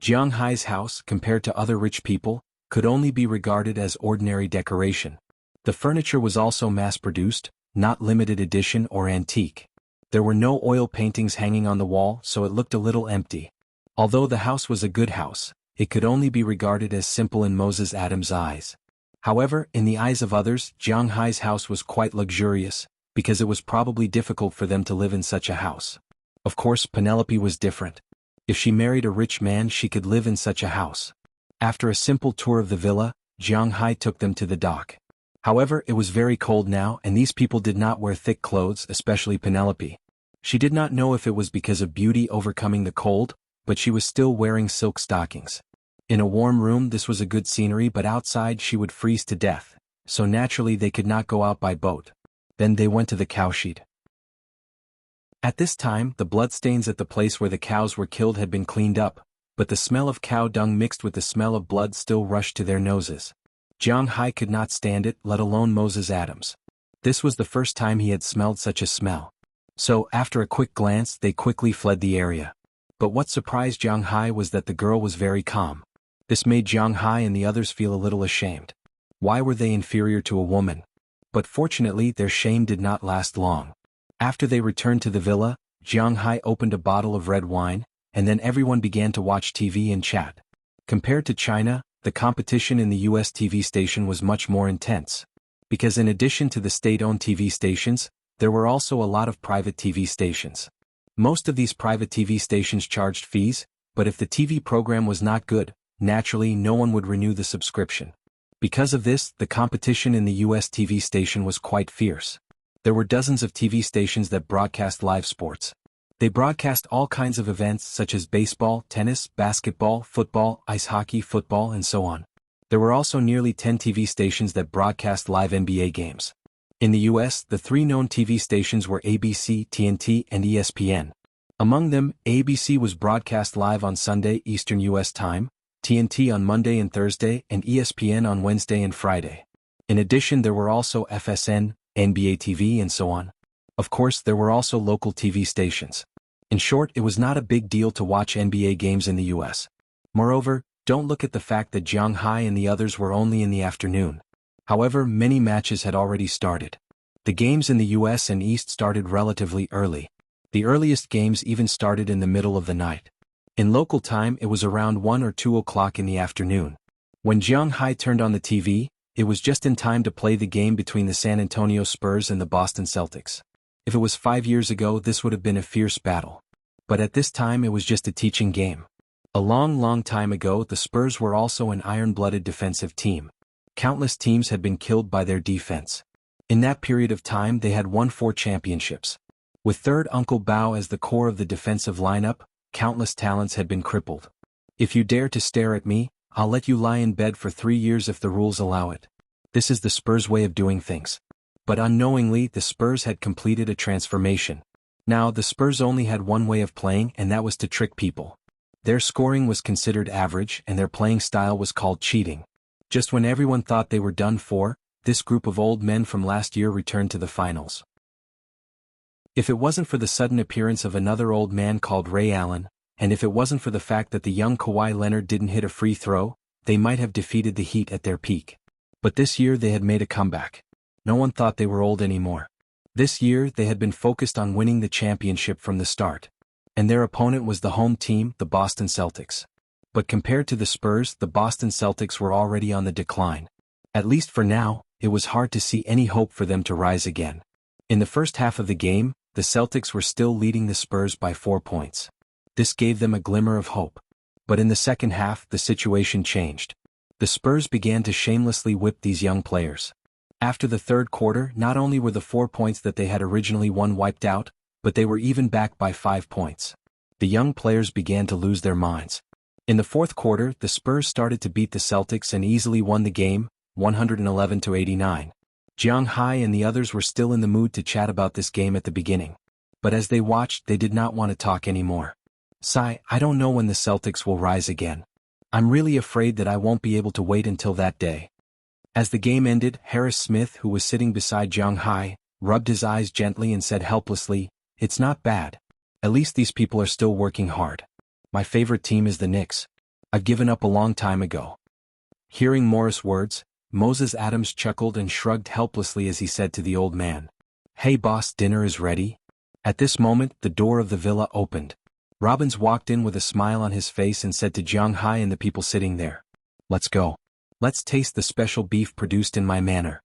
Speaker 1: Jiang Hai's house, compared to other rich people, could only be regarded as ordinary decoration. The furniture was also mass-produced, not limited edition or antique. There were no oil paintings hanging on the wall, so it looked a little empty. Although the house was a good house, it could only be regarded as simple in Moses Adams' eyes. However, in the eyes of others, Jiang Hai's house was quite luxurious, because it was probably difficult for them to live in such a house. Of course, Penelope was different. If she married a rich man, she could live in such a house. After a simple tour of the villa, Jiang Hai took them to the dock. However, it was very cold now, and these people did not wear thick clothes, especially Penelope. She did not know if it was because of beauty overcoming the cold, but she was still wearing silk stockings. In a warm room this was a good scenery, but outside she would freeze to death, so naturally they could not go out by boat. Then they went to the cowshed. At this time, the bloodstains at the place where the cows were killed had been cleaned up, but the smell of cow dung mixed with the smell of blood still rushed to their noses. Jiang Hai could not stand it, let alone Moses Adams. This was the first time he had smelled such a smell. So, after a quick glance, they quickly fled the area. But what surprised Jiang Hai was that the girl was very calm. This made Jiang Hai and the others feel a little ashamed. Why were they inferior to a woman? But fortunately, their shame did not last long. After they returned to the villa, Jiang Hai opened a bottle of red wine, and then everyone began to watch TV and chat. Compared to China, the competition in the US TV station was much more intense. Because in addition to the state-owned TV stations, there were also a lot of private TV stations. Most of these private TV stations charged fees, but if the TV program was not good, naturally no one would renew the subscription. Because of this, the competition in the US TV station was quite fierce. There were dozens of TV stations that broadcast live sports. They broadcast all kinds of events such as baseball, tennis, basketball, football, ice hockey, football, and so on. There were also nearly 10 TV stations that broadcast live NBA games. In the US, the three known TV stations were ABC, TNT, and ESPN. Among them, ABC was broadcast live on Sunday Eastern US time, TNT on Monday and Thursday, and ESPN on Wednesday and Friday. In addition, there were also FSN, NBA TV, and so on. Of course, there were also local TV stations. In short, it was not a big deal to watch NBA games in the US. Moreover, don't look at the fact that Jiang Hai and the others were only in the afternoon. However, many matches had already started. The games in the US and East started relatively early. The earliest games even started in the middle of the night. In local time, it was around 1 or 2 o'clock in the afternoon. When Jiang Hai turned on the TV, it was just in time to play the game between the San Antonio Spurs and the Boston Celtics. If it was 5 years ago, this would have been a fierce battle. But at this time, it was just a teaching game. A long time ago, the Spurs were also an iron-blooded defensive team. Countless teams had been killed by their defense. In that period of time, they had won 4 championships. With third Uncle Bao as the core of the defensive lineup, countless talents had been crippled. If you dare to stare at me, I'll let you lie in bed for 3 years if the rules allow it. This is the Spurs' way of doing things. But unknowingly, the Spurs had completed a transformation. Now, the Spurs only had one way of playing, and that was to trick people. Their scoring was considered average, and their playing style was called cheating. Just when everyone thought they were done for, this group of old men from last year returned to the finals. If it wasn't for the sudden appearance of another old man called Ray Allen, and if it wasn't for the fact that the young Kawhi Leonard didn't hit a free throw, they might have defeated the Heat at their peak. But this year they had made a comeback. No one thought they were old anymore. This year they had been focused on winning the championship from the start. And their opponent was the home team, the Boston Celtics. But compared to the Spurs, the Boston Celtics were already on the decline. At least for now, it was hard to see any hope for them to rise again. In the first half of the game, the Celtics were still leading the Spurs by 4 points. This gave them a glimmer of hope. But in the second half, the situation changed. The Spurs began to shamelessly whip these young players. After the third quarter, not only were the 4 points that they had originally won wiped out, but they were even back by 5 points. The young players began to lose their minds. In the fourth quarter, the Spurs started to beat the Celtics and easily won the game, 111-89. Jiang Hai and the others were still in the mood to chat about this game at the beginning. But as they watched, they did not want to talk anymore. "Sai, I don't know when the Celtics will rise again. I'm really afraid that I won't be able to wait until that day." As the game ended, Harris Smith, who was sitting beside Jiang Hai, rubbed his eyes gently and said helplessly, "It's not bad. At least these people are still working hard. My favorite team is the Knicks. I've given up a long time ago." Hearing Morris' words, Moses Adams chuckled and shrugged helplessly as he said to the old man, "Hey boss, dinner is ready." At this moment, the door of the villa opened. Robbins walked in with a smile on his face and said to Jiang Hai and the people sitting there, "Let's go. Let's taste the special beef produced in my manor."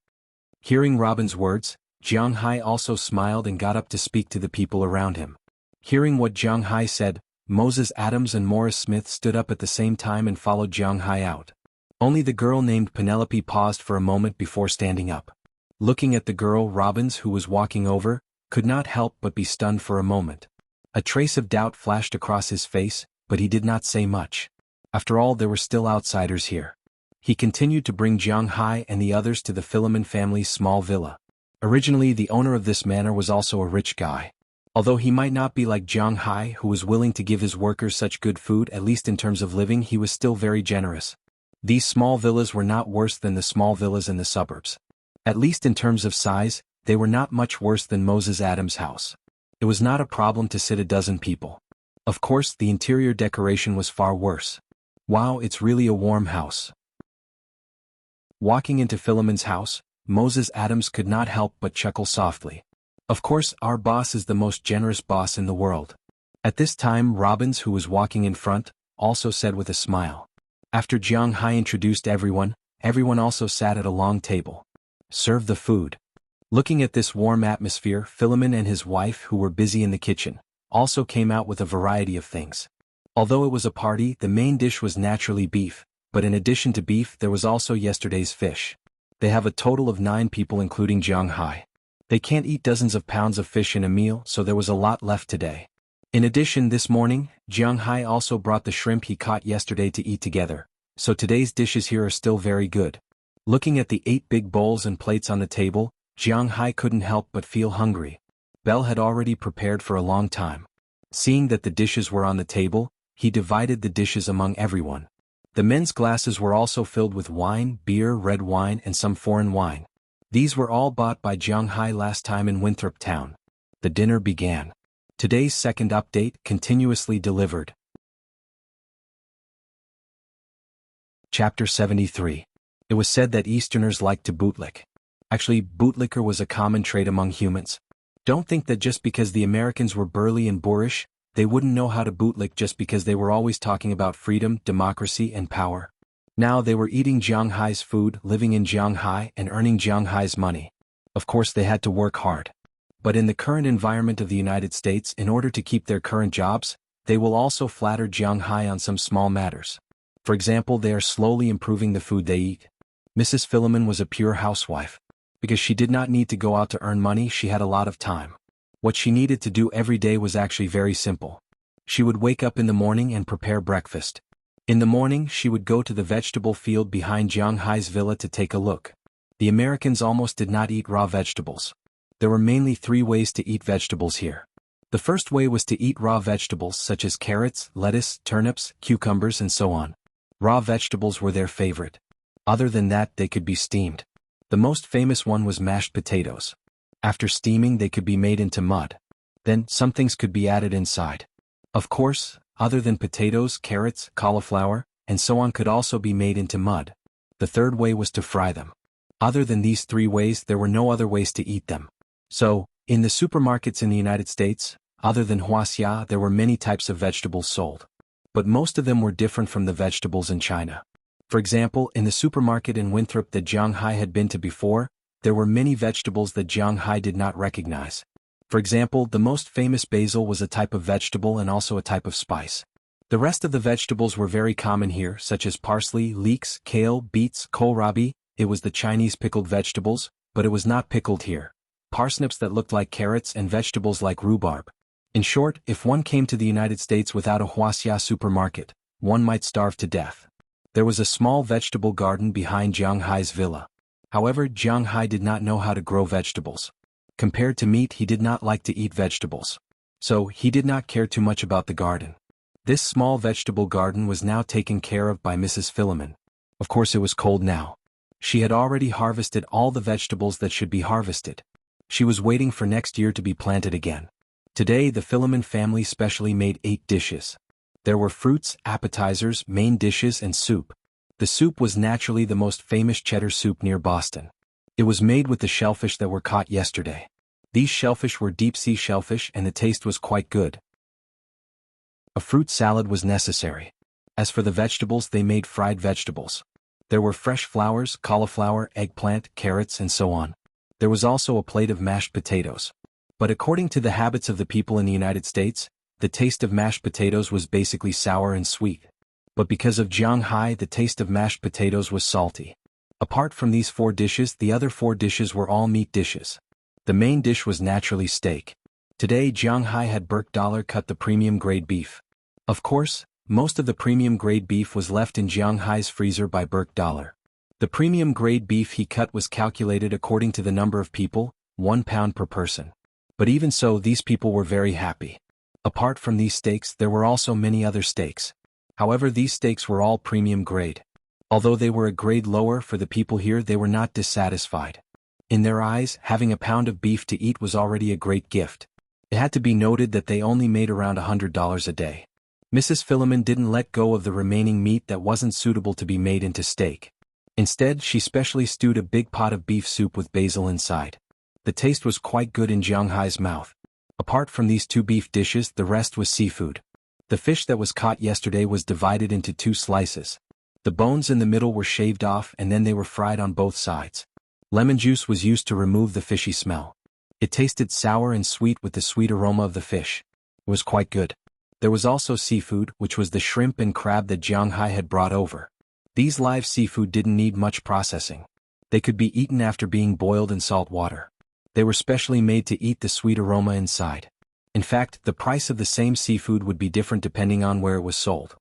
Speaker 1: Hearing Robbins' words, Jiang Hai also smiled and got up to speak to the people around him. Hearing what Jiang Hai said, Moses Adams and Morris Smith stood up at the same time and followed Jiang Hai out. Only the girl named Penelope paused for a moment before standing up. Looking at the girl, Robbins, who was walking over, could not help but be stunned for a moment. A trace of doubt flashed across his face, but he did not say much. After all, there were still outsiders here. He continued to bring Jiang Hai and the others to the Philemon family's small villa. Originally, the owner of this manor was also a rich guy. Although he might not be like Jiang Hai, who was willing to give his workers such good food, at least in terms of living, he was still very generous. These small villas were not worse than the small villas in the suburbs. At least in terms of size, they were not much worse than Moses Adams' house. It was not a problem to sit a dozen people. Of course, the interior decoration was far worse. Wow, it's really a warm house. Walking into Philemon's house, Moses Adams could not help but chuckle softly. Of course, our boss is the most generous boss in the world. At this time, Robbins, who was walking in front, also said with a smile. After Jiang Hai introduced everyone, everyone also sat at a long table. Serve the food. Looking at this warm atmosphere, Philemon and his wife, who were busy in the kitchen, also came out with a variety of things. Although it was a party, the main dish was naturally beef, but in addition to beef there was also yesterday's fish. They have a total of 9 people including Jiang Hai. They can't eat dozens of pounds of fish in a meal, so there was a lot left today. In addition, this morning, Jiang Hai also brought the shrimp he caught yesterday to eat together, so today's dishes here are still very good. Looking at the 8 big bowls and plates on the table, Jiang Hai couldn't help but feel hungry. Belle had already prepared for a long time. Seeing that the dishes were on the table, he divided the dishes among everyone. The men's glasses were also filled with wine, beer, red wine, and some foreign wine. These were all bought by Jiang Hai last time in Winthrop Town. The dinner began. Today's second update, continuously delivered. Chapter 73. It was said that Easterners liked to bootlick. Actually, bootlicker was a common trait among humans. Don't think that just because the Americans were burly and boorish, they wouldn't know how to bootlick just because they were always talking about freedom, democracy, and power. Now they were eating Jiang Hai's food, living in Jiang Hai, and earning Jiang Hai's money. Of course they had to work hard. But in the current environment of the United States, in order to keep their current jobs, they will also flatter Jiang Hai on some small matters. For example, they are slowly improving the food they eat. Mrs. Philemon was a pure housewife. Because she did not need to go out to earn money, she had a lot of time. What she needed to do every day was actually very simple. She would wake up in the morning and prepare breakfast. In the morning, she would go to the vegetable field behind Jiang Hai's villa to take a look. The Americans almost did not eat raw vegetables. There were mainly 3 ways to eat vegetables here. The first way was to eat raw vegetables such as carrots, lettuce, turnips, cucumbers, and so on. Raw vegetables were their favorite. Other than that, they could be steamed. The most famous one was mashed potatoes. After steaming, they could be made into mud. Then, some things could be added inside. Of course, other than potatoes, carrots, cauliflower, and so on could also be made into mud. The third way was to fry them. Other than these 3 ways, there were no other ways to eat them. So, in the supermarkets in the United States, other than Wuxia, there were many types of vegetables sold. But most of them were different from the vegetables in China. For example, in the supermarket in Winthrop that Jiang Hai had been to before, there were many vegetables that Jiang Hai did not recognize. For example, the most famous basil was a type of vegetable and also a type of spice. The rest of the vegetables were very common here, such as parsley, leeks, kale, beets, kohlrabi. It was the Chinese pickled vegetables, but it was not pickled here. Parsnips that looked like carrots and vegetables like rhubarb. In short, if one came to the United States without a Wuxia supermarket, one might starve to death. There was a small vegetable garden behind Jiang Hai's villa. However, Jiang Hai did not know how to grow vegetables. Compared to meat, he did not like to eat vegetables. So, he did not care too much about the garden. This small vegetable garden was now taken care of by Mrs. Philemon. Of course it was cold now. She had already harvested all the vegetables that should be harvested. She was waiting for next year to be planted again. Today the Philemon family specially made 8 dishes. There were fruits, appetizers, main dishes, and soup. The soup was naturally the most famous cheddar soup near Boston. It was made with the shellfish that were caught yesterday. These shellfish were deep-sea shellfish and the taste was quite good. A fruit salad was necessary. As for the vegetables, they made fried vegetables. There were fresh flowers, cauliflower, eggplant, carrots, and so on. There was also a plate of mashed potatoes. But according to the habits of the people in the United States, the taste of mashed potatoes was basically sour and sweet. But because of Jiang Hai, the taste of mashed potatoes was salty. Apart from these 4 dishes, the other 4 dishes were all meat dishes. The main dish was naturally steak. Today Jiang Hai had Burke Dollar cut the premium grade beef. Of course, most of the premium grade beef was left in Jiang Hai's freezer by Burke Dollar. The premium grade beef he cut was calculated according to the number of people, 1 pound per person. But even so, these people were very happy. Apart from these steaks, there were also many other steaks. However, these steaks were all premium grade. Although they were a grade lower for the people here, they were not dissatisfied. In their eyes, having a pound of beef to eat was already a great gift. It had to be noted that they only made around $100 a day. Mrs. Philemon didn't let go of the remaining meat that wasn't suitable to be made into steak. Instead, she specially stewed a big pot of beef soup with basil inside. The taste was quite good in Jiang Hai's mouth. Apart from these 2 beef dishes, the rest was seafood. The fish that was caught yesterday was divided into 2 slices. The bones in the middle were shaved off and then they were fried on both sides. Lemon juice was used to remove the fishy smell. It tasted sour and sweet with the sweet aroma of the fish. It was quite good. There was also seafood, which was the shrimp and crab that Jiang Hai had brought over. These live seafood didn't need much processing. They could be eaten after being boiled in salt water. They were specially made to eat the sweet aroma inside. In fact, the price of the same seafood would be different depending on where it was sold.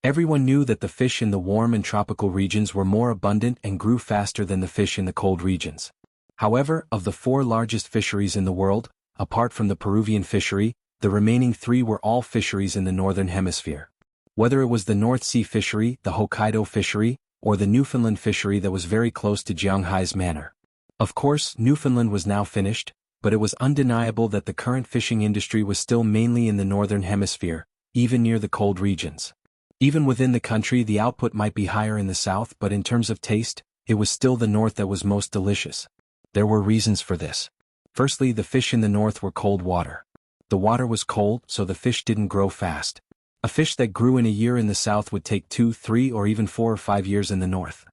Speaker 1: Everyone knew that the fish in the warm and tropical regions were more abundant and grew faster than the fish in the cold regions. However, of the 4 largest fisheries in the world, apart from the Peruvian fishery, the remaining 3 were all fisheries in the northern hemisphere. Whether it was the North Sea fishery, the Hokkaido fishery, or the Newfoundland fishery that was very close to Jiang Hai's manor. Of course, Newfoundland was now finished, but it was undeniable that the current fishing industry was still mainly in the northern hemisphere, even near the cold regions. Even within the country, the output might be higher in the south, but in terms of taste, it was still the north that was most delicious. There were reasons for this. Firstly, the fish in the north were cold water. The water was cold, so the fish didn't grow fast. A fish that grew in a year in the south would take 2, 3, or even 4 or 5 years in the north.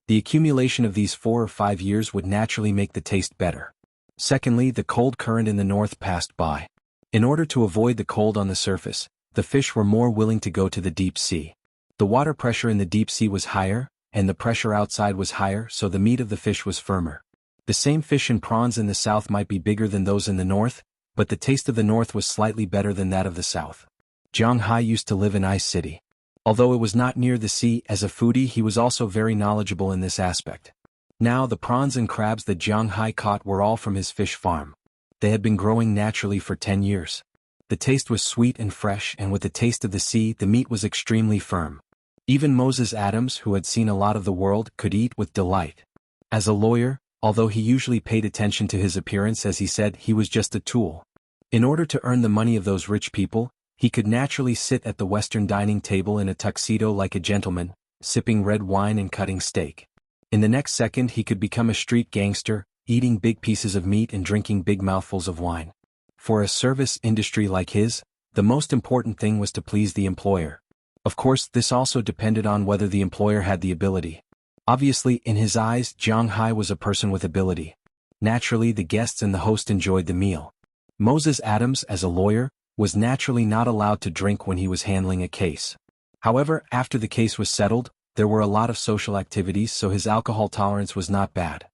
Speaker 1: The accumulation of these 4 or 5 years would naturally make the taste better. Secondly, the cold current in the north passed by. In order to avoid the cold on the surface, the fish were more willing to go to the deep sea. The water pressure in the deep sea was higher, and the pressure outside was higher, so the meat of the fish was firmer. The same fish and prawns in the south might be bigger than those in the north, but the taste of the north was slightly better than that of the south. Jiang Hai used to live in Ice City. Although it was not near the sea, as a foodie he was also very knowledgeable in this aspect. Now the prawns and crabs that Jiang Hai caught were all from his fish farm. They had been growing naturally for 10 years. The taste was sweet and fresh, and with the taste of the sea, the meat was extremely firm. Even Moses Adams, who had seen a lot of the world, could eat with delight. As a lawyer, although he usually paid attention to his appearance, as he said, he was just a tool. In order to earn the money of those rich people, he could naturally sit at the Western dining table in a tuxedo like a gentleman, sipping red wine and cutting steak. In the next second he could become a street gangster, eating big pieces of meat and drinking big mouthfuls of wine. For a service industry like his, the most important thing was to please the employer. Of course, this also depended on whether the employer had the ability. Obviously, in his eyes, Jiang Hai was a person with ability. Naturally, the guests and the host enjoyed the meal. Moses Adams, as a lawyer, was naturally not allowed to drink when he was handling a case. However, after the case was settled, there were a lot of social activities, so his alcohol tolerance was not bad.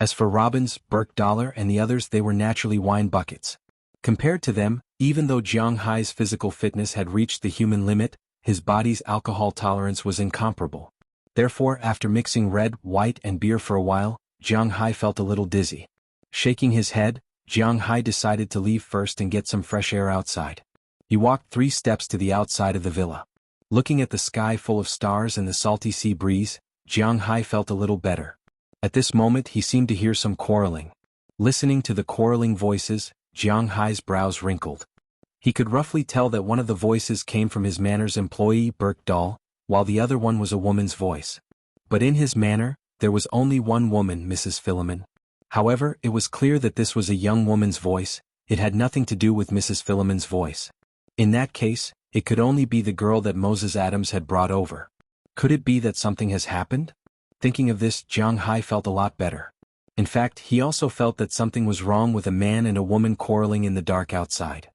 Speaker 1: As for Robbins, Burke Dollar, and the others, they were naturally wine buckets. Compared to them, even though Jiang Hai's physical fitness had reached the human limit, his body's alcohol tolerance was incomparable. Therefore, after mixing red, white, and beer for a while, Jiang Hai felt a little dizzy. Shaking his head, Jiang Hai decided to leave first and get some fresh air outside. He walked 3 steps to the outside of the villa. Looking at the sky full of stars and the salty sea breeze, Jiang Hai felt a little better. At this moment he seemed to hear some quarreling. Listening to the quarreling voices, Jiang Hai's brows wrinkled. He could roughly tell that one of the voices came from his manor's employee Burke Doll, while the other one was a woman's voice. But in his manor, there was only one woman, Mrs. Philemon. However, it was clear that this was a young woman's voice. It had nothing to do with Mrs. Philemon's voice. In that case, it could only be the girl that Moses Adams had brought over. Could it be that something has happened? Thinking of this, Jiang Hai felt a lot better. In fact, he also felt that something was wrong with a man and a woman quarreling in the dark outside.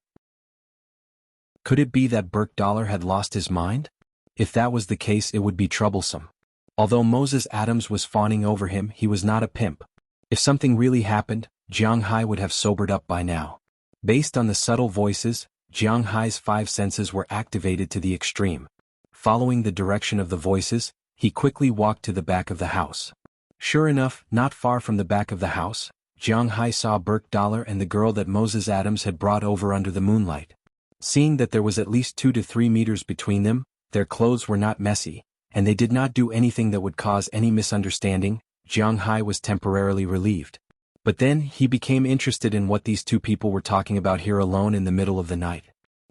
Speaker 1: Could it be that Burke Dollar had lost his mind? If that was the case, it would be troublesome. Although Moses Adams was fawning over him, he was not a pimp. If something really happened, Jiang Hai would have sobered up by now. Based on the subtle voices, Jiang Hai's 5 senses were activated to the extreme. Following the direction of the voices, he quickly walked to the back of the house. Sure enough, not far from the back of the house, Jiang Hai saw Burke Dollar and the girl that Moses Adams had brought over under the moonlight. Seeing that there was at least 2 to 3 meters between them, their clothes were not messy, and they did not do anything that would cause any misunderstanding, Jiang Hai was temporarily relieved. But then he became interested in what these 2 people were talking about here alone in the middle of the night.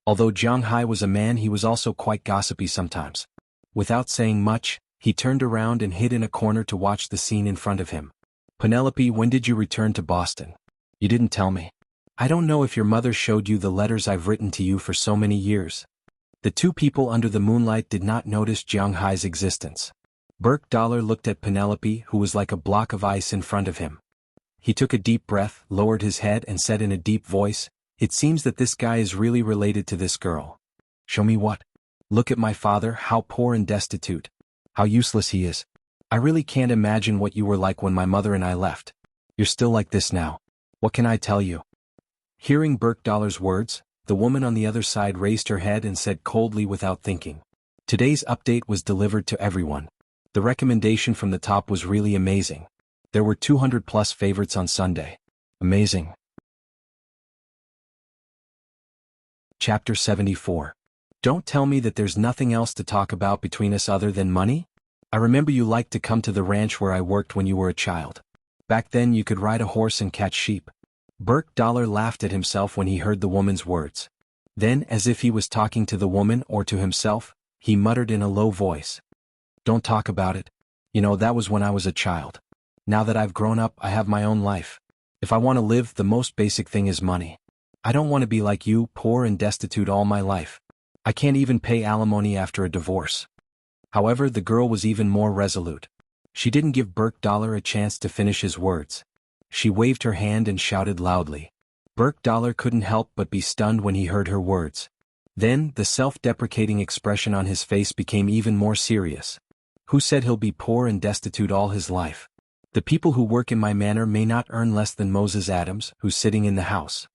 Speaker 1: Although Jiang Hai was a man, he was also quite gossipy sometimes. Without saying much, he turned around and hid in a corner to watch the scene in front of him. Penelope, when did you return to Boston? You didn't tell me. I don't know if your mother showed you the letters I've written to you for so many years. The 2 people under the moonlight did not notice Jiang Hai's existence. Burke Dollar looked at Penelope, who was like a block of ice in front of him. He took a deep breath, lowered his head and said in a deep voice, "It seems that this guy is really related to this girl." "Show me what?" "Look at my father, how poor and destitute. How useless he is. I really can't imagine what you were like when my mother and I left. You're still like this now. What can I tell you?" Hearing Burke Dollar's words, the woman on the other side raised her head and said coldly without thinking, "Today's update was delivered to everyone. The recommendation from the top was really amazing. There were 200 plus favorites on Sunday. Amazing." Chapter 74. Don't tell me that there's nothing else to talk about between us other than money? I remember you liked to come to the ranch where I worked when you were a child. Back then you could ride a horse and catch sheep. Burke Dollar laughed at himself when he heard the woman's words. Then, as if he was talking to the woman or to himself, he muttered in a low voice, "Don't talk about it. You know, that was when I was a child. Now that I've grown up, I have my own life. If I want to live, the most basic thing is money. I don't want to be like you, poor and destitute all my life. I can't even pay alimony after a divorce." However, the girl was even more resolute. She didn't give Burke Dollar a chance to finish his words. She waved her hand and shouted loudly. Burke Dollar couldn't help but be stunned when he heard her words. Then, the self-deprecating expression on his face became even more serious. "Who said he'll be poor and destitute all his life? The people who work in my manor may not earn less than Moses Adams, who's sitting in the house."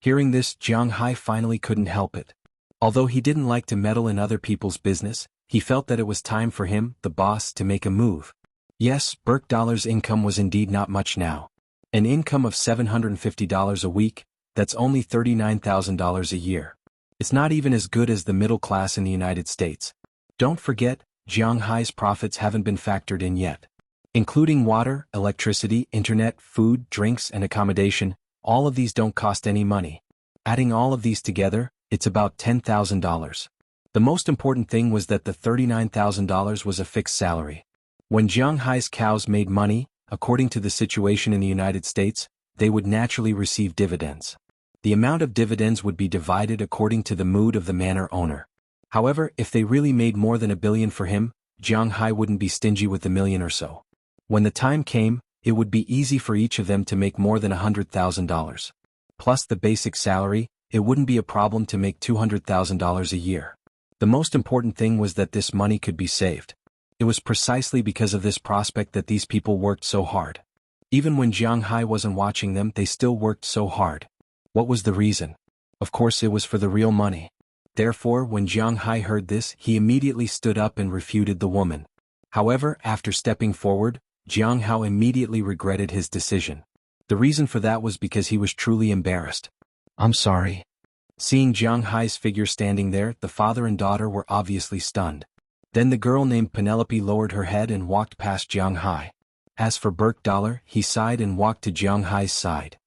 Speaker 1: Hearing this, Jiang Hai finally couldn't help it. Although he didn't like to meddle in other people's business, he felt that it was time for him, the boss, to make a move. Yes, Burke Dollar's income was indeed not much now. An income of $750 a week, that's only $39,000 a year. It's not even as good as the middle class in the United States. Don't forget, Jiang Hai's profits haven't been factored in yet. Including water, electricity, internet, food, drinks, and accommodation, all of these don't cost any money. Adding all of these together, it's about $10,000. The most important thing was that the $39,000 was a fixed salary. When Jiang Hai's cows made money, according to the situation in the United States, they would naturally receive dividends. The amount of dividends would be divided according to the mood of the manor owner. However, if they really made more than $1 billion for him, Jiang Hai wouldn't be stingy with the million or so. When the time came, it would be easy for each of them to make more than $100,000. Plus the basic salary, it wouldn't be a problem to make $200,000 a year. The most important thing was that this money could be saved. It was precisely because of this prospect that these people worked so hard. Even when Jiang Hai wasn't watching them, they still worked so hard. What was the reason? Of course, it was for the real money. Therefore, when Jiang Hai heard this, he immediately stood up and refuted the woman. However, after stepping forward, Jiang Hai immediately regretted his decision. The reason for that was because he was truly embarrassed. "I'm sorry." Seeing Jiang Hai's figure standing there, the father and daughter were obviously stunned. Then the girl named Penelope lowered her head and walked past Jiang Hai. As for Burke Dollar, he sighed and walked to Jiang Hai's side.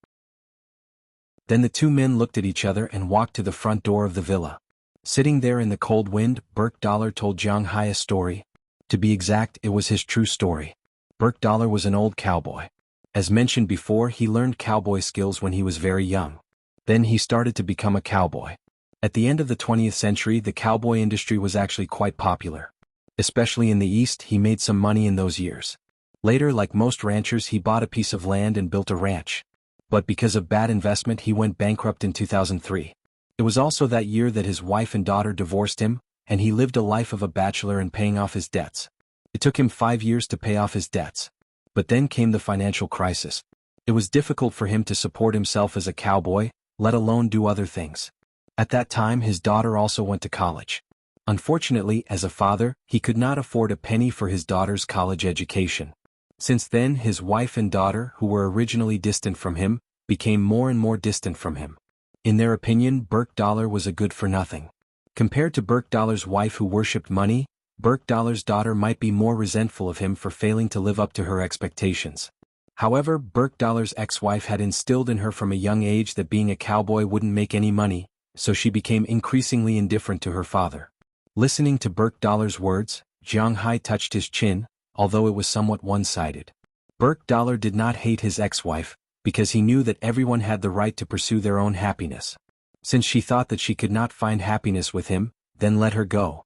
Speaker 1: Then the 2 men looked at each other and walked to the front door of the villa. Sitting there in the cold wind, Burke Dollar told Jiang Hai a story. To be exact, it was his true story. Burke Dollar was an old cowboy. As mentioned before, he learned cowboy skills when he was very young. Then he started to become a cowboy. At the end of the 20th century, the cowboy industry was actually quite popular. Especially in the East, he made some money in those years. Later, like most ranchers, he bought a piece of land and built a ranch. But because of bad investment, he went bankrupt in 2003. It was also that year that his wife and daughter divorced him, and he lived a life of a bachelor and paying off his debts. It took him 5 years to pay off his debts. But then came the financial crisis. It was difficult for him to support himself as a cowboy, let alone do other things. At that time, his daughter also went to college. Unfortunately, as a father, he could not afford a penny for his daughter's college education. Since then, his wife and daughter, who were originally distant from him, became more and more distant from him. In their opinion, Burke Dollar was a good-for-nothing. Compared to Burke Dollar's wife who worshipped money, Burke Dollar's daughter might be more resentful of him for failing to live up to her expectations. However, Burke Dollar's ex-wife had instilled in her from a young age that being a cowboy wouldn't make any money, so she became increasingly indifferent to her father. Listening to Burke Dollar's words, Jiang Hai touched his chin, although it was somewhat one-sided. Burke Dollar did not hate his ex-wife, because he knew that everyone had the right to pursue their own happiness. Since she thought that she could not find happiness with him, then let her go.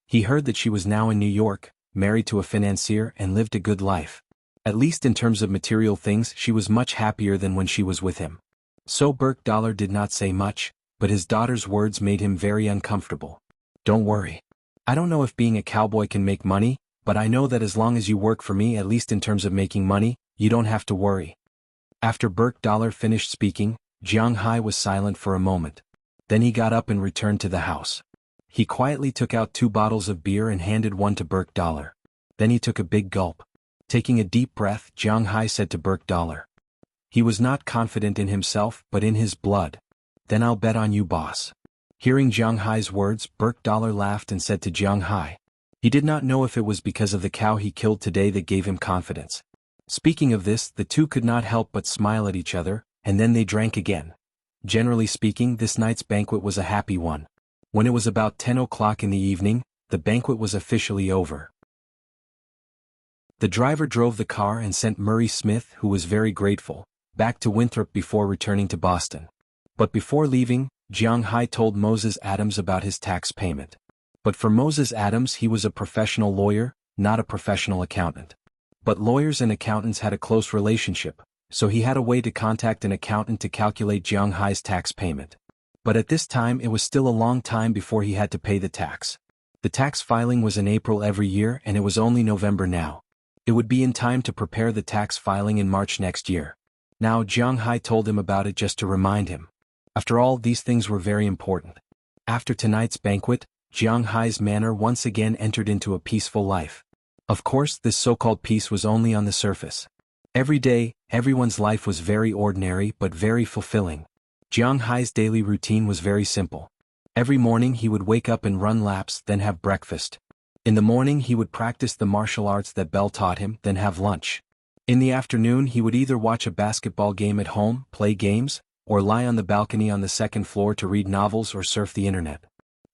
Speaker 1: He heard that she was now in New York, married to a financier and lived a good life. At least in terms of material things, she was much happier than when she was with him. So Burke Dollar did not say much, but his daughter's words made him very uncomfortable. Don't worry. I don't know if being a cowboy can make money, but I know that as long as you work for me, at least in terms of making money, you don't have to worry. After Burke Dollar finished speaking, Jiang Hai was silent for a moment. Then he got up and returned to the house. He quietly took out 2 bottles of beer and handed one to Burke Dollar. Then he took a big gulp. Taking a deep breath, Jiang Hai said to Burke Dollar. He was not confident in himself, but in his blood. Then I'll bet on you, boss. Hearing Jiang Hai's words, Burke Dollar laughed and said to Jiang Hai. He did not know if it was because of the cow he killed today that gave him confidence. Speaking of this, the two could not help but smile at each other, and then they drank again. Generally speaking, this night's banquet was a happy one. When it was about 10 o'clock in the evening, the banquet was officially over. The driver drove the car and sent Murray Smith, who was very grateful, back to Winthrop before returning to Boston. But before leaving, Jiang Hai told Moses Adams about his tax payment. But for Moses Adams, he was a professional lawyer, not a professional accountant. But lawyers and accountants had a close relationship, so he had a way to contact an accountant to calculate Jiang Hai's tax payment. But at this time it was still a long time before he had to pay the tax. The tax filing was in April every year and it was only November now. It would be in time to prepare the tax filing in March next year. Now Jiang Hai told him about it just to remind him. After all, these things were very important. After tonight's banquet, Jiang Hai's manor once again entered into a peaceful life. Of course, this so-called peace was only on the surface. Every day, everyone's life was very ordinary but very fulfilling. Jiang Hai's daily routine was very simple. Every morning he would wake up and run laps, then have breakfast. In the morning he would practice the martial arts that Belle taught him, then have lunch. In the afternoon he would either watch a basketball game at home, play games, or lie on the balcony on the second floor to read novels or surf the internet.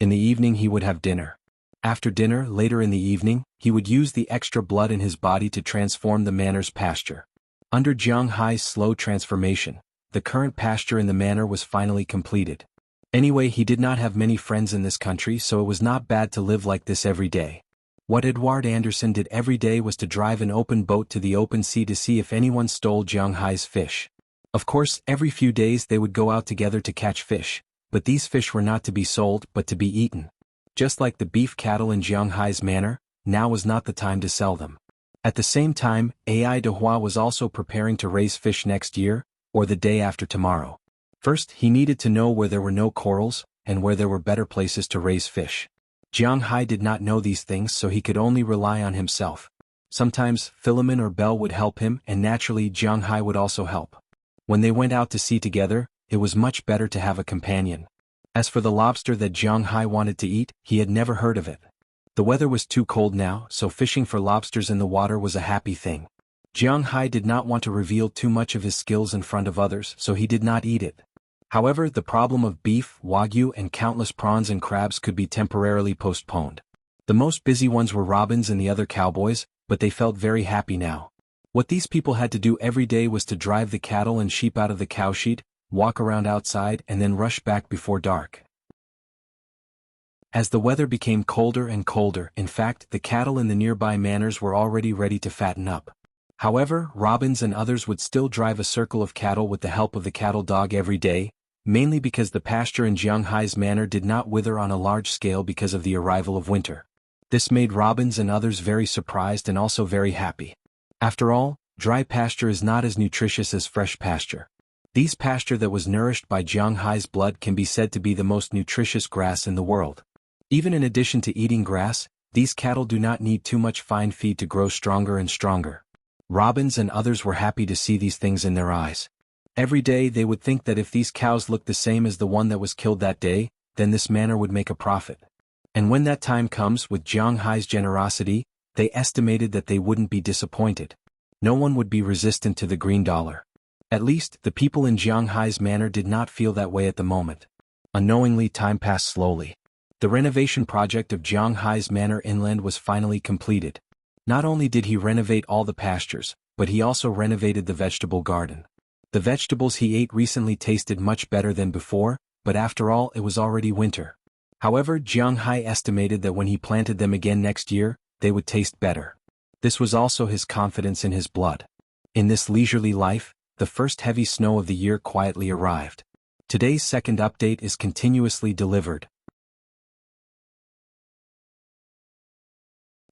Speaker 1: In the evening he would have dinner. After dinner, later in the evening, he would use the extra blood in his body to transform the manor's pasture. Under Jiang Hai's slow transformation, the current pasture in the manor was finally completed. Anyway, he did not have many friends in this country, so it was not bad to live like this every day. What Edward Anderson did every day was to drive an open boat to the open sea to see if anyone stole Jiang Hai's fish. Of course, every few days they would go out together to catch fish, but these fish were not to be sold but to be eaten. Just like the beef cattle in Jiang Hai's manor, now was not the time to sell them. At the same time, Ai Dehua was also preparing to raise fish next year, or the day after tomorrow. First, he needed to know where there were no corals, and where there were better places to raise fish. Jiang Hai did not know these things, so he could only rely on himself. Sometimes, Philemon or Belle would help him, and naturally Jiang Hai would also help. When they went out to sea together, it was much better to have a companion. As for the lobster that Jiang Hai wanted to eat, he had never heard of it. The weather was too cold now, so fishing for lobsters in the water was a happy thing. Jiang Hai did not want to reveal too much of his skills in front of others, so he did not eat it. However, the problem of beef, wagyu and countless prawns and crabs could be temporarily postponed. The most busy ones were Robbins and the other cowboys, but they felt very happy now. What these people had to do every day was to drive the cattle and sheep out of the cowshed, walk around outside and then rush back before dark. As the weather became colder and colder, in fact, the cattle in the nearby manors were already ready to fatten up. However, Robbins and others would still drive a circle of cattle with the help of the cattle dog every day, mainly because the pasture in Jianghai's manor did not wither on a large scale because of the arrival of winter. This made Robbins and others very surprised and also very happy. After all, dry pasture is not as nutritious as fresh pasture. These pasture that was nourished by Jianghai's blood can be said to be the most nutritious grass in the world. Even in addition to eating grass, these cattle do not need too much fine feed to grow stronger and stronger. Robbins and others were happy to see these things in their eyes. Every day they would think that if these cows looked the same as the one that was killed that day, then this manor would make a profit. And when that time comes, with Jianghai's generosity, they estimated that they wouldn't be disappointed. No one would be resistant to the green dollar. At least, the people in Jianghai's manor did not feel that way at the moment. Unknowingly, time passed slowly. The renovation project of Jianghai's manor inland was finally completed. Not only did he renovate all the pastures, but he also renovated the vegetable garden. The vegetables he ate recently tasted much better than before, but after all, it was already winter. However, Jianghai estimated that when he planted them again next year, they would taste better. This was also his confidence in his blood. In this leisurely life, the first heavy snow of the year quietly arrived. Today's second update is continuously delivered.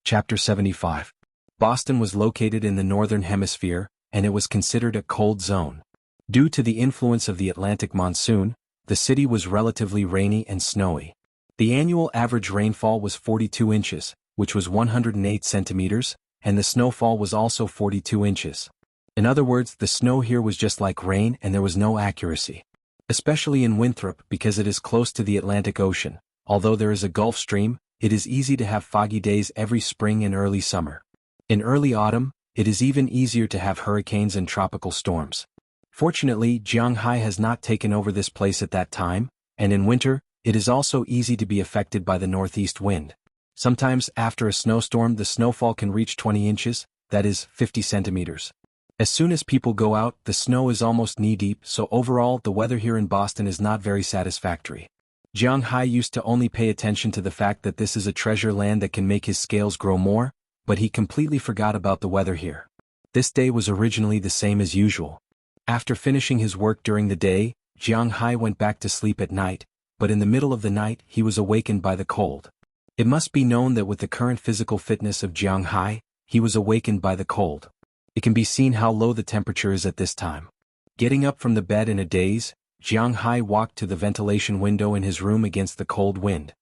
Speaker 1: Chapter 75. Boston was located in the northern hemisphere, and it was considered a cold zone. Due to the influence of the Atlantic monsoon, the city was relatively rainy and snowy. The annual average rainfall was 42 inches, which was 108 centimeters, and the snowfall was also 42 inches. In other words, the snow here was just like rain and there was no accuracy. Especially in Winthrop because it is close to the Atlantic Ocean. Although there is a Gulf Stream, it is easy to have foggy days every spring and early summer. In early autumn, it is even easier to have hurricanes and tropical storms. Fortunately, Jianghai has not taken over this place at that time, and in winter, it is also easy to be affected by the northeast wind. Sometimes after a snowstorm the snowfall can reach 20 inches, that is, 50 centimeters. As soon as people go out, the snow is almost knee-deep, so overall the weather here in Boston is not very satisfactory. Jianghai used to only pay attention to the fact that this is a treasure land that can make his scales grow more, but he completely forgot about the weather here. This day was originally the same as usual. After finishing his work during the day, Jianghai went back to sleep at night, but in the middle of the night he was awakened by the cold. It must be known that with the current physical fitness of Jianghai, he was awakened by the cold. It can be seen how low the temperature is at this time. Getting up from the bed in a daze, Jianghai walked to the ventilation window in his room against the cold wind.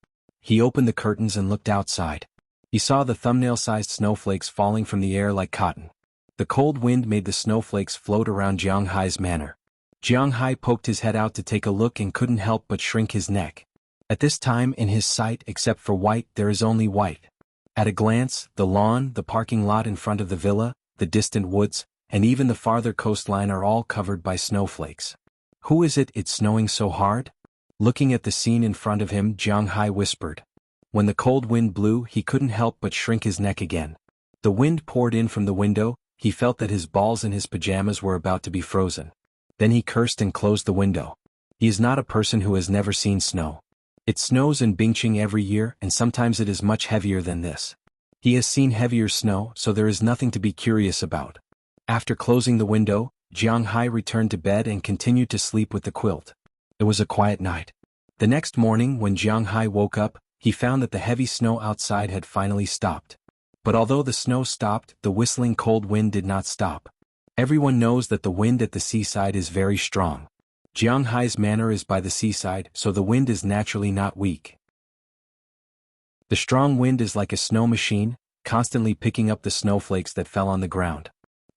Speaker 1: He opened the curtains and looked outside. He saw the thumbnail-sized snowflakes falling from the air like cotton. The cold wind made the snowflakes float around Jianghai's manor. Jianghai poked his head out to take a look and couldn't help but shrink his neck. At this time in his sight, except for white, there is only white. At a glance, the lawn, the parking lot in front of the villa, the distant woods, and even the farther coastline are all covered by snowflakes. Who is it? It's snowing so hard? Looking at the scene in front of him, Jianghai whispered. When the cold wind blew, he couldn't help but shrink his neck again. The wind poured in from the window, he felt that his balls in his pajamas were about to be frozen. Then he cursed and closed the window. He is not a person who has never seen snow. It snows in Bingqing every year, and sometimes it is much heavier than this. He has seen heavier snow, so there is nothing to be curious about. After closing the window, Jianghai returned to bed and continued to sleep with the quilt. It was a quiet night. The next morning when Jianghai woke up, he found that the heavy snow outside had finally stopped. But although the snow stopped, the whistling cold wind did not stop. Everyone knows that the wind at the seaside is very strong. Jianghai's manor is by the seaside, so the wind is naturally not weak. The strong wind is like a snow machine, constantly picking up the snowflakes that fell on the ground.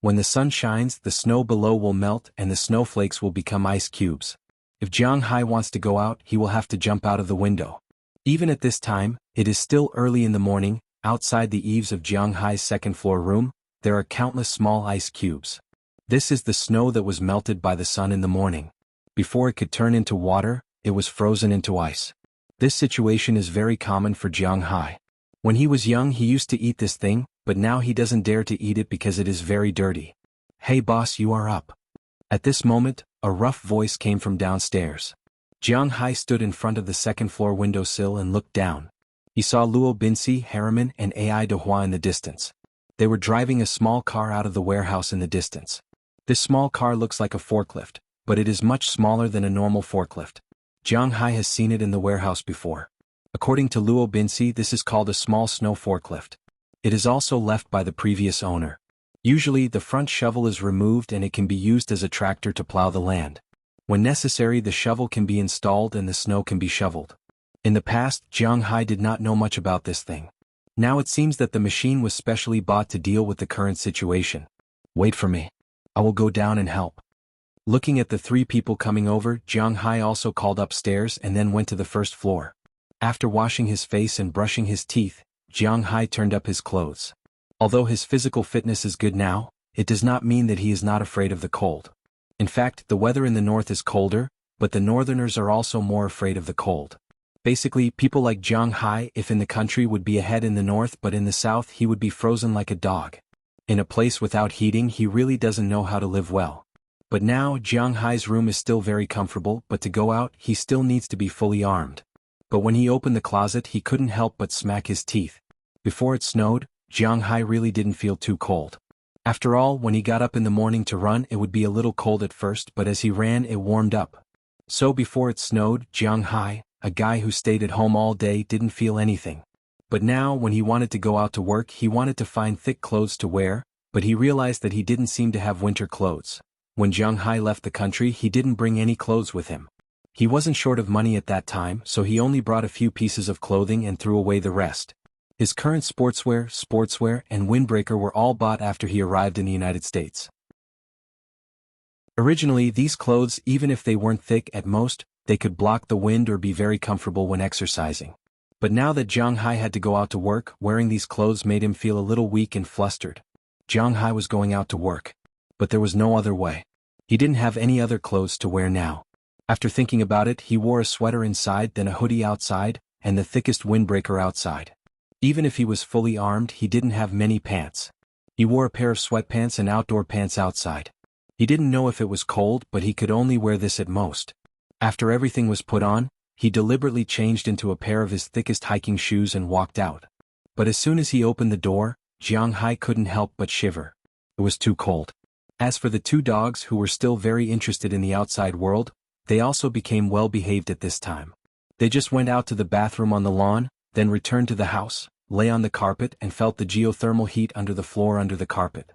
Speaker 1: When the sun shines, the snow below will melt and the snowflakes will become ice cubes. If Jianghai wants to go out, he will have to jump out of the window. Even at this time, it is still early in the morning. Outside the eaves of Jianghai's second-floor room, there are countless small ice cubes. This is the snow that was melted by the sun in the morning. Before it could turn into water, it was frozen into ice. This situation is very common for Jianghai. When he was young he used to eat this thing, but now he doesn't dare to eat it because it is very dirty. Hey boss, you are up. At this moment, a rough voice came from downstairs. Jianghai stood in front of the second-floor windowsill and looked down. He saw Luo Binsi, Harriman, and Ai Dehua in the distance. They were driving a small car out of the warehouse in the distance. This small car looks like a forklift, but it is much smaller than a normal forklift. Jiang Hai has seen it in the warehouse before. According to Luo Binsi, this is called a small snow forklift. It is also left by the previous owner. Usually, the front shovel is removed and it can be used as a tractor to plow the land. When necessary, the shovel can be installed and the snow can be shoveled. In the past, Jiang Hai did not know much about this thing. Now it seems that the machine was specially bought to deal with the current situation. Wait for me. I will go down and help. Looking at the three people coming over, Jiang Hai also called upstairs and then went to the first floor. After washing his face and brushing his teeth, Jiang Hai turned up his clothes. Although his physical fitness is good now, it does not mean that he is not afraid of the cold. In fact, the weather in the north is colder, but the northerners are also more afraid of the cold. Basically, people like Jiang Hai, if in the country, would be ahead in the north, but in the south he would be frozen like a dog. In a place without heating, he really doesn't know how to live well. But now, Jiang Hai's room is still very comfortable, but to go out, he still needs to be fully armed. But when he opened the closet, he couldn't help but smack his teeth. Before it snowed, Jiang Hai really didn't feel too cold. After all, when he got up in the morning to run, it would be a little cold at first, but as he ran, it warmed up. So before it snowed, Jiang Hai, a guy who stayed at home all day, didn't feel anything. But now, when he wanted to go out to work, he wanted to find thick clothes to wear, but he realized that he didn't seem to have winter clothes. When Jiang Hai left the country, he didn't bring any clothes with him. He wasn't short of money at that time, so he only brought a few pieces of clothing and threw away the rest. His current sportswear, and windbreaker were all bought after he arrived in the United States. Originally, these clothes, even if they weren't thick at most, they could block the wind or be very comfortable when exercising. But now that Jiang Hai had to go out to work, wearing these clothes made him feel a little weak and flustered. Jiang Hai was going out to work. But there was no other way. He didn't have any other clothes to wear now. After thinking about it, he wore a sweater inside, then a hoodie outside, and the thickest windbreaker outside. Even if he was fully armed, he didn't have many pants. He wore a pair of sweatpants and outdoor pants outside. He didn't know if it was cold, but he could only wear this at most. After everything was put on, he deliberately changed into a pair of his thickest hiking shoes and walked out. But as soon as he opened the door, Jiang Hai couldn't help but shiver. It was too cold. As for the two dogs, who were still very interested in the outside world, they also became well-behaved at this time. They just went out to the bathroom on the lawn, then returned to the house, lay on the carpet and felt the geothermal heat under the floor under the carpet.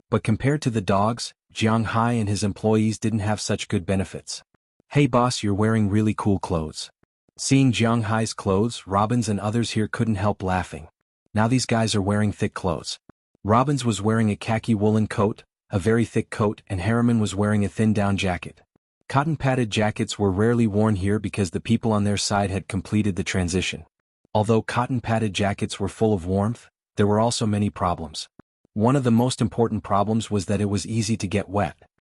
Speaker 1: But compared to the dogs, Jiang Hai and his employees didn't have such good benefits. Hey boss, you're wearing really cool clothes. Seeing Jiang Hai's clothes, Robbins and others here couldn't help laughing. Now these guys are wearing thick clothes. Robbins was wearing a khaki woolen coat, a very thick coat, and Harriman was wearing a thin down jacket. Cotton-padded jackets were rarely worn here because the people on their side had completed the transition. Although cotton-padded jackets were full of warmth, there were also many problems. One of the most important problems was that it was easy to get wet.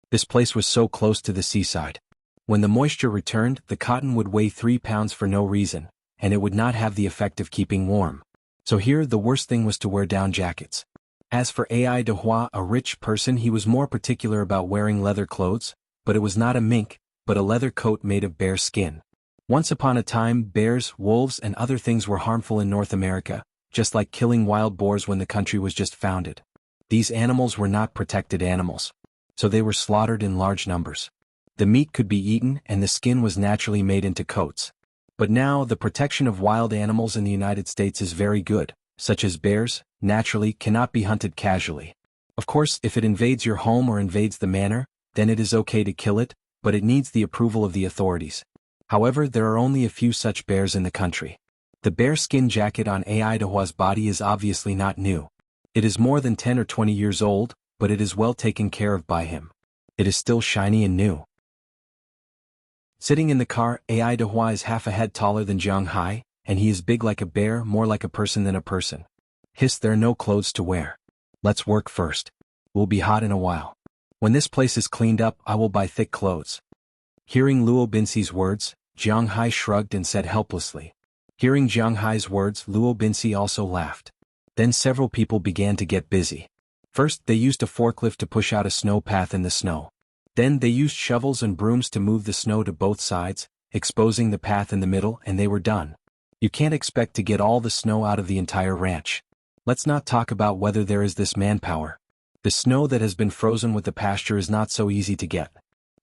Speaker 1: This place was so close to the seaside. When the moisture returned, the cotton would weigh 3 pounds for no reason, and it would not have the effect of keeping warm. So here the worst thing was to wear down jackets. As for Ai Dehua, a rich person, he was more particular about wearing leather clothes, but it was not a mink, but a leather coat made of bear skin. Once upon a time, bears, wolves, and other things were harmful in North America, just like killing wild boars when the country was just founded. These animals were not protected animals, so they were slaughtered in large numbers. The meat could be eaten and the skin was naturally made into coats. But now, the protection of wild animals in the United States is very good, such as bears, naturally cannot be hunted casually. Of course, if it invades your home or invades the manor, then it is okay to kill it, but it needs the approval of the authorities. However, there are only a few such bears in the country. The bear skin jacket on Ai Dehua's body is obviously not new. It is more than 10 or 20 years old, but it is well taken care of by him. It is still shiny and new. Sitting in the car, Ai Dehua is half a head taller than Jiang Hai, and he is big like a bear, more like a person than a person. Hiss, there are no clothes to wear. Let's work first. We'll be hot in a while. When this place is cleaned up, I will buy thick clothes. Hearing Luo Binsi's words, Jiang Hai shrugged and said helplessly. Hearing Jiang Hai's words, Luo Binsi also laughed. Then several people began to get busy. First, they used a forklift to push out a snow path in the snow. Then they used shovels and brooms to move the snow to both sides, exposing the path in the middle, and they were done. You can't expect to get all the snow out of the entire ranch. Let's not talk about whether there is this manpower. The snow that has been frozen with the pasture is not so easy to get.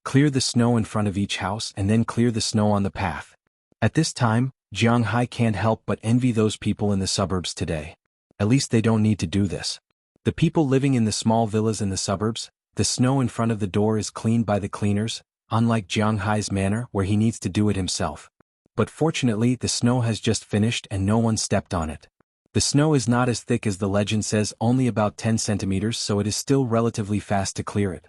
Speaker 1: Clear the snow in front of each house and then clear the snow on the path. At this time, Jiang Hai can't help but envy those people in the suburbs today. At least they don't need to do this. The people living in the small villas in the suburbs, the snow in front of the door is cleaned by the cleaners, unlike Jiang Hai's manor where he needs to do it himself. But fortunately the snow has just finished and no one stepped on it. The snow is not as thick as the legend says, only about 10 centimeters, so it is still relatively fast to clear it.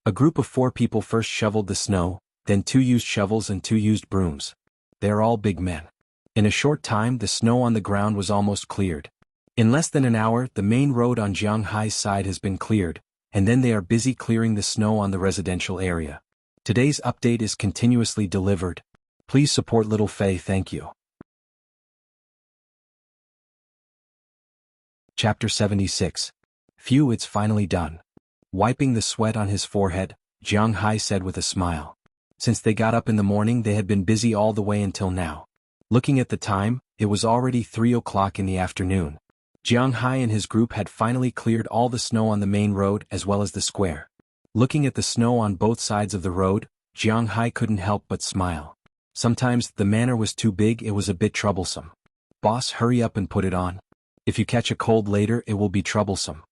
Speaker 1: A group of 4 people first shoveled the snow, then 2 used shovels and 2 used brooms. They are all big men. In a short time the snow on the ground was almost cleared. In less than an hour the main road on Jiang Hai's side has been cleared, and then they are busy clearing the snow on the residential area. Today's update is continuously delivered. Please support Little Faye, thank you. Chapter 76. Phew, it's finally done. Wiping the sweat on his forehead, Jiang Hai said with a smile. Since they got up in the morning they had been busy all the way until now. Looking at the time, it was already 3 o'clock in the afternoon. Jiang Hai and his group had finally cleared all the snow on the main road as well as the square. Looking at the snow on both sides of the road, Jiang Hai couldn't help but smile. Sometimes the manor was too big, it was a bit troublesome. Boss, hurry up and put it on. If you catch a cold later it will be troublesome.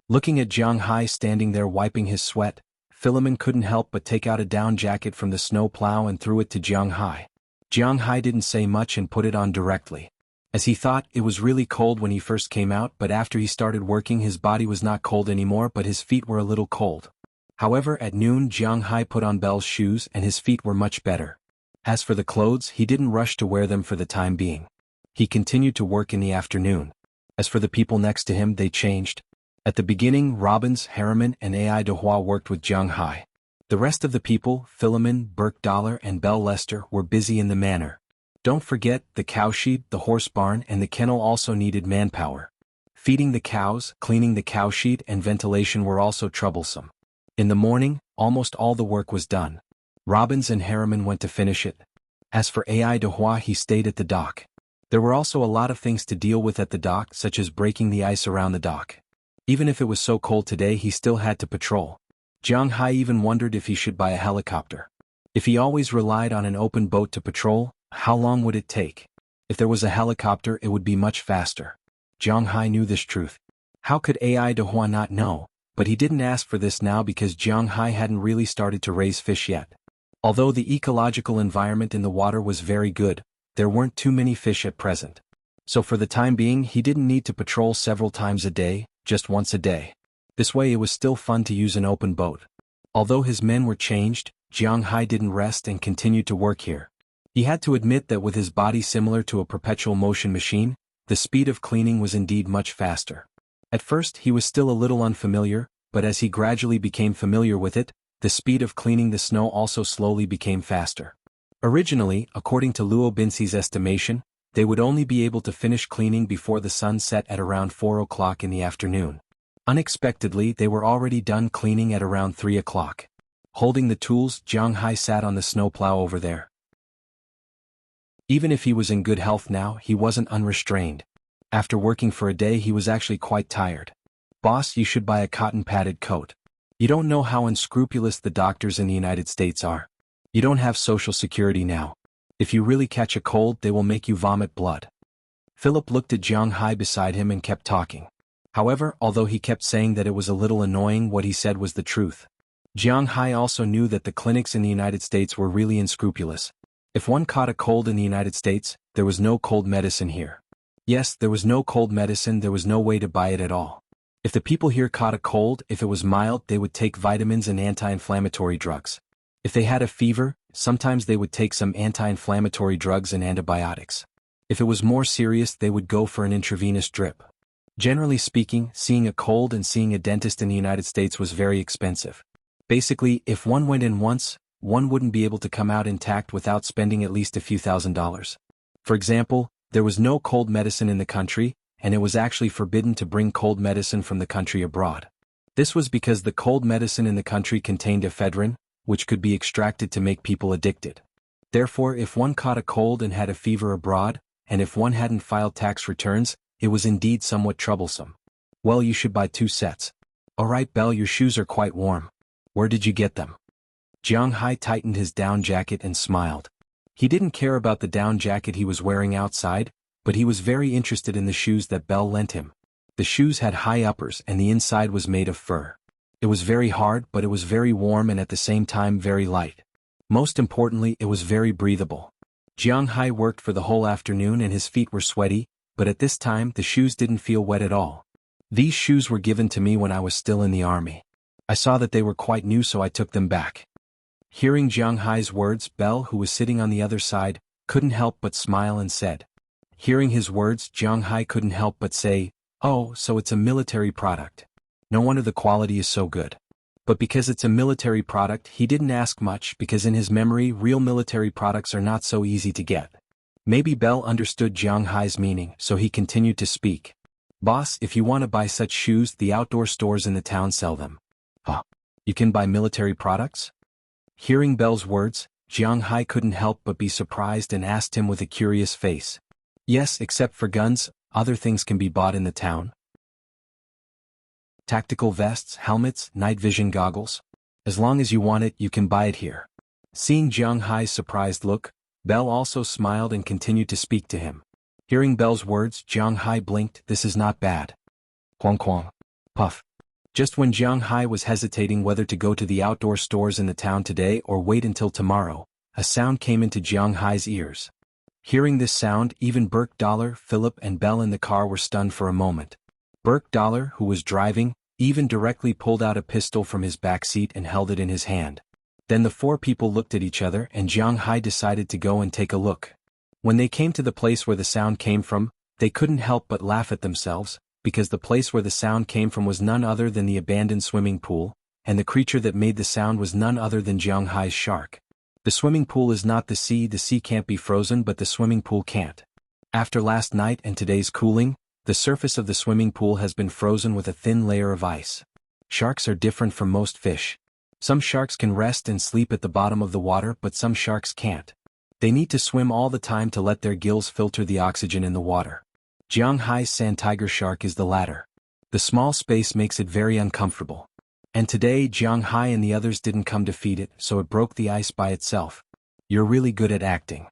Speaker 1: Looking at Jiang Hai standing there wiping his sweat, Philemon couldn't help but take out a down jacket from the snow plow and threw it to Jiang Hai. Jiang Hai didn't say much and put it on directly. As he thought, it was really cold when he first came out, but after he started working his body was not cold anymore, but his feet were a little cold. However, at noon Jiang Hai put on Belle's shoes and his feet were much better. As for the clothes, he didn't rush to wear them for the time being. He continued to work in the afternoon. As for the people next to him, they changed. At the beginning, Robbins, Harriman, and Ai Dehua worked with Jiang Hai. The rest of the people, Philemon, Burke Dollar, and Belle Lester, were busy in the manor. Don't forget, the cowshed, the horse barn, and the kennel also needed manpower. Feeding the cows, cleaning the cowshed, and ventilation were also troublesome. In the morning, almost all the work was done. Robbins and Harriman went to finish it. As for Ai Dehua, he stayed at the dock. There were also a lot of things to deal with at the dock, such as breaking the ice around the dock. Even if it was so cold today, he still had to patrol. Jiang Hai even wondered if he should buy a helicopter. If he always relied on an open boat to patrol, how long would it take? If there was a helicopter, it would be much faster. Jiang Hai knew this truth. How could Ai Dehua not know? But he didn't ask for this now because Jiang Hai hadn't really started to raise fish yet. Although the ecological environment in the water was very good, there weren't too many fish at present. So for the time being he didn't need to patrol several times a day, just once a day. This way it was still fun to use an open boat. Although his men were changed, Jiang Hai didn't rest and continued to work here. He had to admit that with his body similar to a perpetual motion machine, the speed of cleaning was indeed much faster. At first he was still a little unfamiliar, but as he gradually became familiar with it, the speed of cleaning the snow also slowly became faster. Originally, according to Luo Binxi's estimation, they would only be able to finish cleaning before the sun set at around 4 o'clock in the afternoon. Unexpectedly, they were already done cleaning at around 3 o'clock. Holding the tools, Jiang Hai sat on the snowplow over there. Even if he was in good health now, he wasn't unrestrained. After working for a day he was actually quite tired. Boss, you should buy a cotton-padded coat. You don't know how unscrupulous the doctors in the United States are. You don't have Social Security now. If you really catch a cold, they will make you vomit blood. Philip looked at Jiang Hai beside him and kept talking. However, although he kept saying that it was a little annoying, what he said was the truth. Jiang Hai also knew that the clinics in the United States were really unscrupulous. If one caught a cold in the United States, there was no cold medicine here. Yes, there was no cold medicine, there was no way to buy it at all. If the people here caught a cold, if it was mild, they would take vitamins and anti-inflammatory drugs. If they had a fever, sometimes they would take some anti-inflammatory drugs and antibiotics. If it was more serious, they would go for an intravenous drip. Generally speaking, seeing a cold and seeing a dentist in the United States was very expensive. Basically, if one went in once, one wouldn't be able to come out intact without spending at least a few $1,000s. For example, there was no cold medicine in the country, and it was actually forbidden to bring cold medicine from the country abroad. This was because the cold medicine in the country contained ephedrine, which could be extracted to make people addicted. Therefore, if one caught a cold and had a fever abroad, and if one hadn't filed tax returns, it was indeed somewhat troublesome. Well, you should buy 2 sets. Alright, Belle, your shoes are quite warm. Where did you get them? Jiang Hai tightened his down jacket and smiled. He didn't care about the down jacket he was wearing outside, but he was very interested in the shoes that Belle lent him. The shoes had high uppers and the inside was made of fur. It was very hard, but it was very warm and at the same time very light. Most importantly, it was very breathable. Jiang Hai worked for the whole afternoon and his feet were sweaty, but at this time the shoes didn't feel wet at all. These shoes were given to me when I was still in the army. I saw that they were quite new, so I took them back. Hearing Jiang Hai's words, Belle, who was sitting on the other side, couldn't help but smile and said. Hearing his words, Jiang Hai couldn't help but say, "Oh, so it's a military product. No wonder the quality is so good." But because it's a military product, he didn't ask much because in his memory real military products are not so easy to get. Maybe Belle understood Jiang Hai's meaning, so he continued to speak. "Boss, if you want to buy such shoes, the outdoor stores in the town sell them." "Huh? You can buy military products?" Hearing Belle's words, Jiang Hai couldn't help but be surprised and asked him with a curious face. "Yes, except for guns, other things can be bought in the town. Tactical vests, helmets, night vision goggles. As long as you want it, you can buy it here." Seeing Jiang Hai's surprised look, Belle also smiled and continued to speak to him. Hearing Belle's words, Jiang Hai blinked. "This is not bad." Quang quang. Puff. Just when Jiang Hai was hesitating whether to go to the outdoor stores in the town today or wait until tomorrow, a sound came into Jiang Hai's ears. Hearing this sound, even Burke Dollar, Philip and Belle in the car were stunned for a moment. Burke Dollar, who was driving, even directly pulled out a pistol from his back seat and held it in his hand. Then the 4 people looked at each other and Jiang Hai decided to go and take a look. When they came to the place where the sound came from, they couldn't help but laugh at themselves, because the place where the sound came from was none other than the abandoned swimming pool, and the creature that made the sound was none other than Jiang Hai's shark. The swimming pool is not the sea can't be frozen, but the swimming pool can't. After last night and today's cooling, the surface of the swimming pool has been frozen with a thin layer of ice. Sharks are different from most fish. Some sharks can rest and sleep at the bottom of the water, but some sharks can't. They need to swim all the time to let their gills filter the oxygen in the water. Jiang Hai's sand tiger shark is the latter. The small space makes it very uncomfortable. And today Jiang Hai and the others didn't come to feed it, so it broke the ice by itself. "You're really good at acting."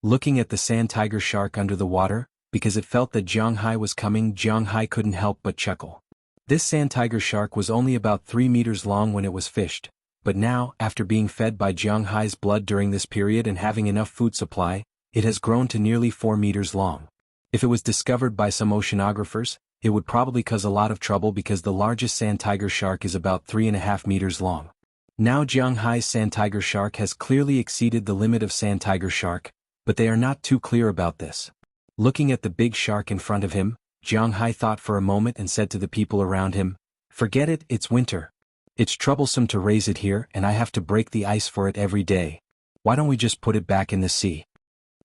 Speaker 1: Looking at the sand tiger shark under the water, because it felt that Jiang Hai was coming, Jiang Hai couldn't help but chuckle. This sand tiger shark was only about 3 meters long when it was fished, but now, after being fed by Jiang Hai's blood during this period and having enough food supply, it has grown to nearly 4 meters long. If it was discovered by some oceanographers, it would probably cause a lot of trouble because the largest sand tiger shark is about 3.5 meters long. Now Jiang Hai's sand tiger shark has clearly exceeded the limit of sand tiger shark, but they are not too clear about this. Looking at the big shark in front of him, Jiang Hai thought for a moment and said to the people around him, "Forget it, it's winter. It's troublesome to raise it here and I have to break the ice for it every day. Why don't we just put it back in the sea?"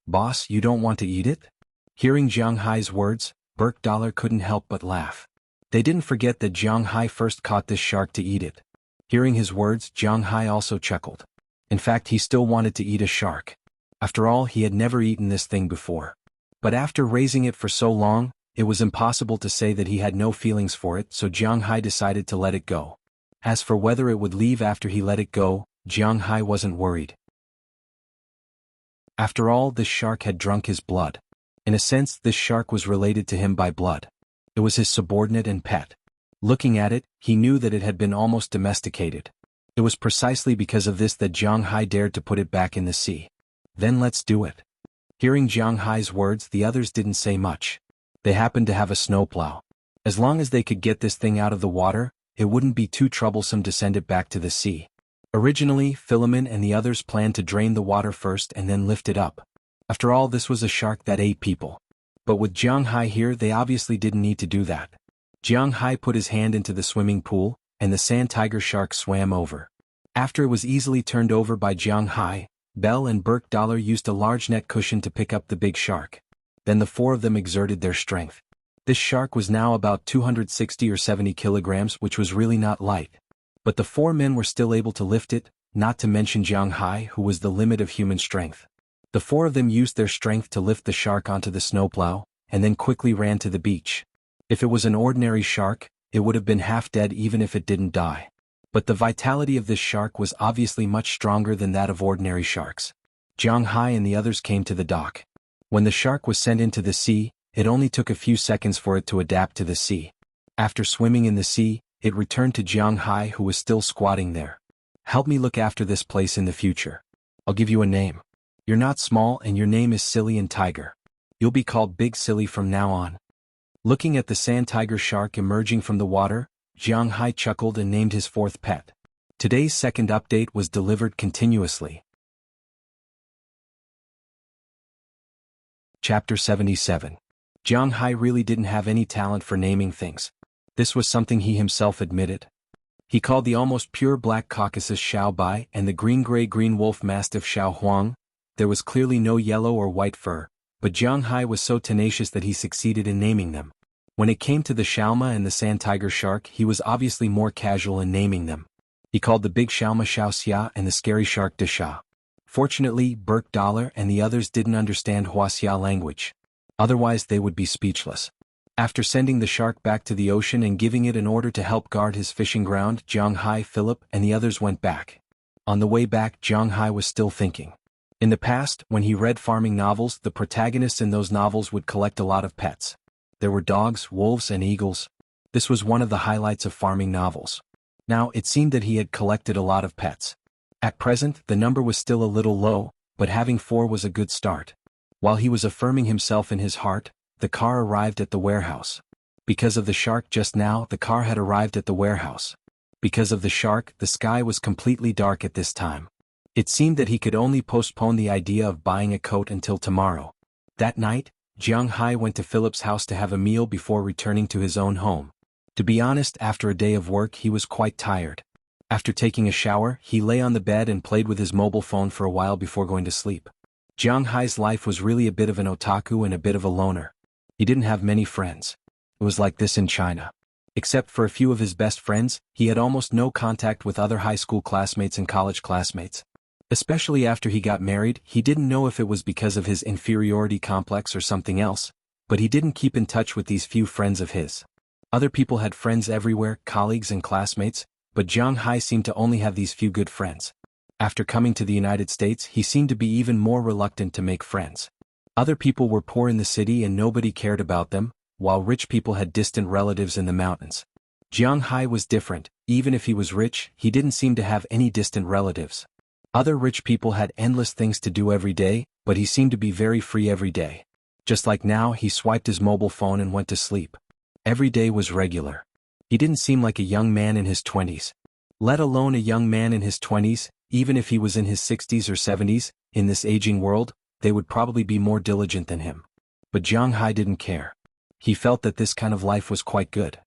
Speaker 1: "Boss, you don't want to eat it?" Hearing Jiang Hai's words, Burke Dollar couldn't help but laugh. They didn't forget that Jiang Hai first caught this shark to eat it. Hearing his words, Jiang Hai also chuckled. In fact, he still wanted to eat a shark. After all, he had never eaten this thing before. But after raising it for so long, it was impossible to say that he had no feelings for it, so Jiang Hai decided to let it go. As for whether it would leave after he let it go, Jiang Hai wasn't worried. After all, this shark had drunk his blood. In a sense, this shark was related to him by blood. It was his subordinate and pet. Looking at it, he knew that it had been almost domesticated. It was precisely because of this that Jiang Hai dared to put it back in the sea. "Then let's do it." Hearing Jiang Hai's words, the others didn't say much. They happened to have a snowplow. As long as they could get this thing out of the water, it wouldn't be too troublesome to send it back to the sea. Originally, Philemon and the others planned to drain the water first and then lift it up. After all, this was a shark that ate people. But with Jiang Hai here, they obviously didn't need to do that. Jiang Hai put his hand into the swimming pool, and the sand tiger shark swam over. After it was easily turned over by Jiang Hai, Belle and Burke Dollar used a large net cushion to pick up the big shark. Then the 4 of them exerted their strength. This shark was now about 260 or 70 kilograms, which was really not light. But the 4 men were still able to lift it, not to mention Jiang Hai, who was the limit of human strength. The four of them used their strength to lift the shark onto the snowplow, and then quickly ran to the beach. If it was an ordinary shark, it would have been half dead even if it didn't die. But the vitality of this shark was obviously much stronger than that of ordinary sharks. Jiang Hai and the others came to the dock. When the shark was sent into the sea, it only took a few seconds for it to adapt to the sea. After swimming in the sea, it returned to Jiang Hai, who was still squatting there. "Help me look after this place in the future. I'll give you a name. You're not small and your name is Silly and Tiger. You'll be called Big Silly from now on." Looking at the sand tiger shark emerging from the water, Jiang Hai chuckled and named his fourth pet. Today's second update was delivered continuously. Chapter 77. Jiang Hai really didn't have any talent for naming things. This was something he himself admitted. He called the almost pure black Caucasus Xiao Bai and the green-gray-green wolf mastiff Xiao Huang. There was clearly no yellow or white fur, but Jiang Hai was so tenacious that he succeeded in naming them. When it came to the Xiaoma and the sand tiger shark, he was obviously more casual in naming them. He called the big Xiaoma Xiao Xia and the scary shark De Xia. Fortunately, Burke Dollar and the others didn't understand Huaxia language. Otherwise they would be speechless. After sending the shark back to the ocean and giving it an order to help guard his fishing ground, Jiang Hai, Philip, and the others went back. On the way back, Jiang Hai was still thinking. In the past, when he read farming novels, the protagonists in those novels would collect a lot of pets. There were dogs, wolves, and eagles. This was one of the highlights of farming novels. Now, it seemed that he had collected a lot of pets. At present, the number was still a little low, but having 4 was a good start. While he was affirming himself in his heart, the car arrived at the warehouse. Because of the shark just now, the car had arrived at the warehouse. Because of the shark, the sky was completely dark at this time. It seemed that he could only postpone the idea of buying a coat until tomorrow. That night, Jiang Hai went to Philip's house to have a meal before returning to his own home. To be honest, after a day of work he was quite tired. After taking a shower, he lay on the bed and played with his mobile phone for a while before going to sleep. Jiang Hai's life was really a bit of an otaku and a bit of a loner. He didn't have many friends. It was like this in China. Except for a few of his best friends, he had almost no contact with other high school classmates and college classmates. Especially after he got married, he didn't know if it was because of his inferiority complex or something else, but he didn't keep in touch with these few friends of his. Other people had friends everywhere, colleagues and classmates, but Jiang Hai seemed to only have these few good friends. After coming to the United States, he seemed to be even more reluctant to make friends. Other people were poor in the city and nobody cared about them, while rich people had distant relatives in the mountains. Jiang Hai was different. Even if he was rich, he didn't seem to have any distant relatives. Other rich people had endless things to do every day, but he seemed to be very free every day. Just like now, he swiped his mobile phone and went to sleep. Every day was regular. He didn't seem like a young man in his 20s. Let alone a young man in his 20s, even if he was in his 60s or 70s, in this aging world, they would probably be more diligent than him. But Jiang Hai didn't care. He felt that this kind of life was quite good.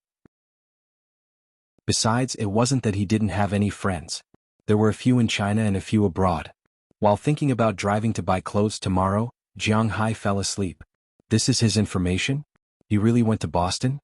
Speaker 1: Besides, it wasn't that he didn't have any friends. There were a few in China and a few abroad. While thinking about driving to buy clothes tomorrow, Jiang Hai fell asleep. This is his information? He really went to Boston?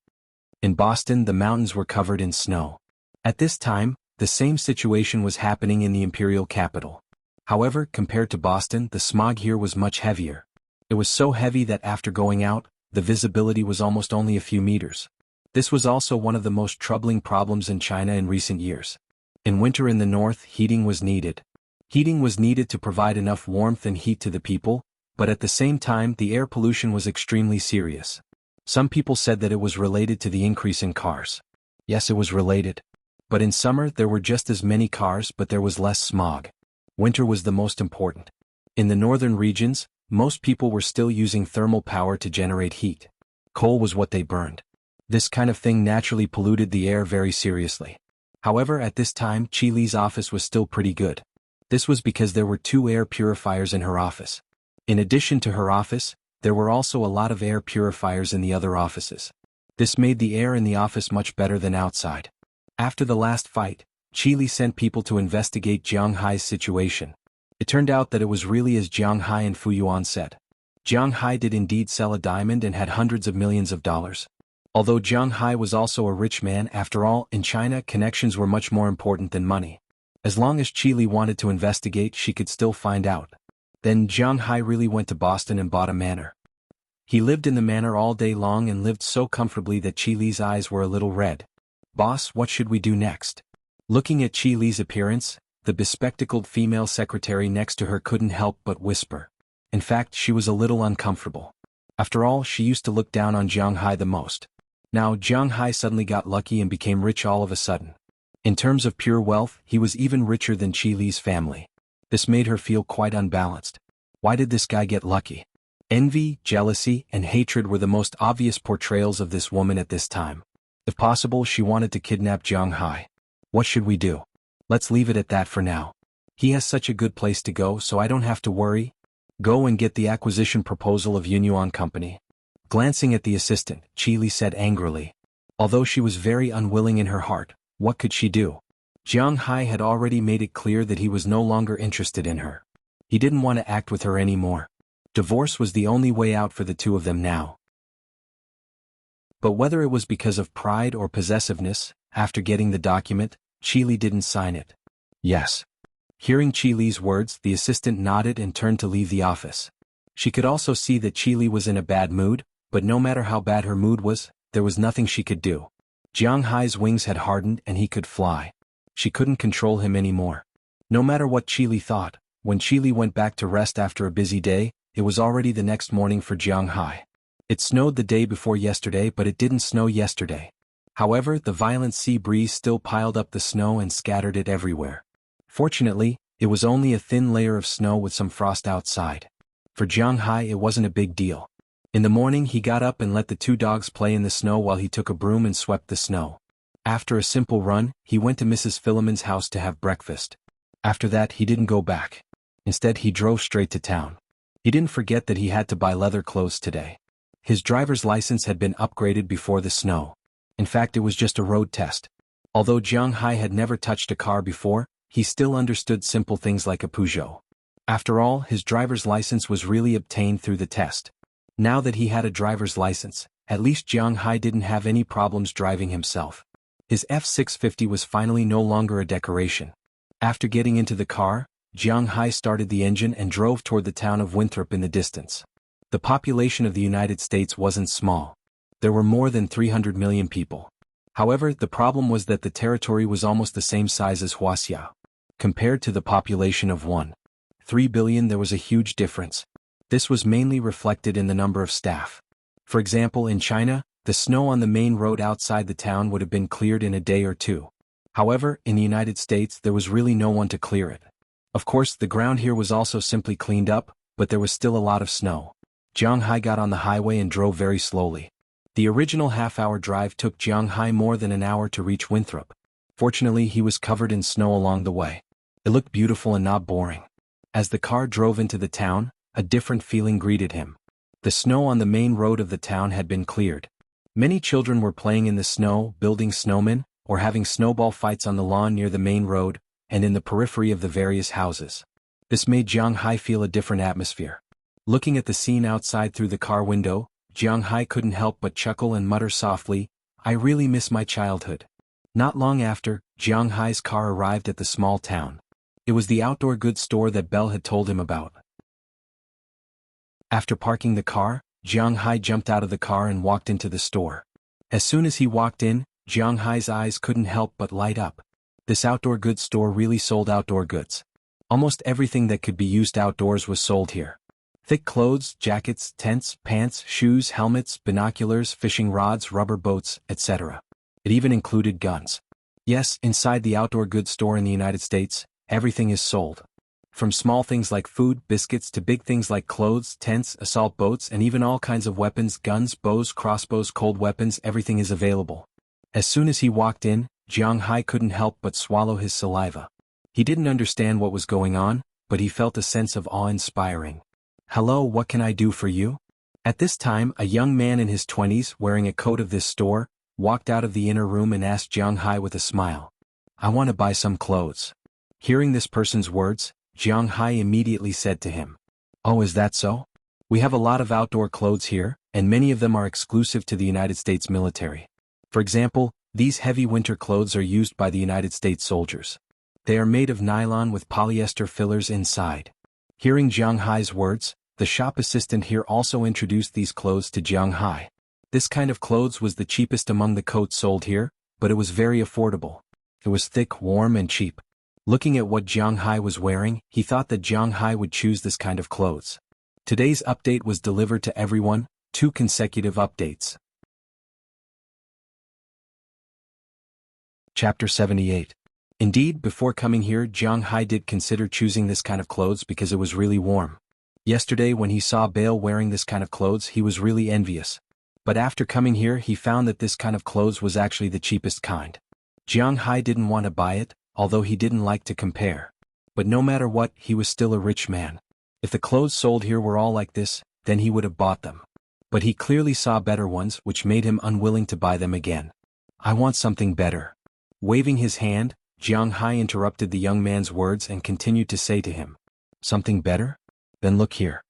Speaker 1: In Boston, the mountains were covered in snow. At this time, the same situation was happening in the imperial capital. However, compared to Boston, the smog here was much heavier. It was so heavy that after going out, the visibility was almost only a few meters. This was also one of the most troubling problems in China in recent years. In winter in the north, heating was needed. Heating was needed to provide enough warmth and heat to the people, but at the same time the air pollution was extremely serious. Some people said that it was related to the increase in cars. Yes, it was related. But in summer there were just as many cars, but there was less smog. Winter was the most important. In the northern regions, most people were still using thermal power to generate heat. Coal was what they burned. This kind of thing naturally polluted the air very seriously. However, at this time, Qi Li's office was still pretty good. This was because there were 2 air purifiers in her office. In addition to her office, there were also a lot of air purifiers in the other offices. This made the air in the office much better than outside. After the last fight, Qi Li sent people to investigate Jiang Hai's situation. It turned out that it was really as Jiang Hai and Fu Yuan said. Jiang Hai did indeed sell a diamond and had hundreds of millions of dollars. Although Jiang Hai was also a rich man, after all, in China connections were much more important than money. As long as Qi Li wanted to investigate, she could still find out. Then Jiang Hai really went to Boston and bought a manor. He lived in the manor all day long and lived so comfortably that Chi Li's eyes were a little red. "Boss, what should we do next?" Looking at Chi Li's appearance, the bespectacled female secretary next to her couldn't help but whisper. In fact, she was a little uncomfortable. After all, she used to look down on Jiang Hai the most. Now Jiang Hai suddenly got lucky and became rich all of a sudden. In terms of pure wealth, he was even richer than Chi Li's family. This made her feel quite unbalanced. Why did this guy get lucky? Envy, jealousy, and hatred were the most obvious portrayals of this woman at this time. If possible, she wanted to kidnap Jiang Hai. What should we do? Let's leave it at that for now. He has such a good place to go, so I don't have to worry. Go and get the acquisition proposal of Yunyuan Company. Glancing at the assistant, Chi Li said angrily. Although she was very unwilling in her heart, what could she do? Jiang Hai had already made it clear that he was no longer interested in her. He didn't want to act with her anymore. Divorce was the only way out for the two of them now. But whether it was because of pride or possessiveness, after getting the document, Chi Li didn't sign it. Yes. Hearing Chi Li's words, the assistant nodded and turned to leave the office. She could also see that Chi Li was in a bad mood, but no matter how bad her mood was, there was nothing she could do. Jiang Hai's wings had hardened and he could fly. She couldn't control him anymore. No matter what Chi Li thought, when Chi Li went back to rest after a busy day, it was already the next morning for Jiang Hai. It snowed the day before yesterday, but it didn't snow yesterday. However, the violent sea breeze still piled up the snow and scattered it everywhere. Fortunately, it was only a thin layer of snow with some frost outside. For Jiang Hai, it wasn't a big deal. In the morning, he got up and let the two dogs play in the snow while he took a broom and swept the snow. After a simple run, he went to Mrs. Philomon's house to have breakfast. After that, he didn't go back. Instead, he drove straight to town. He didn't forget that he had to buy leather clothes today. His driver's license had been upgraded before the snow. In fact, it was just a road test. Although Jiang Hai had never touched a car before, he still understood simple things like a Peugeot. After all, his driver's license was really obtained through the test. Now that he had a driver's license, at least Jiang Hai didn't have any problems driving himself. His F650 was finally no longer a decoration. After getting into the car, Jiang Hai started the engine and drove toward the town of Winthrop in the distance. The population of the United States wasn't small. There were more than 300 million people. However, the problem was that the territory was almost the same size as Wuxia. Compared to the population of 1.3 billion, there was a huge difference. This was mainly reflected in the number of staff. For example, in China, the snow on the main road outside the town would have been cleared in a day or two. However, in the United States, there was really no one to clear it. Of course, the ground here was also simply cleaned up, but there was still a lot of snow. Jiang Hai got on the highway and drove very slowly. The original half-hour drive took Jiang Hai more than an hour to reach Winthrop. Fortunately, he was covered in snow along the way. It looked beautiful and not boring. As the car drove into the town, a different feeling greeted him. The snow on the main road of the town had been cleared. Many children were playing in the snow, building snowmen, or having snowball fights on the lawn near the main road, and in the periphery of the various houses. This made Jiang Hai feel a different atmosphere. Looking at the scene outside through the car window, Jiang Hai couldn't help but chuckle and mutter softly, "I really miss my childhood." Not long after, Jiang Hai's car arrived at the small town. It was the outdoor goods store that Belle had told him about. After parking the car, Jiang Hai jumped out of the car and walked into the store. As soon as he walked in, Jiang Hai's eyes couldn't help but light up. This outdoor goods store really sold outdoor goods. Almost everything that could be used outdoors was sold here. Thick clothes, jackets, tents, pants, shoes, helmets, binoculars, fishing rods, rubber boats, etc. It even included guns. Yes, inside the outdoor goods store in the United States, everything is sold. From small things like food, biscuits to big things like clothes, tents, assault boats, and even all kinds of weapons, guns, bows, crossbows, cold weapons, everything is available. As soon as he walked in, Jiang Hai couldn't help but swallow his saliva. He didn't understand what was going on, but he felt a sense of awe-inspiring. "Hello, what can I do for you?" At this time, a young man in his 20s, wearing a coat of this store, walked out of the inner room and asked Jiang Hai with a smile, "I want to buy some clothes." Hearing this person's words, Jiang Hai immediately said to him, "Oh, is that so? We have a lot of outdoor clothes here, and many of them are exclusive to the United States military. For example, these heavy winter clothes are used by the United States soldiers. They are made of nylon with polyester fillers inside. Hearing Jiang Hai's words, the shop assistant here also introduced these clothes to Jiang Hai. This kind of clothes was the cheapest among the coats sold here, but it was very affordable. It was thick, warm and cheap. Looking at what Jiang Hai was wearing, he thought that Jiang Hai would choose this kind of clothes. Today's update was delivered to everyone, 2 consecutive updates. Chapter 78. Indeed, before coming here, Jiang Hai did consider choosing this kind of clothes because it was really warm. Yesterday when he saw Bale wearing this kind of clothes, he was really envious. But after coming here, he found that this kind of clothes was actually the cheapest kind. Jiang Hai didn't want to buy it, although he didn't like to compare. But no matter what, he was still a rich man. If the clothes sold here were all like this, then he would have bought them. But he clearly saw better ones, which made him unwilling to buy them again. I want something better. Waving his hand, Jiang Hai interrupted the young man's words and continued to say to him, "Something better? Then look here."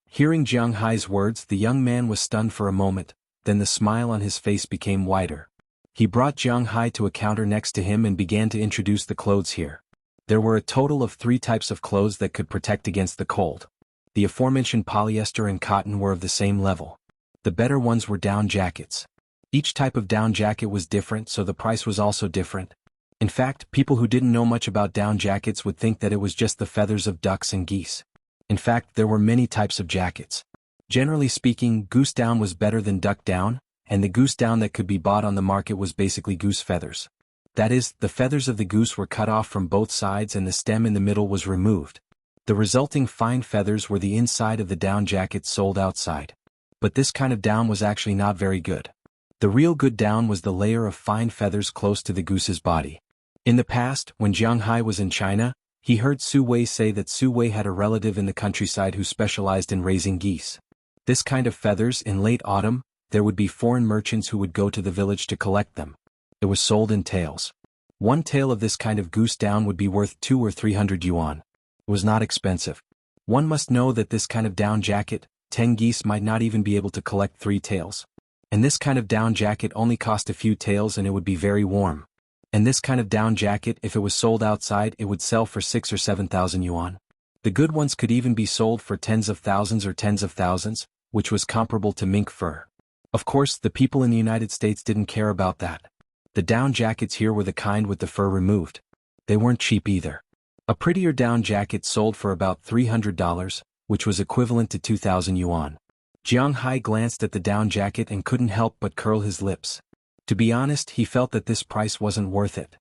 Speaker 1: Hearing Jiang Hai's words, the young man was stunned for a moment, then the smile on his face became wider. He brought Jiang Hai to a counter next to him and began to introduce the clothes here. There were a total of 3 types of clothes that could protect against the cold. The aforementioned polyester and cotton were of the same level. The better ones were down jackets. Each type of down jacket was different, so the price was also different. In fact, people who didn't know much about down jackets would think that it was just the feathers of ducks and geese. In fact, there were many types of jackets. Generally speaking, goose down was better than duck down, and the goose down that could be bought on the market was basically goose feathers. That is, the feathers of the goose were cut off from both sides and the stem in the middle was removed. The resulting fine feathers were the inside of the down jacket sold outside. But this kind of down was actually not very good. The real good down was the layer of fine feathers close to the goose's body. In the past, when Jiang Hai was in China, he heard Su Wei say that Su Wei had a relative in the countryside who specialized in raising geese. This kind of feathers, in late autumn, there would be foreign merchants who would go to the village to collect them. It was sold in taels. One tael of this kind of goose down would be worth 200 or 300 yuan. It was not expensive. One must know that this kind of down jacket, 10 geese might not even be able to collect 3 taels. And this kind of down jacket only cost a few taels and it would be very warm. And this kind of down jacket, if it was sold outside, it would sell for 6,000 or 7,000 yuan. The good ones could even be sold for tens of thousands or tens of thousands, which was comparable to mink fur. Of course, the people in the United States didn't care about that. The down jackets here were the kind with the fur removed. They weren't cheap either. A prettier down jacket sold for about $300, which was equivalent to 2,000 yuan. Jiang Hai glanced at the down jacket and couldn't help but curl his lips. To be honest, he felt that this price wasn't worth it.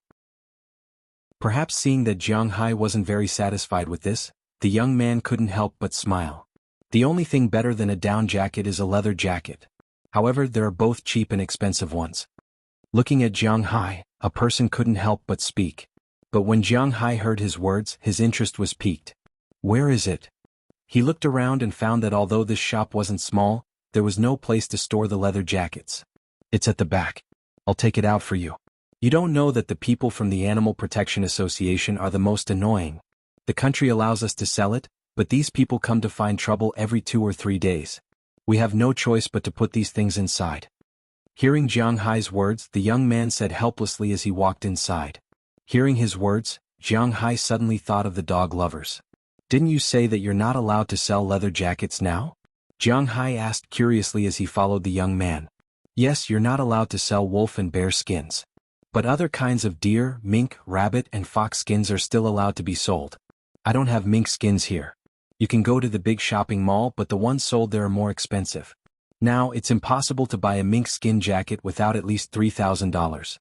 Speaker 1: Perhaps seeing that Jiang Hai wasn't very satisfied with this, the young man couldn't help but smile. The only thing better than a down jacket is a leather jacket. However, there are both cheap and expensive ones. Looking at Jiang Hai, a person couldn't help but speak. But when Jiang Hai heard his words, his interest was piqued. Where is it? He looked around and found that although this shop wasn't small, there was no place to store the leather jackets. It's at the back. I'll take it out for you. You don't know that the people from the Animal Protection Association are the most annoying. The country allows us to sell it, but these people come to find trouble every 2 or 3 days. We have no choice but to put these things inside. Hearing Jiang Hai's words, the young man said helplessly as he walked inside. Hearing his words, Jiang Hai suddenly thought of the dog lovers. Didn't you say that you're not allowed to sell leather jackets now? Jiang Hai asked curiously as he followed the young man. Yes, you're not allowed to sell wolf and bear skins. But other kinds of deer, mink, rabbit and fox skins are still allowed to be sold. I don't have mink skins here. You can go to the big shopping mall, but the ones sold there are more expensive. Now, it's impossible to buy a mink skin jacket without at least $3,000.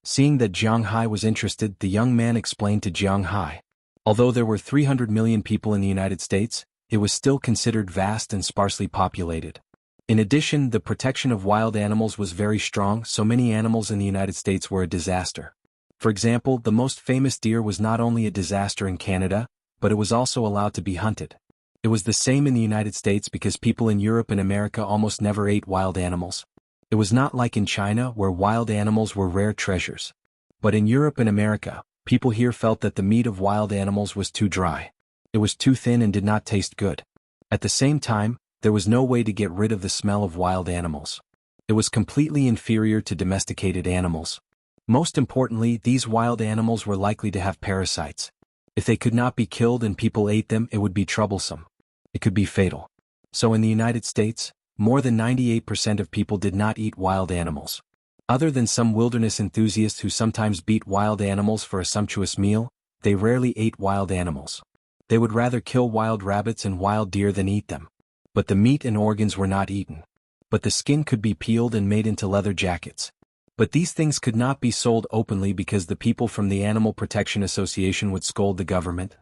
Speaker 1: Seeing that Jiang Hai was interested, the young man explained to Jiang Hai. Although there were 300 million people in the United States, it was still considered vast and sparsely populated. In addition, the protection of wild animals was very strong, so many animals in the United States were a disaster. For example, the most famous deer was not only a disaster in Canada, but it was also allowed to be hunted. It was the same in the United States because people in Europe and America almost never ate wild animals. It was not like in China where wild animals were rare treasures. But in Europe and America, people here felt that the meat of wild animals was too dry. It was too thin and did not taste good. At the same time, there was no way to get rid of the smell of wild animals. It was completely inferior to domesticated animals. Most importantly, these wild animals were likely to have parasites. If they could not be killed and people ate them, it would be troublesome. It could be fatal. So in the United States, more than 98% of people did not eat wild animals. Other than some wilderness enthusiasts who sometimes beat wild animals for a sumptuous meal, they rarely ate wild animals. They would rather kill wild rabbits and wild deer than eat them. But the meat and organs were not eaten. But the skin could be peeled and made into leather jackets. But these things could not be sold openly because the people from the Animal Protection Association would scold the government.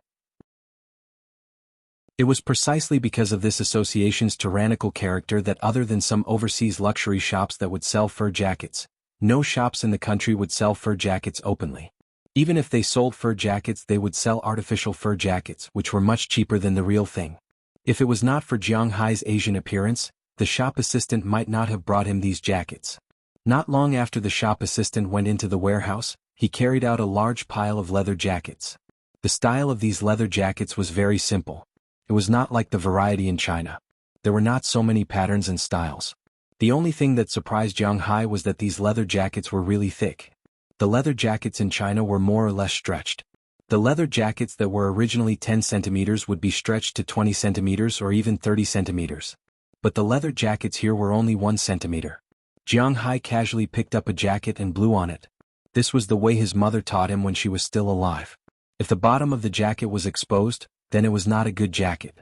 Speaker 1: It was precisely because of this association's tyrannical character that other than some overseas luxury shops that would sell fur jackets, no shops in the country would sell fur jackets openly. Even if they sold fur jackets, they would sell artificial fur jackets, which were much cheaper than the real thing. If it was not for Jiang Hai's Asian appearance, the shop assistant might not have brought him these jackets. Not long after the shop assistant went into the warehouse, he carried out a large pile of leather jackets. The style of these leather jackets was very simple. It was not like the variety in China. There were not so many patterns and styles. The only thing that surprised Jiang Hai was that these leather jackets were really thick. The leather jackets in China were more or less stretched. The leather jackets that were originally 10 centimeters would be stretched to 20 centimeters or even 30 centimeters. But the leather jackets here were only 1 centimeter. Jiang Hai casually picked up a jacket and blew on it. This was the way his mother taught him when she was still alive. If the bottom of the jacket was exposed, then it was not a good jacket.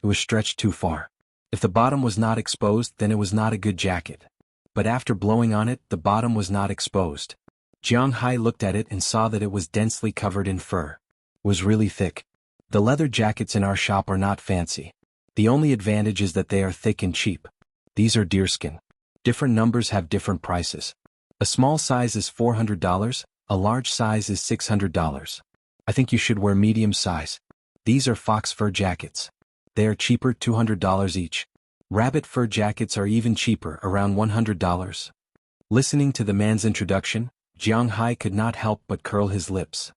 Speaker 1: It was stretched too far. If the bottom was not exposed, then it was not a good jacket. But after blowing on it, the bottom was not exposed. Jiang Hai looked at it and saw that it was densely covered in fur. It was really thick. The leather jackets in our shop are not fancy. The only advantage is that they are thick and cheap. These are deerskin. Different numbers have different prices. A small size is $400, a large size is $600. I think you should wear medium size. These are fox fur jackets. They are cheaper, $200 each. Rabbit fur jackets are even cheaper, around $100. Listening to the man's introduction, Jiang Hai could not help but curl his lips.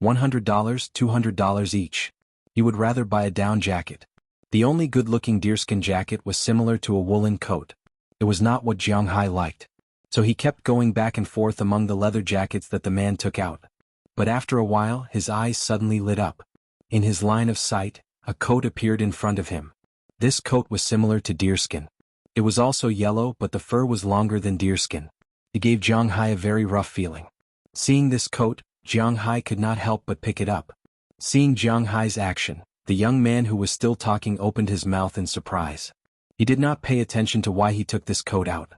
Speaker 1: $100, $200 each. He would rather buy a down jacket. The only good-looking deerskin jacket was similar to a woolen coat. It was not what Jiang Hai liked. So he kept going back and forth among the leather jackets that the man took out. But after a while, his eyes suddenly lit up. In his line of sight, a coat appeared in front of him. This coat was similar to deerskin. It was also yellow, but the fur was longer than deerskin. It gave Jiang Hai a very rough feeling. Seeing this coat, Jiang Hai could not help but pick it up. Seeing Jiang Hai's action, the young man who was still talking opened his mouth in surprise. He did not pay attention to why he took this coat out.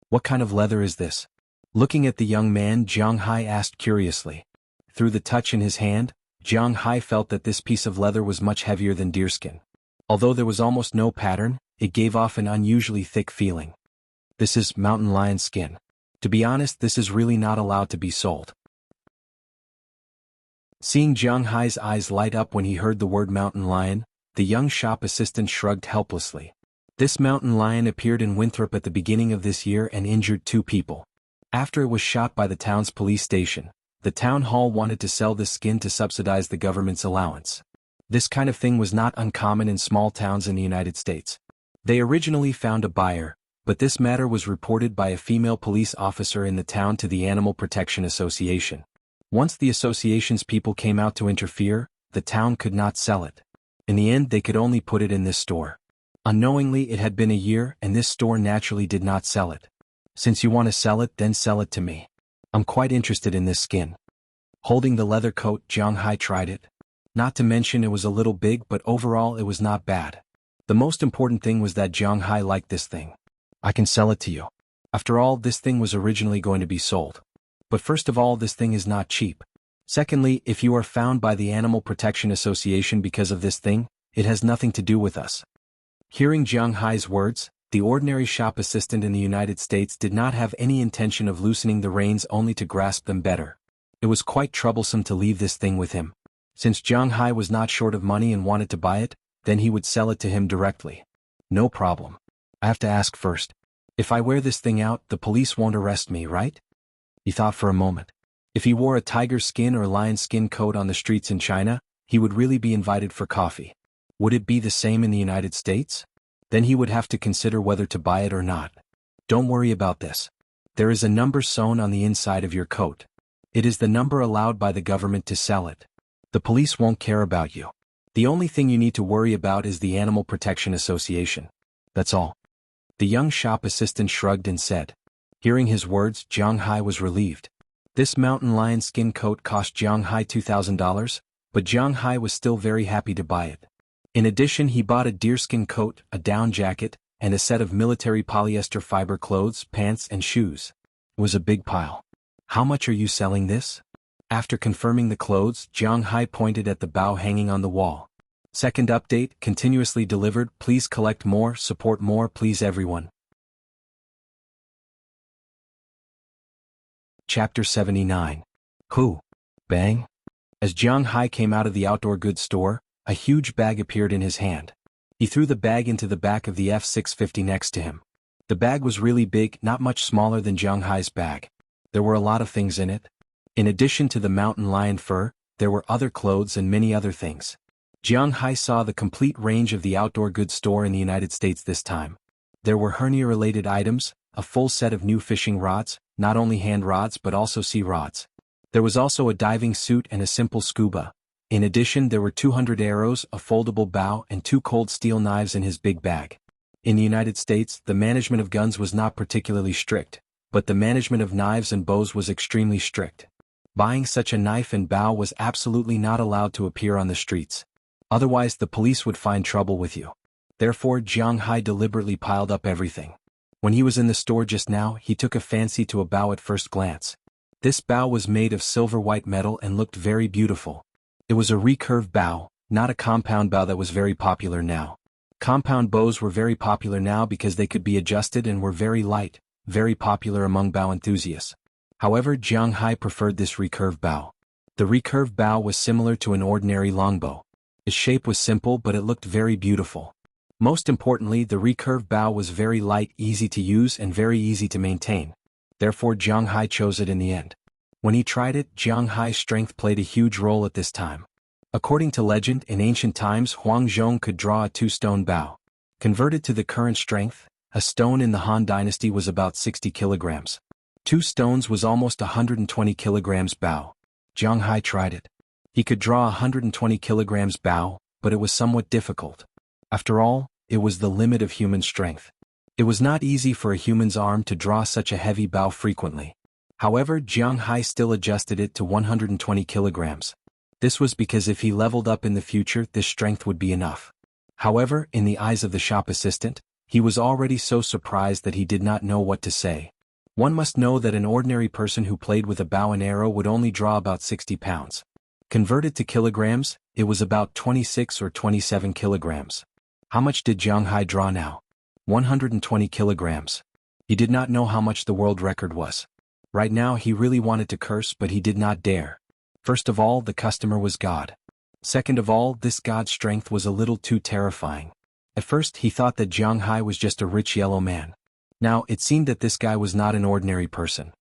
Speaker 1: What kind of leather is this? Looking at the young man, Jiang Hai asked curiously. Through the touch in his hand, Jiang Hai felt that this piece of leather was much heavier than deerskin. Although there was almost no pattern, it gave off an unusually thick feeling. This is mountain lion skin. To be honest, this is really not allowed to be sold. Seeing Jiang Hai's eyes light up when he heard the word mountain lion, the young shop assistant shrugged helplessly. This mountain lion appeared in Winthrop at the beginning of this year and injured 2 people. After it was shot by the town's police station, the town hall wanted to sell this skin to subsidize the government's allowance. This kind of thing was not uncommon in small towns in the United States. They originally found a buyer, but this matter was reported by a female police officer in the town to the Animal Protection Association. Once the association's people came out to interfere, the town could not sell it. In the end, they could only put it in this store. Unknowingly, it had been a year and this store naturally did not sell it. Since you want to sell it, then sell it to me. I'm quite interested in this skin. Holding the leather coat, Jiang Hai tried it. Not to mention it was a little big, but overall it was not bad. The most important thing was that Jiang Hai liked this thing. I can sell it to you. After all, this thing was originally going to be sold. But first of all, this thing is not cheap. Secondly, if you are found by the Animal Protection Association because of this thing, it has nothing to do with us. Hearing Jiang Hai's words, the ordinary shop assistant in the United States did not have any intention of loosening the reins, only to grasp them better. It was quite troublesome to leave this thing with him. Since Jiang Hai was not short of money and wanted to buy it, then he would sell it to him directly. No problem. I have to ask first. If I wear this thing out, the police won't arrest me, right? He thought for a moment. If he wore a tiger skin or lion skin coat on the streets in China, he would really be invited for coffee. Would it be the same in the United States? Then he would have to consider whether to buy it or not. Don't worry about this. There is a number sewn on the inside of your coat. It is the number allowed by the government to sell it. The police won't care about you. The only thing you need to worry about is the Animal Protection Association. That's all. The young shop assistant shrugged and said. Hearing his words, Jiang Hai was relieved. This mountain lion skin coat cost Jiang Hai $2,000, but Jiang Hai was still very happy to buy it. In addition, he bought a deerskin coat, a down jacket, and a set of military polyester fiber clothes, pants and shoes. It was a big pile. How much are you selling this? After confirming the clothes, Jiang Hai pointed at the bow hanging on the wall. Second update, continuously delivered, please collect more, support more, please everyone. Chapter 79. Who? Bang? As Jiang Hai came out of the outdoor goods store, a huge bag appeared in his hand. He threw the bag into the back of the F-650 next to him. The bag was really big, not much smaller than Jiang Hai's bag. There were a lot of things in it. In addition to the mountain lion fur, there were other clothes and many other things. Jiang Hai saw the complete range of the outdoor goods store in the United States this time. There were hernia-related items, a full set of new fishing rods, not only hand rods but also sea rods. There was also a diving suit and a simple scuba. In addition, there were 200 arrows, a foldable bow and 2 cold steel knives in his big bag. In the United States, the management of guns was not particularly strict, but the management of knives and bows was extremely strict. Buying such a knife and bow was absolutely not allowed to appear on the streets. Otherwise the police would find trouble with you. Therefore Jiang Hai deliberately piled up everything. When he was in the store just now, he took a fancy to a bow at first glance. This bow was made of silver white metal and looked very beautiful. It was a recurve bow, not a compound bow that was very popular now. Compound bows were very popular now because they could be adjusted and were very light, very popular among bow enthusiasts. However, Jiang Hai preferred this recurve bow. The recurve bow was similar to an ordinary longbow. Its shape was simple but it looked very beautiful. Most importantly, the recurve bow was very light, easy to use and very easy to maintain. Therefore Jiang Hai chose it in the end. When he tried it, Jiang Hai's strength played a huge role at this time. According to legend, in ancient times Huang Zhong could draw a 2-stone bow. Converted to the current strength, a stone in the Han Dynasty was about 60 kilograms. 2 stones was almost 120 kilograms bow. Jiang Hai tried it. He could draw 120 kilograms bow, but it was somewhat difficult. After all, it was the limit of human strength. It was not easy for a human's arm to draw such a heavy bow frequently. However, Jiang Hai still adjusted it to 120 kilograms. This was because if he leveled up in the future, this strength would be enough. However, in the eyes of the shop assistant, he was already so surprised that he did not know what to say. One must know that an ordinary person who played with a bow and arrow would only draw about 60 pounds. Converted to kilograms, it was about 26 or 27 kilograms. How much did Jiang Hai draw now? 120 kilograms. He did not know how much the world record was. Right now he really wanted to curse but he did not dare. First of all, the customer was God. Second of all, this God's strength was a little too terrifying. At first he thought that Jiang Hai was just a rich yellow man. Now it seemed that this guy was not an ordinary person.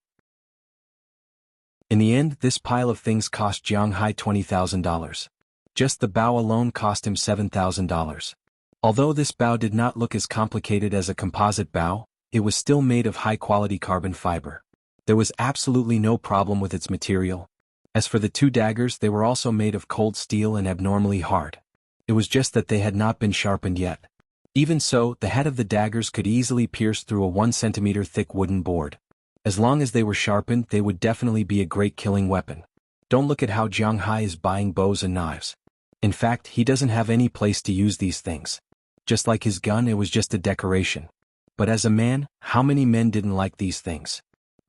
Speaker 1: In the end, this pile of things cost Jiang Hai $20,000. Just the bow alone cost him $7,000. Although this bow did not look as complicated as a composite bow, it was still made of high-quality carbon fiber. There was absolutely no problem with its material. As for the 2 daggers, they were also made of cold steel and abnormally hard. It was just that they had not been sharpened yet. Even so, the head of the daggers could easily pierce through a 1 centimeter thick wooden board. As long as they were sharpened, they would definitely be a great killing weapon. Don't look at how Jiang Hai is buying bows and knives. In fact, he doesn't have any place to use these things. Just like his gun, it was just a decoration. But as a man, how many men didn't like these things?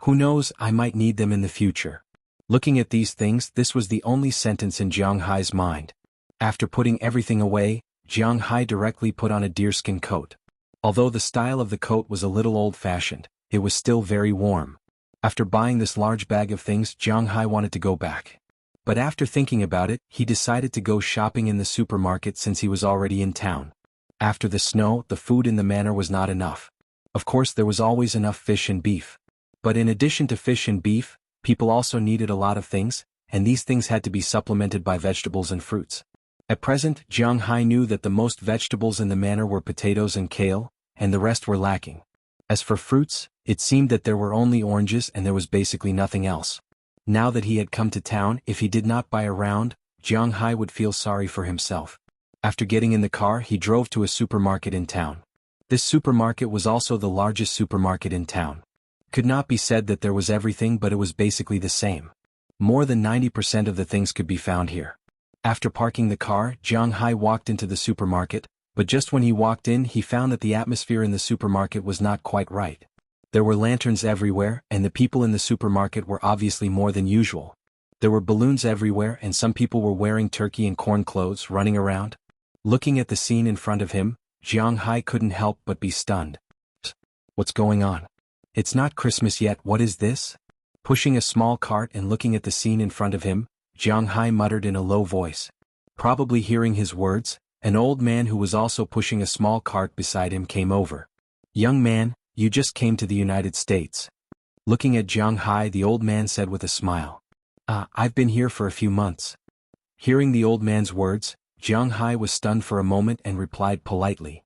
Speaker 1: Who knows, I might need them in the future. Looking at these things, this was the only sentence in Jiang Hai's mind. After putting everything away, Jiang Hai directly put on a deerskin coat. Although the style of the coat was a little old-fashioned, it was still very warm. After buying this large bag of things, Jiang Hai wanted to go back. But after thinking about it, he decided to go shopping in the supermarket since he was already in town. After the snow, the food in the manor was not enough. Of course, there was always enough fish and beef. But in addition to fish and beef, people also needed a lot of things, and these things had to be supplemented by vegetables and fruits. At present, Jiang Hai knew that the most vegetables in the manor were potatoes and kale, and the rest were lacking. As for fruits, it seemed that there were only oranges and there was basically nothing else. Now that he had come to town, if he did not buy a round, Jiang Hai would feel sorry for himself. After getting in the car, he drove to a supermarket in town. This supermarket was also the largest supermarket in town. Could not be said that there was everything, but it was basically the same. More than 90% of the things could be found here. After parking the car, Jiang Hai walked into the supermarket, but just when he walked in, he found that the atmosphere in the supermarket was not quite right. There were lanterns everywhere, and the people in the supermarket were obviously more than usual. There were balloons everywhere, and some people were wearing turkey and corn clothes running around. Looking at the scene in front of him, Jiang Hai couldn't help but be stunned. What's going on? It's not Christmas yet, what is this? Pushing a small cart and looking at the scene in front of him, Jiang Hai muttered in a low voice. Probably hearing his words, an old man who was also pushing a small cart beside him came over. Young man, you just came to the United States. Looking at Jiang Hai, the old man said with a smile. I've been here for a few months. Hearing the old man's words, Jiang Hai was stunned for a moment and replied politely.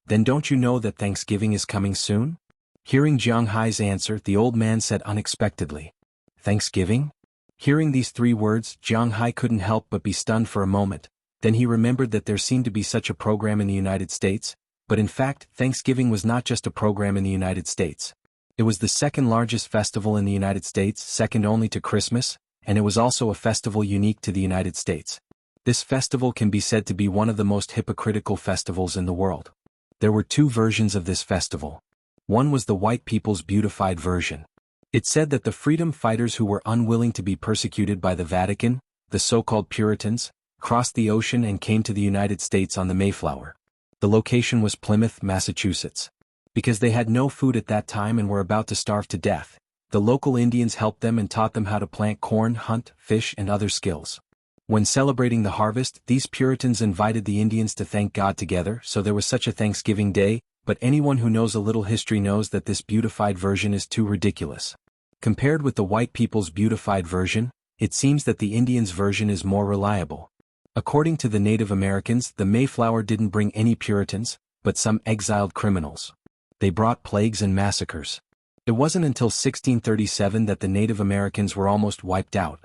Speaker 1: Then don't you know that Thanksgiving is coming soon? Hearing Jiang Hai's answer, the old man said unexpectedly. Thanksgiving? Hearing these three words, Jiang Hai couldn't help but be stunned for a moment. Then he remembered that there seemed to be such a program in the United States, but in fact, Thanksgiving was not just a program in the United States. It was the second largest festival in the United States, second only to Christmas, and it was also a festival unique to the United States. This festival can be said to be one of the most hypocritical festivals in the world. There were two versions of this festival. One was the white people's beautified version. It said that the freedom fighters who were unwilling to be persecuted by the Vatican, the so-called Puritans, crossed the ocean and came to the United States on the Mayflower. The location was Plymouth, Massachusetts. Because they had no food at that time and were about to starve to death, the local Indians helped them and taught them how to plant corn, hunt, fish, and other skills. When celebrating the harvest, these Puritans invited the Indians to thank God together, so there was such a Thanksgiving Day, but anyone who knows a little history knows that this beautified version is too ridiculous. Compared with the white people's beautified version, it seems that the Indians' version is more reliable. According to the Native Americans, the Mayflower didn't bring any Puritans, but some exiled criminals. They brought plagues and massacres. It wasn't until 1637 that the Native Americans were almost wiped out.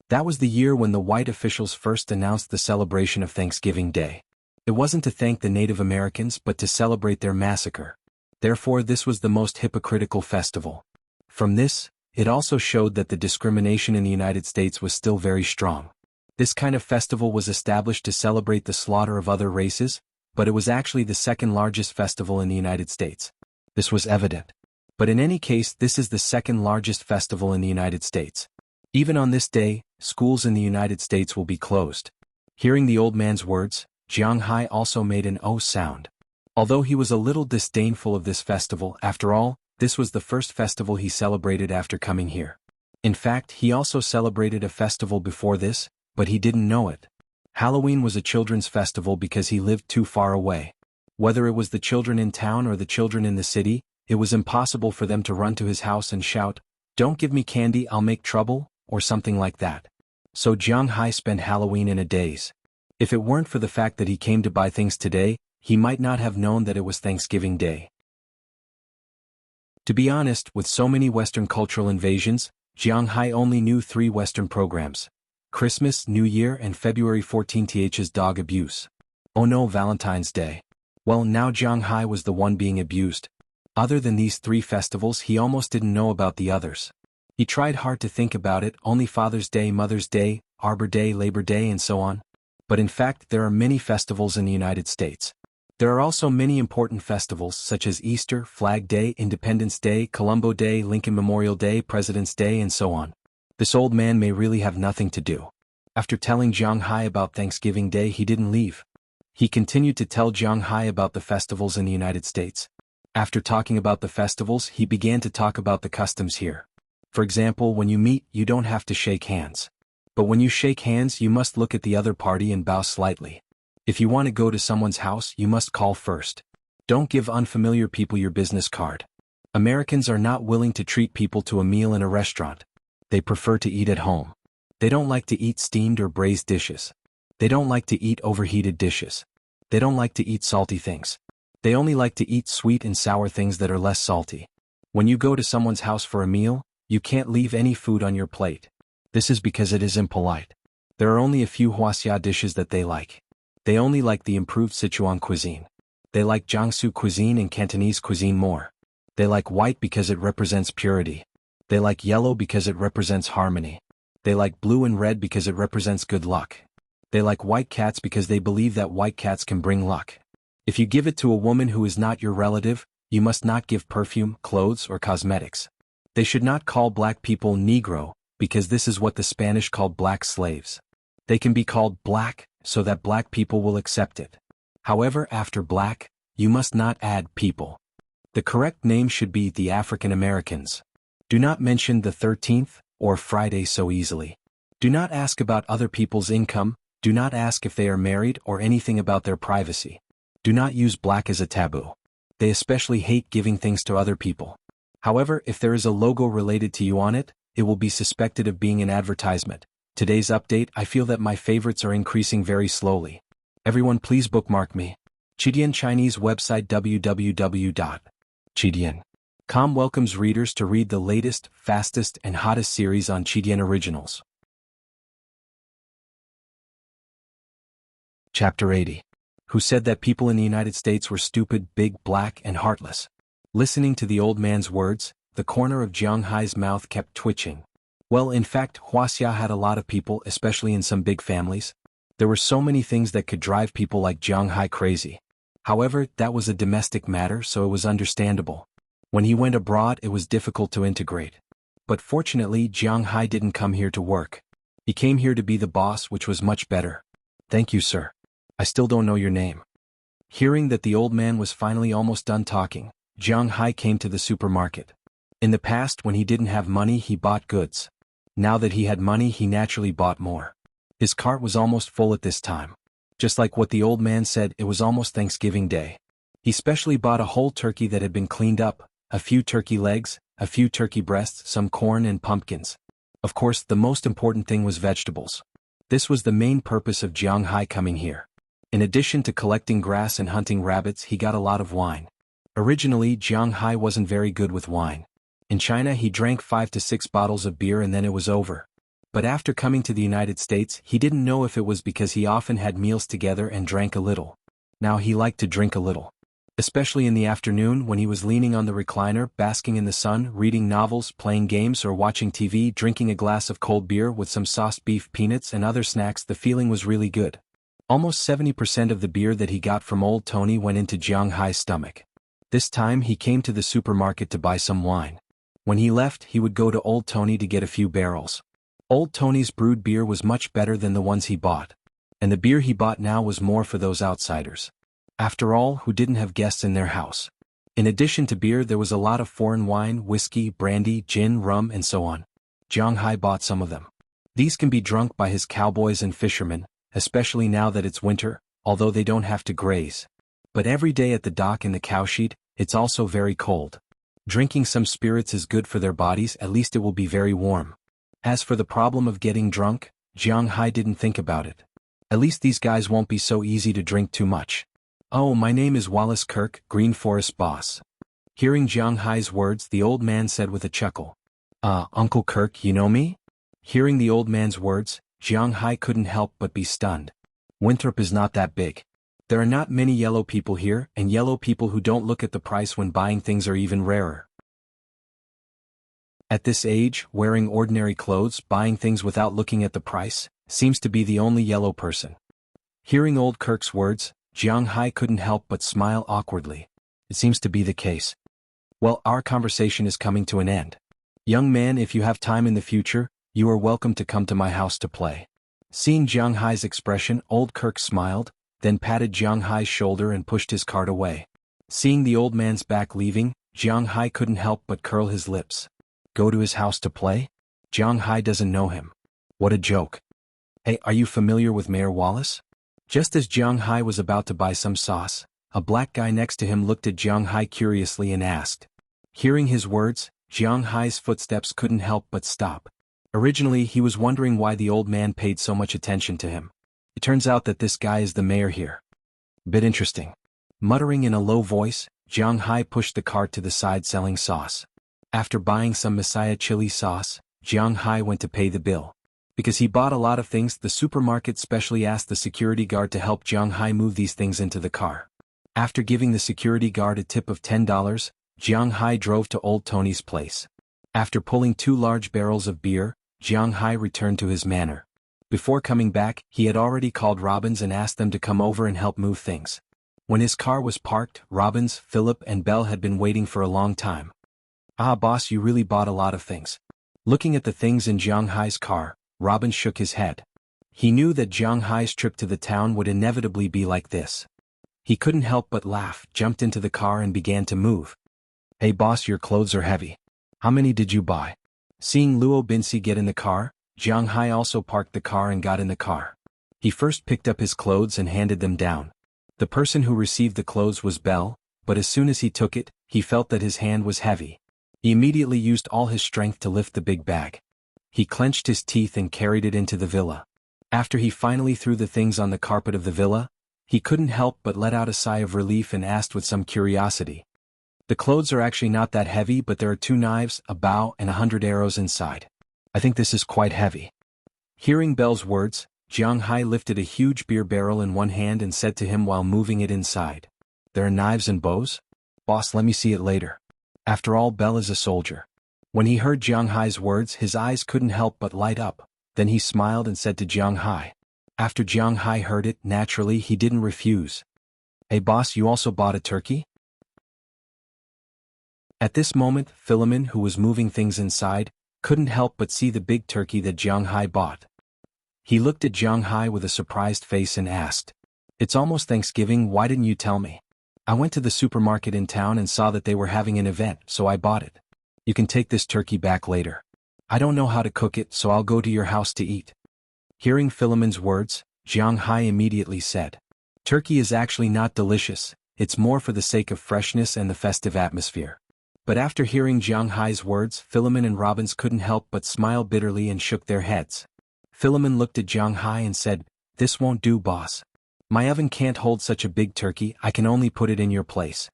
Speaker 1: That was the year when the white officials first announced the celebration of Thanksgiving Day. It wasn't to thank the Native Americans but to celebrate their massacre. Therefore, this was the most hypocritical festival. From this, it also showed that the discrimination in the United States was still very strong. This kind of festival was established to celebrate the slaughter of other races, but it was actually the second largest festival in the United States. This was evident. But in any case, this is the second largest festival in the United States. Even on this day, schools in the United States will be closed. Hearing the old man's words, Jiang Hai also made an "oh" sound. Although he was a little disdainful of this festival, after all, this was the first festival he celebrated after coming here. In fact, he also celebrated a festival before this, but he didn't know it. Halloween was a children's festival because he lived too far away. Whether it was the children in town or the children in the city, it was impossible for them to run to his house and shout, "Don't give me candy, I'll make trouble," or something like that. So Jiang Hai spent Halloween in a daze. If it weren't for the fact that he came to buy things today, he might not have known that it was Thanksgiving Day. To be honest, with so many Western cultural invasions, Jiang Hai only knew 3 Western programs: Christmas, New Year, and February 14th's dog abuse. Oh no, Valentine's Day. Well, now Jiang Hai was the one being abused. Other than these 3 festivals, he almost didn't know about the others. He tried hard to think about it, only Father's Day, Mother's Day, Arbor Day, Labor Day, and so on. But in fact, there are many festivals in the United States. There are also many important festivals such as Easter, Flag Day, Independence Day, Columbo Day, Lincoln Memorial Day, President's Day, and so on. This old man may really have nothing to do. After telling Jiang Hai about Thanksgiving Day, he didn't leave. He continued to tell Jiang Hai about the festivals in the United States. After talking about the festivals, he began to talk about the customs here. For example, when you meet, you don't have to shake hands. But when you shake hands, you must look at the other party and bow slightly. If you want to go to someone's house, you must call first. Don't give unfamiliar people your business card. Americans are not willing to treat people to a meal in a restaurant. They prefer to eat at home. They don't like to eat steamed or braised dishes. They don't like to eat overheated dishes. They don't like to eat salty things. They only like to eat sweet and sour things that are less salty. When you go to someone's house for a meal, you can't leave any food on your plate. This is because it is impolite. There are only a few Wuxia dishes that they like. They only like the improved Sichuan cuisine. They like Jiangsu cuisine and Cantonese cuisine more. They like white because it represents purity. They like yellow because it represents harmony. They like blue and red because it represents good luck. They like white cats because they believe that white cats can bring luck. If you give it to a woman who is not your relative, you must not give perfume, clothes, or cosmetics. They should not call black people Negro, because this is what the Spanish called black slaves. They can be called black, so that black people will accept it. However, after black, you must not add people. The correct name should be the African Americans. Do not mention the 13th, or Friday so easily. Do not ask about other people's income, do not ask if they are married or anything about their privacy. Do not use black as a taboo. They especially hate giving things to other people. However, if there is a logo related to you on it, it will be suspected of being an advertisement. Today's update, I feel that my favorites are increasing very slowly. Everyone please bookmark me. Chidian Chinese website www.chidian.com welcomes readers to read the latest, fastest, and hottest series on Chidian originals. Chapter 80. Who said that people in the United States were stupid, big, black, and heartless? Listening to the old man's words, the corner of Jiang Hai's mouth kept twitching. Well, in fact, Wuxia had a lot of people, especially in some big families. There were so many things that could drive people like Jiang Hai crazy. However, that was a domestic matter, so it was understandable. When he went abroad, it was difficult to integrate. But fortunately, Jiang Hai didn't come here to work. He came here to be the boss, which was much better. Thank you, sir. I still don't know your name. Hearing that the old man was finally almost done talking, Jiang Hai came to the supermarket. In the past, when he didn't have money, he bought goods. Now that he had money, he naturally bought more. His cart was almost full at this time. Just like what the old man said, it was almost Thanksgiving Day. He specially bought a whole turkey that had been cleaned up, a few turkey legs, a few turkey breasts, some corn and pumpkins. Of course, the most important thing was vegetables. This was the main purpose of Jiang Hai coming here. In addition to collecting grass and hunting rabbits, he got a lot of wine. Originally, Jiang Hai wasn't very good with wine. In China, he drank 5 to 6 bottles of beer and then it was over. But after coming to the United States, he didn't know if it was because he often had meals together and drank a little. Now he liked to drink a little. Especially in the afternoon when he was leaning on the recliner, basking in the sun, reading novels, playing games or watching TV, drinking a glass of cold beer with some sauced beef, peanuts and other snacks, the feeling was really good. Almost 70% of the beer that he got from Old Tony went into Jiang Hai's stomach. This time he came to the supermarket to buy some wine. When he left, he would go to Old Tony to get a few barrels. Old Tony's brewed beer was much better than the ones he bought. And the beer he bought now was more for those outsiders. After all, who didn't have guests in their house? In addition to beer, there was a lot of foreign wine, whiskey, brandy, gin, rum, and so on. Jiang Hai bought some of them. These can be drunk by his cowboys and fishermen, especially now that it's winter, although they don't have to graze. But every day at the dock in the cowshed, it's also very cold. Drinking some spirits is good for their bodies, at least it will be very warm. As for the problem of getting drunk, Jiang Hai didn't think about it. At least these guys won't be so easy to drink too much. Oh, my name is Wallace Kirk, Green Forest boss. Hearing Jiang Hai's words, the old man said with a chuckle. Uncle Kirk, you know me? Hearing the old man's words, Jiang Hai couldn't help but be stunned. Winthrop is not that big. There are not many yellow people here, and yellow people who don't look at the price when buying things are even rarer. At this age, wearing ordinary clothes, buying things without looking at the price, seems to be the only yellow person. Hearing old Kirk's words, Jiang Hai couldn't help but smile awkwardly. It seems to be the case. Well, our conversation is coming to an end. Young man, if you have time in the future, you are welcome to come to my house to play. Seeing Jiang Hai's expression, old Kirk smiled, then patted Jiang Hai's shoulder and pushed his cart away. Seeing the old man's back leaving, Jiang Hai couldn't help but curl his lips. Go to his house to play? Jiang Hai doesn't know him. What a joke. Hey, are you familiar with Mayor Wallace? Just as Jiang Hai was about to buy some sauce, a black guy next to him looked at Jiang Hai curiously and asked. Hearing his words, Jiang Hai's footsteps couldn't help but stop. Originally, he was wondering why the old man paid so much attention to him. It turns out that this guy is the mayor here. Bit interesting. Muttering in a low voice, Jiang Hai pushed the cart to the side selling sauce. After buying some Messiah chili sauce, Jiang Hai went to pay the bill. Because he bought a lot of things, the supermarket specially asked the security guard to help Jiang Hai move these things into the car. After giving the security guard a tip of $10, Jiang Hai drove to Old Tony's place. After pulling 2 large barrels of beer, Jiang Hai returned to his manor. Before coming back, he had already called Robbins and asked them to come over and help move things. When his car was parked, Robbins, Philip and Belle had been waiting for a long time. "Ah, boss, you really bought a lot of things." Looking at the things in Jiang Hai's car, Robbins shook his head. He knew that Jiang Hai's trip to the town would inevitably be like this. He couldn't help but laugh, jumped into the car and began to move. "Hey boss, your clothes are heavy. How many did you buy?" Seeing Luo Binsi get in the car, Jiang Hai also parked the car and got in the car. He first picked up his clothes and handed them down. The person who received the clothes was Belle, but as soon as he took it, he felt that his hand was heavy. He immediately used all his strength to lift the big bag. He clenched his teeth and carried it into the villa. After he finally threw the things on the carpet of the villa, he couldn't help but let out a sigh of relief and asked with some curiosity. "The clothes are actually not that heavy, but there are 2 knives, a bow and 100 arrows inside. I think this is quite heavy." Hearing Belle's words, Jiang Hai lifted a huge beer barrel in one hand and said to him while moving it inside, "There are knives and bows? Boss, let me see it later." After all, Belle is a soldier. When he heard Jiang Hai's words, his eyes couldn't help but light up. Then he smiled and said to Jiang Hai. After Jiang Hai heard it, naturally he didn't refuse. "Hey boss, you also bought a turkey?" At this moment, Philemon, who was moving things inside, couldn't help but see the big turkey that Jiang Hai bought. He looked at Jiang Hai with a surprised face and asked, "It's almost Thanksgiving, why didn't you tell me? I went to the supermarket in town and saw that they were having an event, so I bought it. You can take this turkey back later. I don't know how to cook it, so I'll go to your house to eat." Hearing Philemon's words, Jiang Hai immediately said, "Turkey is actually not delicious, it's more for the sake of freshness and the festive atmosphere." But after hearing Jiang Hai's words, Philemon and Robbins couldn't help but smile bitterly and shook their heads. Philemon looked at Jiang Hai and said, "This won't do, boss. My oven can't hold such a big turkey, I can only put it in your place."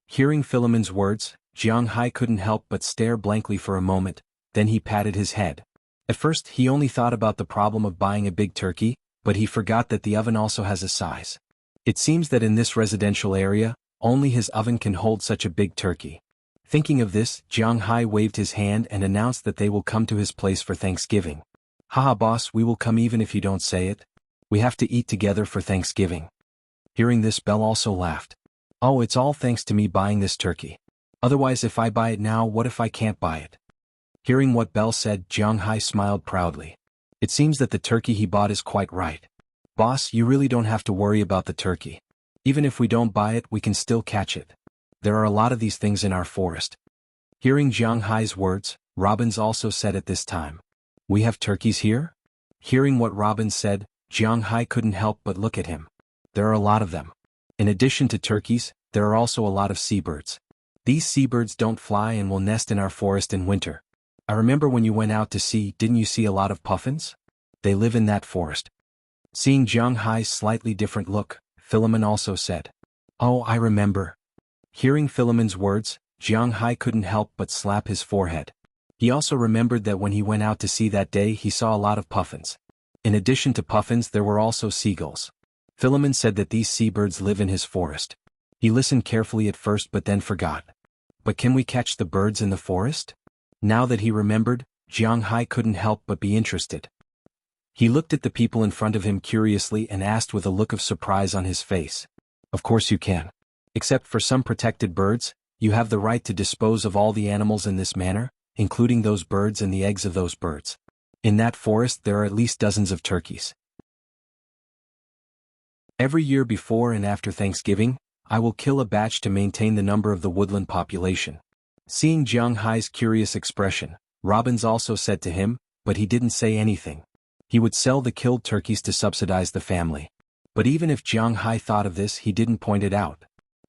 Speaker 1: Hearing Philemon's words, Jiang Hai couldn't help but stare blankly for a moment, then he patted his head. At first he only thought about the problem of buying a big turkey, but he forgot that the oven also has a size. It seems that in this residential area, only his oven can hold such a big turkey. Thinking of this, Jiang Hai waved his hand and announced that they will come to his place for Thanksgiving. "Haha boss, we will come even if you don't say it. We have to eat together for Thanksgiving." Hearing this, Belle also laughed. "Oh, it's all thanks to me buying this turkey. Otherwise if I buy it now, what if I can't buy it?" Hearing what Belle said, Jiang Hai smiled proudly. It seems that the turkey he bought is quite right. "Boss, you really don't have to worry about the turkey. Even if we don't buy it, we can still catch it. There are a lot of these things in our forest." Hearing Jiang Hai's words, Robbins also said at this time, "We have turkeys here?" Hearing what Robbins said, Jiang Hai couldn't help but look at him. There are a lot of them. In addition to turkeys, there are also a lot of seabirds. These seabirds don't fly and will nest in our forest in winter. I remember when you went out to sea, didn't you see a lot of puffins? They live in that forest." Seeing Jiang Hai's slightly different look, Philemon also said, "Oh, I remember." Hearing Philemon's words, Jiang Hai couldn't help but slap his forehead. He also remembered that when he went out to sea that day he saw a lot of puffins. In addition to puffins there were also seagulls. Philemon said that these seabirds live in his forest. He listened carefully at first but then forgot. "But can we catch the birds in the forest?" Now that he remembered, Jiang Hai couldn't help but be interested. He looked at the people in front of him curiously and asked with a look of surprise on his face, "Of course you can. Except for some protected birds, you have the right to dispose of all the animals in this manner, including those birds and the eggs of those birds. In that forest there are at least dozens of turkeys. Every year before and after Thanksgiving, I will kill a batch to maintain the number of the woodland population." Seeing Jiang Hai's curious expression, Robbins also said to him, but he didn't say anything. He would sell the killed turkeys to subsidize the family. But even if Jiang Hai thought of this, he didn't point it out.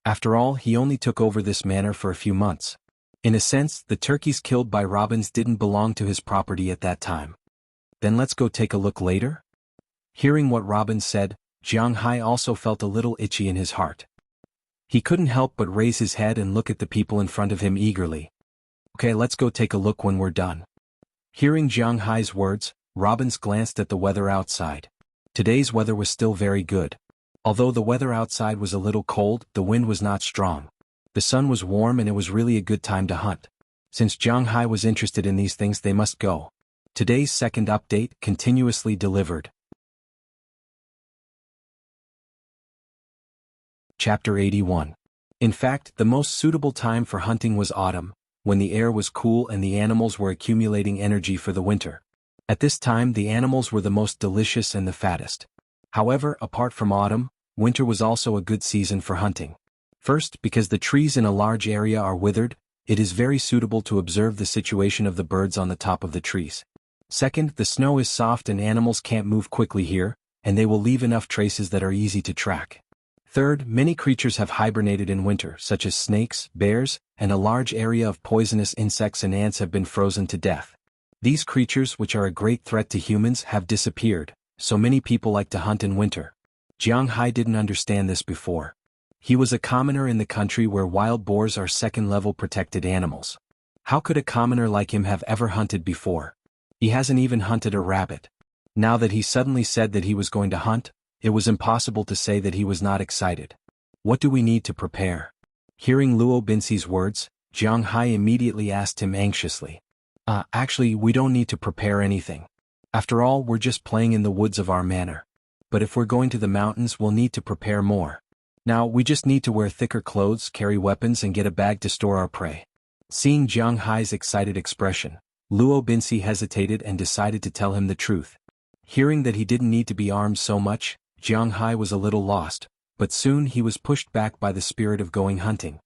Speaker 1: After all, he only took over this manor for a few months. In a sense, the turkeys killed by Robbins didn't belong to his property at that time. "Then let's go take a look later?" Hearing what Robbins said, Jiang Hai also felt a little itchy in his heart. He couldn't help but raise his head and look at the people in front of him eagerly. "Okay, let's go take a look when we're done." Hearing Jiang Hai's words, Robbins glanced at the weather outside. Today's weather was still very good. Although the weather outside was a little cold, the wind was not strong. The sun was warm and it was really a good time to hunt. Since Jiang Hai was interested in these things, they must go. Today's second update, continuously delivered. Chapter 81. In fact, the most suitable time for hunting was autumn, when the air was cool and the animals were accumulating energy for the winter. At this time the animals were the most delicious and the fattest. However, apart from autumn, winter was also a good season for hunting. First, because the trees in a large area are withered, it is very suitable to observe the situation of the birds on the top of the trees. Second, the snow is soft and animals can't move quickly here, and they will leave enough traces that are easy to track. Third, many creatures have hibernated in winter, such as snakes, bears, and a large area of poisonous insects and ants have been frozen to death. These creatures, which are a great threat to humans, have disappeared, so many people like to hunt in winter. Jiang Hai didn't understand this before. He was a commoner in the country where wild boars are second-level protected animals. How could a commoner like him have ever hunted before? He hasn't even hunted a rabbit. Now that he suddenly said that he was going to hunt, it was impossible to say that he was not excited. What do we need to prepare? Hearing Luo Binxi's words, Jiang Hai immediately asked him anxiously. Actually, we don't need to prepare anything. After all, we're just playing in the woods of our manor. But if we're going to the mountains, we'll need to prepare more. Now, we just need to wear thicker clothes, carry weapons, and get a bag to store our prey. Seeing Jiang Hai's excited expression, Luo Binxi hesitated and decided to tell him the truth. Hearing that he didn't need to be armed so much, Jiang Hai was a little lost, but soon he was pushed back by the spirit of going hunting.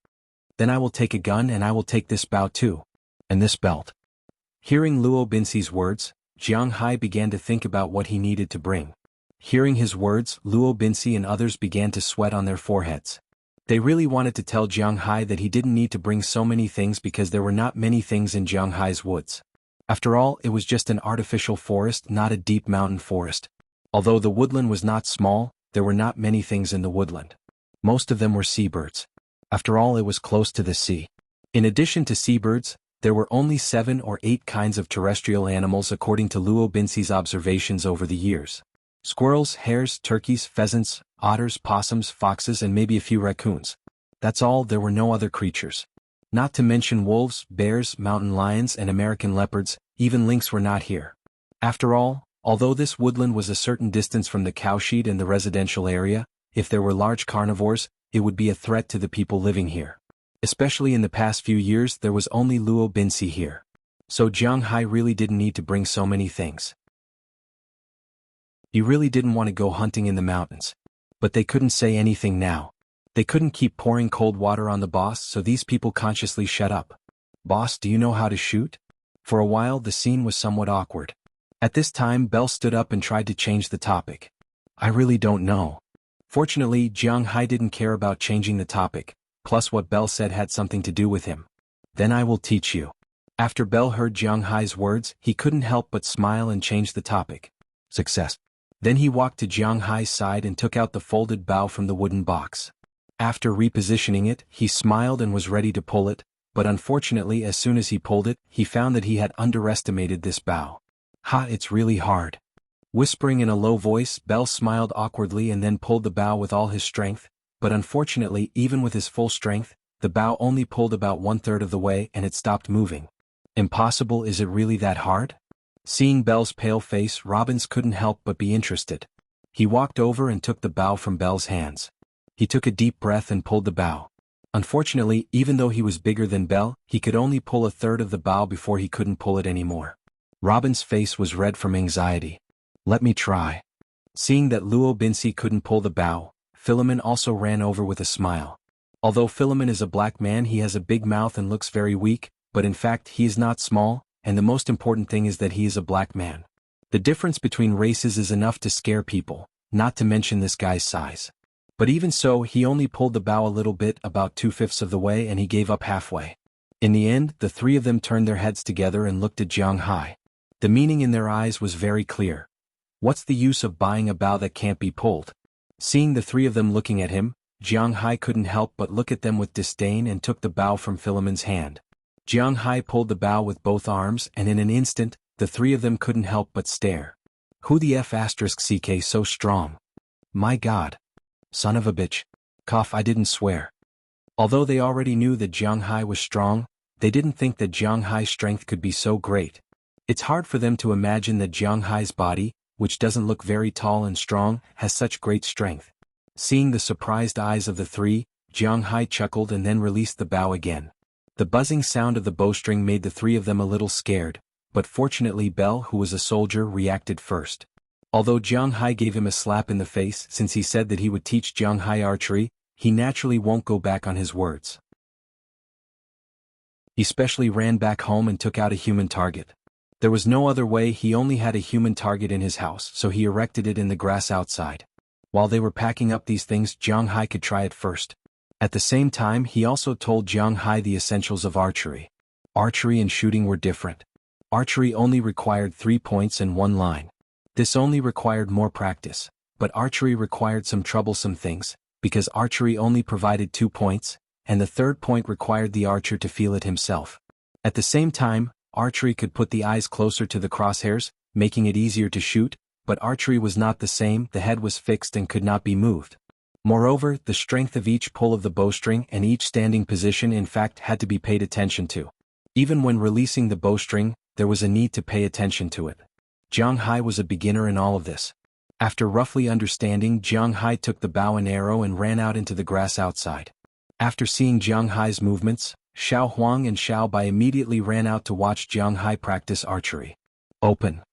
Speaker 1: Then I will take a gun and I will take this bow too. And this belt. Hearing Luo Binxi's words, Jiang Hai began to think about what he needed to bring. Hearing his words, Luo Binxi and others began to sweat on their foreheads. They really wanted to tell Jiang Hai that he didn't need to bring so many things because there were not many things in Jiang Hai's woods. After all, it was just an artificial forest, not a deep mountain forest. Although the woodland was not small, there were not many things in the woodland. Most of them were seabirds. After all, it was close to the sea. In addition to seabirds, there were only 7 or 8 kinds of terrestrial animals according to Luo Binxi's observations over the years. Squirrels, hares, turkeys, pheasants, otters, possums, foxes, and maybe a few raccoons. That's all. There were no other creatures. Not to mention wolves, bears, mountain lions, and American leopards. Even lynx were not here. After all, although this woodland was a certain distance from the cowshed and the residential area, if there were large carnivores, it would be a threat to the people living here. Especially in the past few years, there was only Luo Binxi here. So Jiang Hai really didn't need to bring so many things. He really didn't want to go hunting in the mountains. But they couldn't say anything now. They couldn't keep pouring cold water on the boss, so these people consciously shut up. Boss, do you know how to shoot? For a while the scene was somewhat awkward. At this time Belle stood up and tried to change the topic. I really don't know. Fortunately, Jiang Hai didn't care about changing the topic, plus what Belle said had something to do with him. Then I will teach you. After Belle heard Jiang Hai's words, he couldn't help but smile and change the topic. Success. Then he walked to Jiang Hai's side and took out the folded bow from the wooden box. After repositioning it, he smiled and was ready to pull it, but unfortunately as soon as he pulled it, he found that he had underestimated this bow. Ha, it's really hard. Whispering in a low voice, Belle smiled awkwardly and then pulled the bow with all his strength, but unfortunately even with his full strength, the bow only pulled about 1/3 of the way and it stopped moving. Impossible? Is it really that hard? Seeing Belle's pale face, Robbins couldn't help but be interested. He walked over and took the bow from Belle's hands. He took a deep breath and pulled the bow. Unfortunately, even though he was bigger than Belle, he could only pull 1/3 of the bow before he couldn't pull it anymore. Robin's face was red from anxiety. Let me try. Seeing that Luo Binxi couldn't pull the bow, Philemon also ran over with a smile. Although Philemon is a black man, he has a big mouth and looks very weak, but in fact he is not small, and the most important thing is that he is a black man. The difference between races is enough to scare people, not to mention this guy's size. But even so, he only pulled the bow a little bit, about 2/5 of the way, and he gave up halfway. In the end, the three of them turned their heads together and looked at Jiang Hai. The meaning in their eyes was very clear. What's the use of buying a bow that can't be pulled? Seeing the three of them looking at him, Jiang Hai couldn't help but look at them with disdain and took the bow from Philemon's hand. Jiang Hai pulled the bow with both arms and in an instant, the three of them couldn't help but stare. Who the F asterisk CK so strong? My god. Son of a bitch. Cough, I didn't swear. Although they already knew that Jiang Hai was strong, they didn't think that Jiang Hai's strength could be so great. It's hard for them to imagine that Jiang Hai's body, which doesn't look very tall and strong, has such great strength. Seeing the surprised eyes of the three, Jiang Hai chuckled and then released the bow again. The buzzing sound of the bowstring made the three of them a little scared, but fortunately Bell, who was a soldier, reacted first. Although Jiang Hai gave him a slap in the face since he said that he would teach Jiang Hai archery, he naturally won't go back on his words. He specially ran back home and took out a human target. There was no other way, he only had a human target in his house, so he erected it in the grass outside. While they were packing up these things, Jiang Hai could try it first. At the same time, he also told Jiang Hai the essentials of archery. Archery and shooting were different. Archery only required 3 points and 1 line. This only required more practice, but archery required some troublesome things, because archery only provided 2 points, and the third point required the archer to feel it himself. At the same time, archery could put the eyes closer to the crosshairs, making it easier to shoot, but archery was not the same, the head was fixed and could not be moved. Moreover, the strength of each pull of the bowstring and each standing position in fact had to be paid attention to. Even when releasing the bowstring, there was a need to pay attention to it. Jiang Hai was a beginner in all of this. After roughly understanding, Jiang Hai took the bow and arrow and ran out into the grass outside. After seeing Jiang Hai's movements, Xiao Huang and Xiao Bai immediately ran out to watch Jiang Hai practice archery. Open.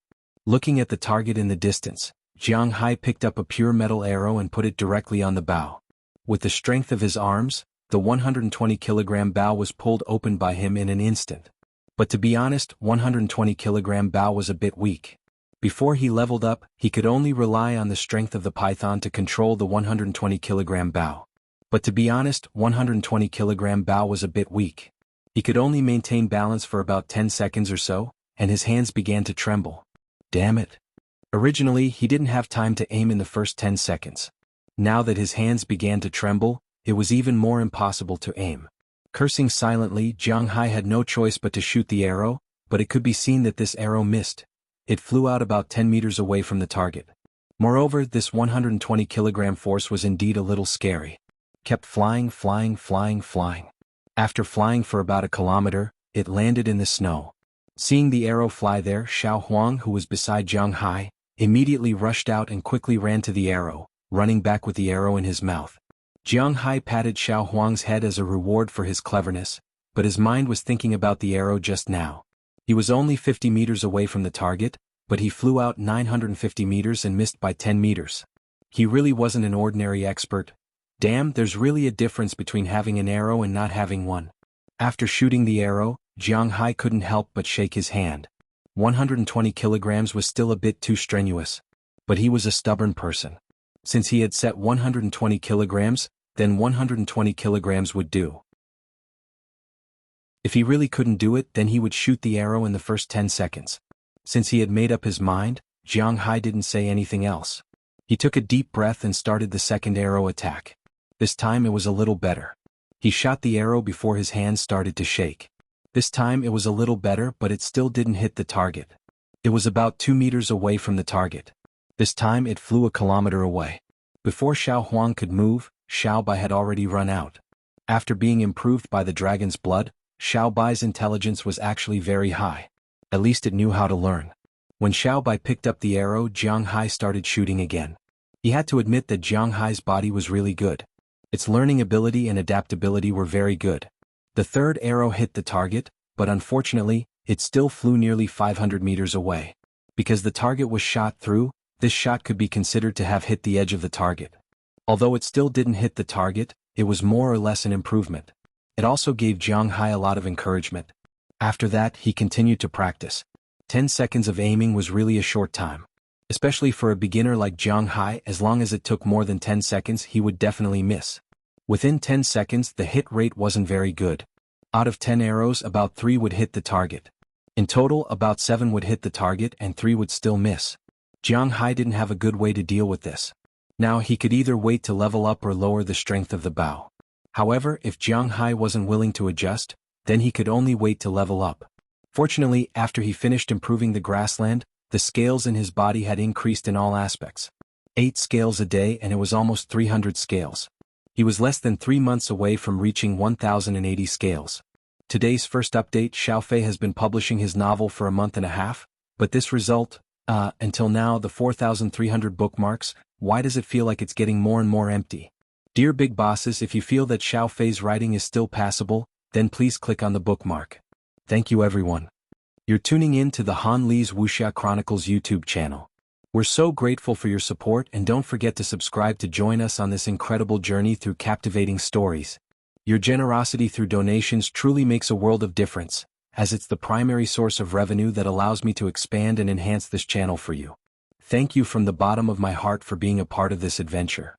Speaker 1: Looking at the target in the distance, Jiang Hai picked up a pure metal arrow and put it directly on the bow. With the strength of his arms, the 120-kilogram bow was pulled open by him in an instant. But to be honest, 120-kilogram bow was a bit weak. Before he leveled up, he could only rely on the strength of the python to control the 120-kilogram bow. But to be honest, 120-kilogram bow was a bit weak. He could only maintain balance for about 10 seconds or so, and his hands began to tremble. Damn it. Originally, he didn't have time to aim in the first 10 seconds. Now that his hands began to tremble, it was even more impossible to aim. Cursing silently, Jiang Hai had no choice but to shoot the arrow, but it could be seen that this arrow missed. It flew out about 10 meters away from the target. Moreover, this 120-kilogram force was indeed a little scary. Kept flying. After flying for about a kilometer, it landed in the snow. Seeing the arrow fly there, Xiao Huang, who was beside Jiang Hai, immediately rushed out and quickly ran to the arrow, running back with the arrow in his mouth. Jiang Hai patted Xiao Huang's head as a reward for his cleverness, but his mind was thinking about the arrow just now. He was only 50 meters away from the target, but he flew out 950 meters and missed by 10 meters. He really wasn't an ordinary expert. Damn, there's really a difference between having an arrow and not having one. After shooting the arrow, Jiang Hai couldn't help but shake his hand. 120 kilograms was still a bit too strenuous. But he was a stubborn person. Since he had set 120 kilograms, then 120 kilograms would do. If he really couldn't do it, then he would shoot the arrow in the first 10 seconds. Since he had made up his mind, Jiang Hai didn't say anything else. He took a deep breath and started the second arrow attack. This time it was a little better. He shot the arrow before his hands started to shake. This time it was a little better, but it still didn't hit the target. It was about 2 meters away from the target. This time it flew a kilometer away. Before Xiao Huang could move, Xiao Bai had already run out. After being improved by the dragon's blood, Xiao Bai's intelligence was actually very high. At least it knew how to learn. When Xiao Bai picked up the arrow, Jiang Hai started shooting again. He had to admit that Jiang Hai's body was really good. Its learning ability and adaptability were very good. The third arrow hit the target, but unfortunately, it still flew nearly 500 meters away. Because the target was shot through, this shot could be considered to have hit the edge of the target. Although it still didn't hit the target, it was more or less an improvement. It also gave Jiang Hai a lot of encouragement. After that, he continued to practice. 10 seconds of aiming was really a short time. Especially for a beginner like Jiang Hai, as long as it took more than 10 seconds, he would definitely miss. Within 10 seconds, the hit rate wasn't very good. Out of 10 arrows, about 3 would hit the target. In total, about 7 would hit the target and 3 would still miss. Jiang Hai didn't have a good way to deal with this. Now he could either wait to level up or lower the strength of the bow. However, if Jiang Hai wasn't willing to adjust, then he could only wait to level up. Fortunately, after he finished improving the grassland, the scales in his body had increased in all aspects. 8 scales a day, and it was almost 300 scales. He was less than 3 months away from reaching 1,080 scales. Today's first update: Xiaofei has been publishing his novel for a month and a half, but this result, until now, the 4,300 bookmarks, why does it feel like it's getting more and more empty? Dear big bosses, if you feel that Xiaofei's writing is still passable, then please click on the bookmark. Thank you everyone. You're tuning in to the Han Li's Wuxia Chronicles YouTube channel. We're so grateful for your support, and don't forget to subscribe to join us on this incredible journey through captivating stories. Your generosity through donations truly makes a world of difference, as it's the primary source of revenue that allows me to expand and enhance this channel for you. Thank you from the bottom of my heart for being a part of this adventure.